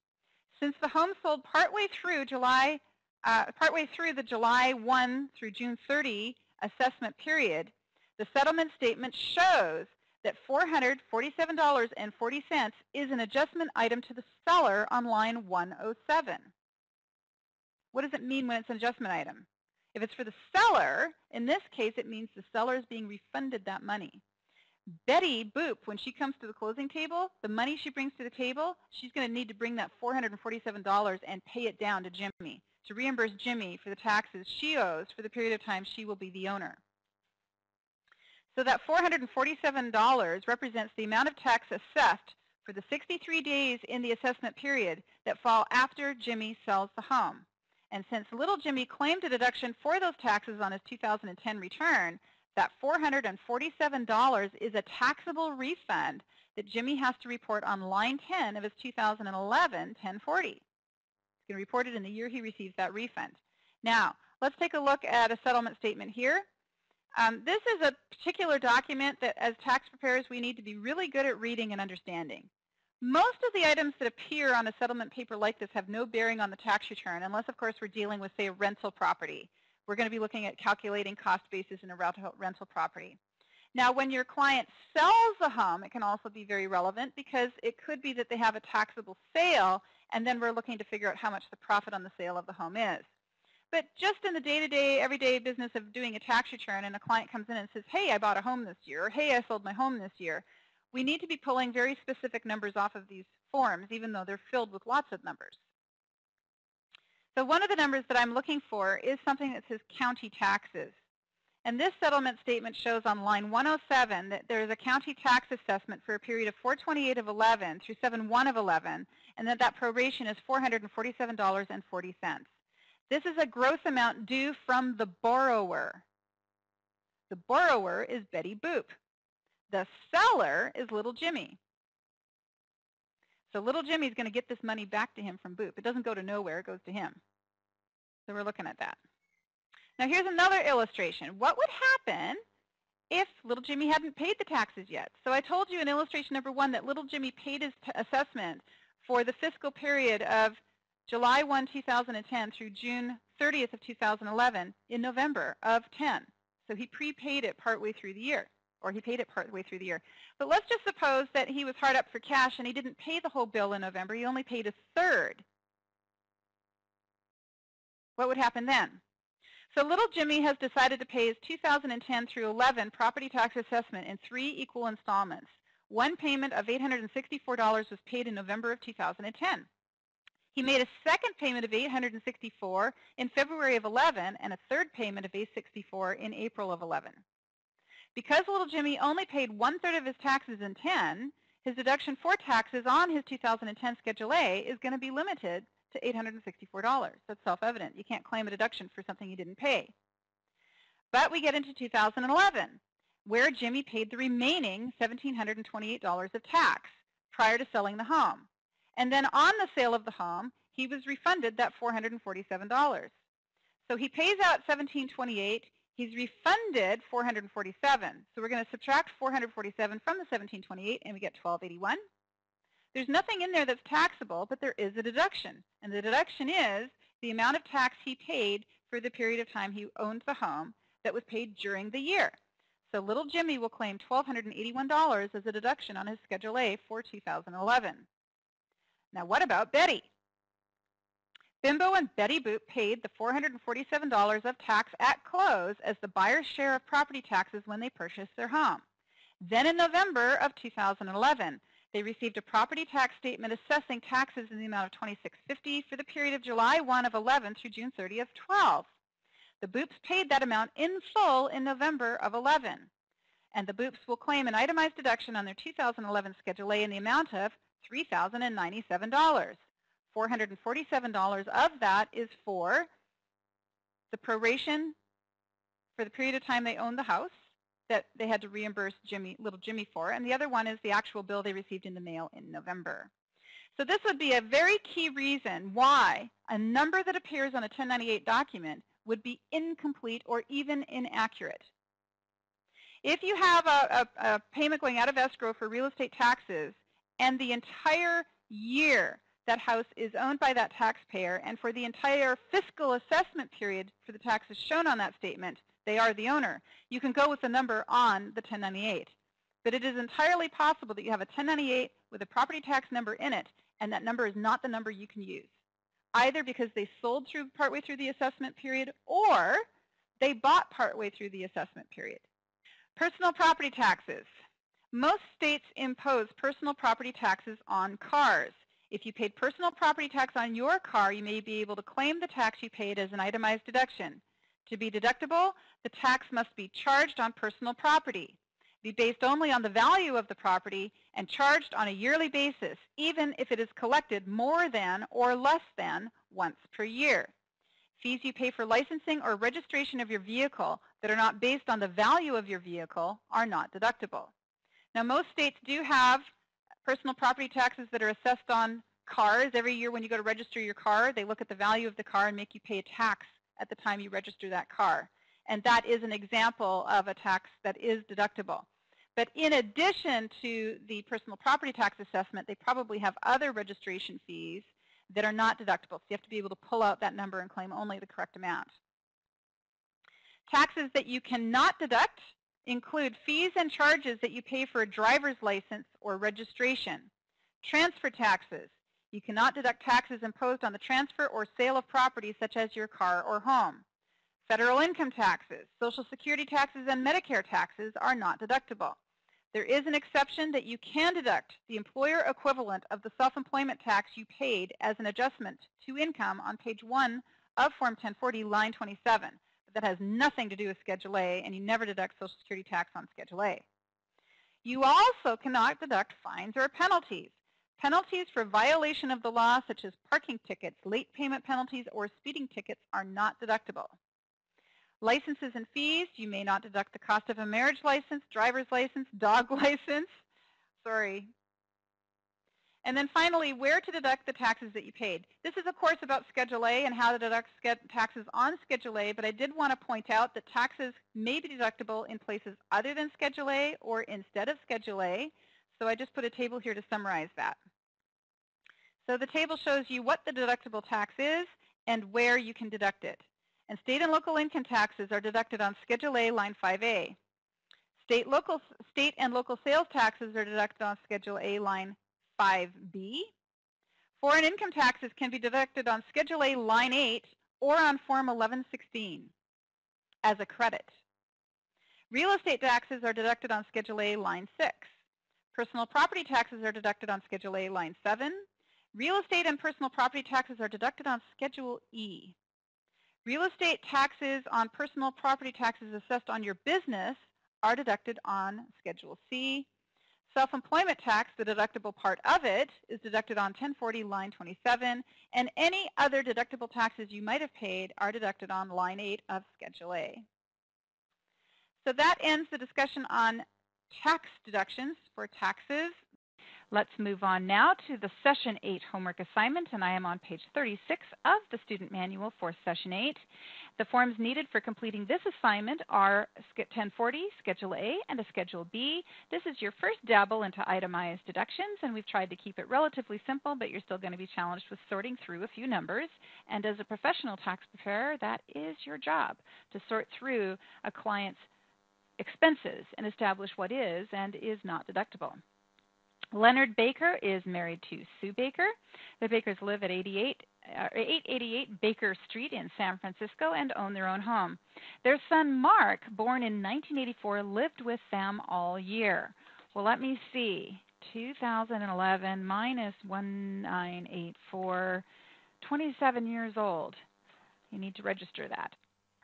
Speaker 2: Since the home sold partway through the July 1 through June 30 assessment period, the settlement statement shows that $447.40 is an adjustment item to the seller on line 107. What does it mean when it's an adjustment item? If it's for the seller, in this case, it means the seller is being refunded that money. Betty Boop, when she comes to the closing table, the money she brings to the table, she's going to need to bring that $447 and pay it down to Jimmy to reimburse Jimmy for the taxes she owes for the period of time she will be the owner. So that $447 represents the amount of tax assessed for the 63 days in the assessment period that fall after Jimmy sells the home. And since little Jimmy claimed a deduction for those taxes on his 2010 return, that $447 is a taxable refund that Jimmy has to report on line 10 of his 2011 1040. He's going to report it in the year he receives that refund. Now, let's take a look at a settlement statement here. This is a particular document that as tax preparers we need to be really good at reading and understanding. Most of the items that appear on a settlement paper like this have no bearing on the tax return unless, of course, we're dealing with, say, a rental property. We're going to be looking at calculating cost basis in a rental property. Now, when your client sells a home, it can also be very relevant because it could be that they have a taxable sale, and then we're looking to figure out how much the profit on the sale of the home is. But just in the day-to-day, everyday business of doing a tax return and a client comes in and says, hey, I bought a home this year, or hey, I sold my home this year, we need to be pulling very specific numbers off of these forms, even though they're filled with lots of numbers. So one of the numbers that I'm looking for is something that says county taxes. And this settlement statement shows on line 107 that there is a county tax assessment for a period of 4/28 of 11 through 7/1 of 11, and that proration is $447.40. This is a gross amount due from the borrower. The borrower is Betty Boop. The seller is little Jimmy. So little Jimmy's going to get this money back to him from Boop. It doesn't go to nowhere, it goes to him. So we're looking at that. Now here's another illustration. What would happen if little Jimmy hadn't paid the taxes yet? So I told you in illustration number 1 that little Jimmy paid his assessment for the fiscal period of July 1, 2010 through June 30th of 2011 in November of 10. So he prepaid it partway through the year, or he paid it partway through the year. But let's just suppose that he was hard up for cash and he didn't pay the whole bill in November. He only paid a third. What would happen then? So little Jimmy has decided to pay his 2010 through 11 property tax assessment in 3 equal installments. One payment of $864 was paid in November of 2010. He made a second payment of $864 in February of 11 and a third payment of $864 in April of 11. Because little Jimmy only paid 1/3 of his taxes in 10, his deduction for taxes on his 2010 Schedule A is going to be limited to $864. That's self-evident. You can't claim a deduction for something you didn't pay. But we get into 2011, where Jimmy paid the remaining $1,728 of tax prior to selling the home. And then on the sale of the home, he was refunded that $447. So he pays out $1,728. He's refunded $447. So we're going to subtract $447 from the $1,728, and we get $1,281. There's nothing in there that's taxable, but there is a deduction. And the deduction is the amount of tax he paid for the period of time he owned the home that was paid during the year. So little Jimmy will claim $1,281 as a deduction on his Schedule A for 2011. Now what about Betty? Bimbo and Betty Boop paid the $447 of tax at close as the buyer's share of property taxes when they purchased their home. Then in November of 2011, they received a property tax statement assessing taxes in the amount of $2,650 for the period of July 1 of 11 through June 30 of 12. The Boops paid that amount in full in November of 11. And the Boops will claim an itemized deduction on their 2011 Schedule A in the amount of $3,097. $447 of that is for the proration for the period of time they owned the house that they had to reimburse little Jimmy for, and the other one is the actual bill they received in the mail in November. So this would be a very key reason why a number that appears on a 1098 document would be incomplete or even inaccurate. If you have a payment going out of escrow for real estate taxes and the entire year that house is owned by that taxpayer, and for the entire fiscal assessment period for the taxes shown on that statement, they are the owner, you can go with the number on the 1098. But it is entirely possible that you have a 1098 with a property tax number in it, and that number is not the number you can use, either because they sold partway through the assessment period or they bought partway through the assessment period. Personal property taxes. Most states impose personal property taxes on cars. If you paid personal property tax on your car, you may be able to claim the tax you paid as an itemized deduction. To be deductible, the tax must be charged on personal property, be based only on the value of the property, and charged on a yearly basis, even if it is collected more than or less than once per year. Fees you pay for licensing or registration of your vehicle that are not based on the value of your vehicle are not deductible. Now, most states do have personal property taxes that are assessed on cars. Every year when you go to register your car, they look at the value of the car and make you pay a tax at the time you register that car. And that is an example of a tax that is deductible. But in addition to the personal property tax assessment, they probably have other registration fees that are not deductible. So you have to be able to pull out that number and claim only the correct amount. Taxes that you cannot deduct include fees and charges that you pay for a driver's license or registration. Transfer taxes. You cannot deduct taxes imposed on the transfer or sale of property such as your car or home. Federal income taxes, Social Security taxes, and Medicare taxes are not deductible. There is an exception that you can deduct the employer equivalent of the self-employment tax you paid as an adjustment to income on page 1 of Form 1040, line 27. But that has nothing to do with Schedule A, and you never deduct Social Security tax on Schedule A. You also cannot deduct fines or penalties. Penalties for violation of the law, such as parking tickets, late payment penalties, or speeding tickets, are not deductible. Licenses and fees, you may not deduct the cost of a marriage license, driver's license, dog license. Sorry. And then finally, where to deduct the taxes that you paid. This is, of course, about Schedule A and how to deduct taxes on Schedule A, but I did want to point out that taxes may be deductible in places other than Schedule A or instead of Schedule A. So I just put a table here to summarize that. So the table shows you what the deductible tax is and where you can deduct it. And state and local income taxes are deducted on Schedule A, line 5A. State and local sales taxes are deducted on Schedule A, line 5B. Foreign income taxes can be deducted on Schedule A, line 8, or on Form 1116 as a credit. Real estate taxes are deducted on Schedule A, line 6. Personal property taxes are deducted on Schedule A, line 7. Real estate and personal property taxes are deducted on Schedule E. Real estate taxes on personal property taxes assessed on your business are deducted on Schedule C. Self-employment tax, the deductible part of it, is deducted on 1040 line 27, and any other deductible taxes you might have paid are deducted on line 8 of Schedule A. So that ends the discussion on tax deductions for taxes. Let's move on now to the Session 8 homework assignment, and I am on page 36 of the student manual for Session 8. The forms needed for completing this assignment are 1040, Schedule A, and a Schedule B. This is your first dabble into itemized deductions, and we've tried to keep it relatively simple, but you're still going to be challenged with sorting through a few numbers. And as a professional tax preparer, that is your job, to sort through a client's expenses and establish what is and is not deductible. Leonard Baker is married to Sue Baker. The Bakers live at 888 Baker Street in San Francisco and own their own home. Their son Mark, born in 1984, lived with them all year. Well, let me see. 2011 minus 1984, 27 years old. You need to register that.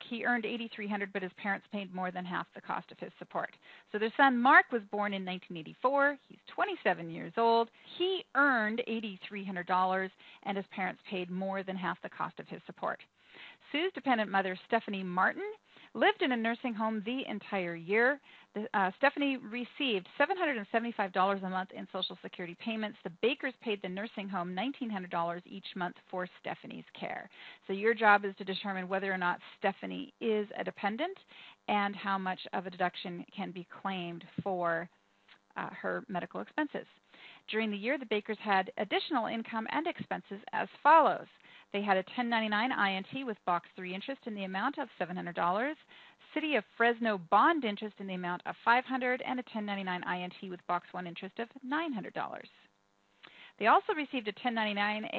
Speaker 2: He earned $8,300, but his parents paid more than half the cost of his support. So their son Mark was born in 1984. He's 27 years old. He earned $8,300, and his parents paid more than half the cost of his support. Sue's dependent mother, Stephanie Martin, lived in a nursing home the entire year. Stephanie received $775 a month in Social Security payments. The Bakers paid the nursing home $1,900 each month for Stephanie's care. So your job is to determine whether or not Stephanie is a dependent and how much of a deduction can be claimed for her medical expenses. During the year, the Bakers had additional income and expenses as follows. They had a 1099 INT with Box 3 interest in the amount of $700, City of Fresno bond interest in the amount of $500, and a 1099 INT with Box 1 interest of $900. They also received a 1099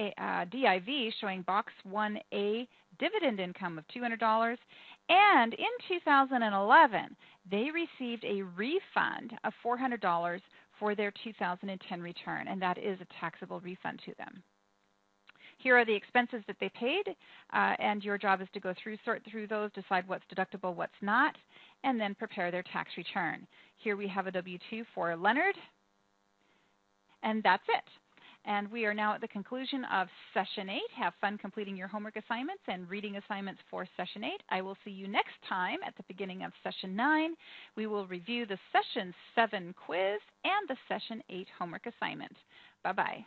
Speaker 2: DIV showing Box 1A dividend income of $200, and in 2011, they received a refund of $400 for their 2010 return, and that is a taxable refund to them. Here are the expenses that they paid, and your job is to go through, sort through those, decide what's deductible, what's not, and then prepare their tax return. Here we have a W-2 for Leonard, and that's it. And we are now at the conclusion of Session 8. Have fun completing your homework assignments and reading assignments for Session 8. I will see you next time at the beginning of Session 9. We will review the Session 7 quiz and the Session 8 homework assignment. Bye-bye.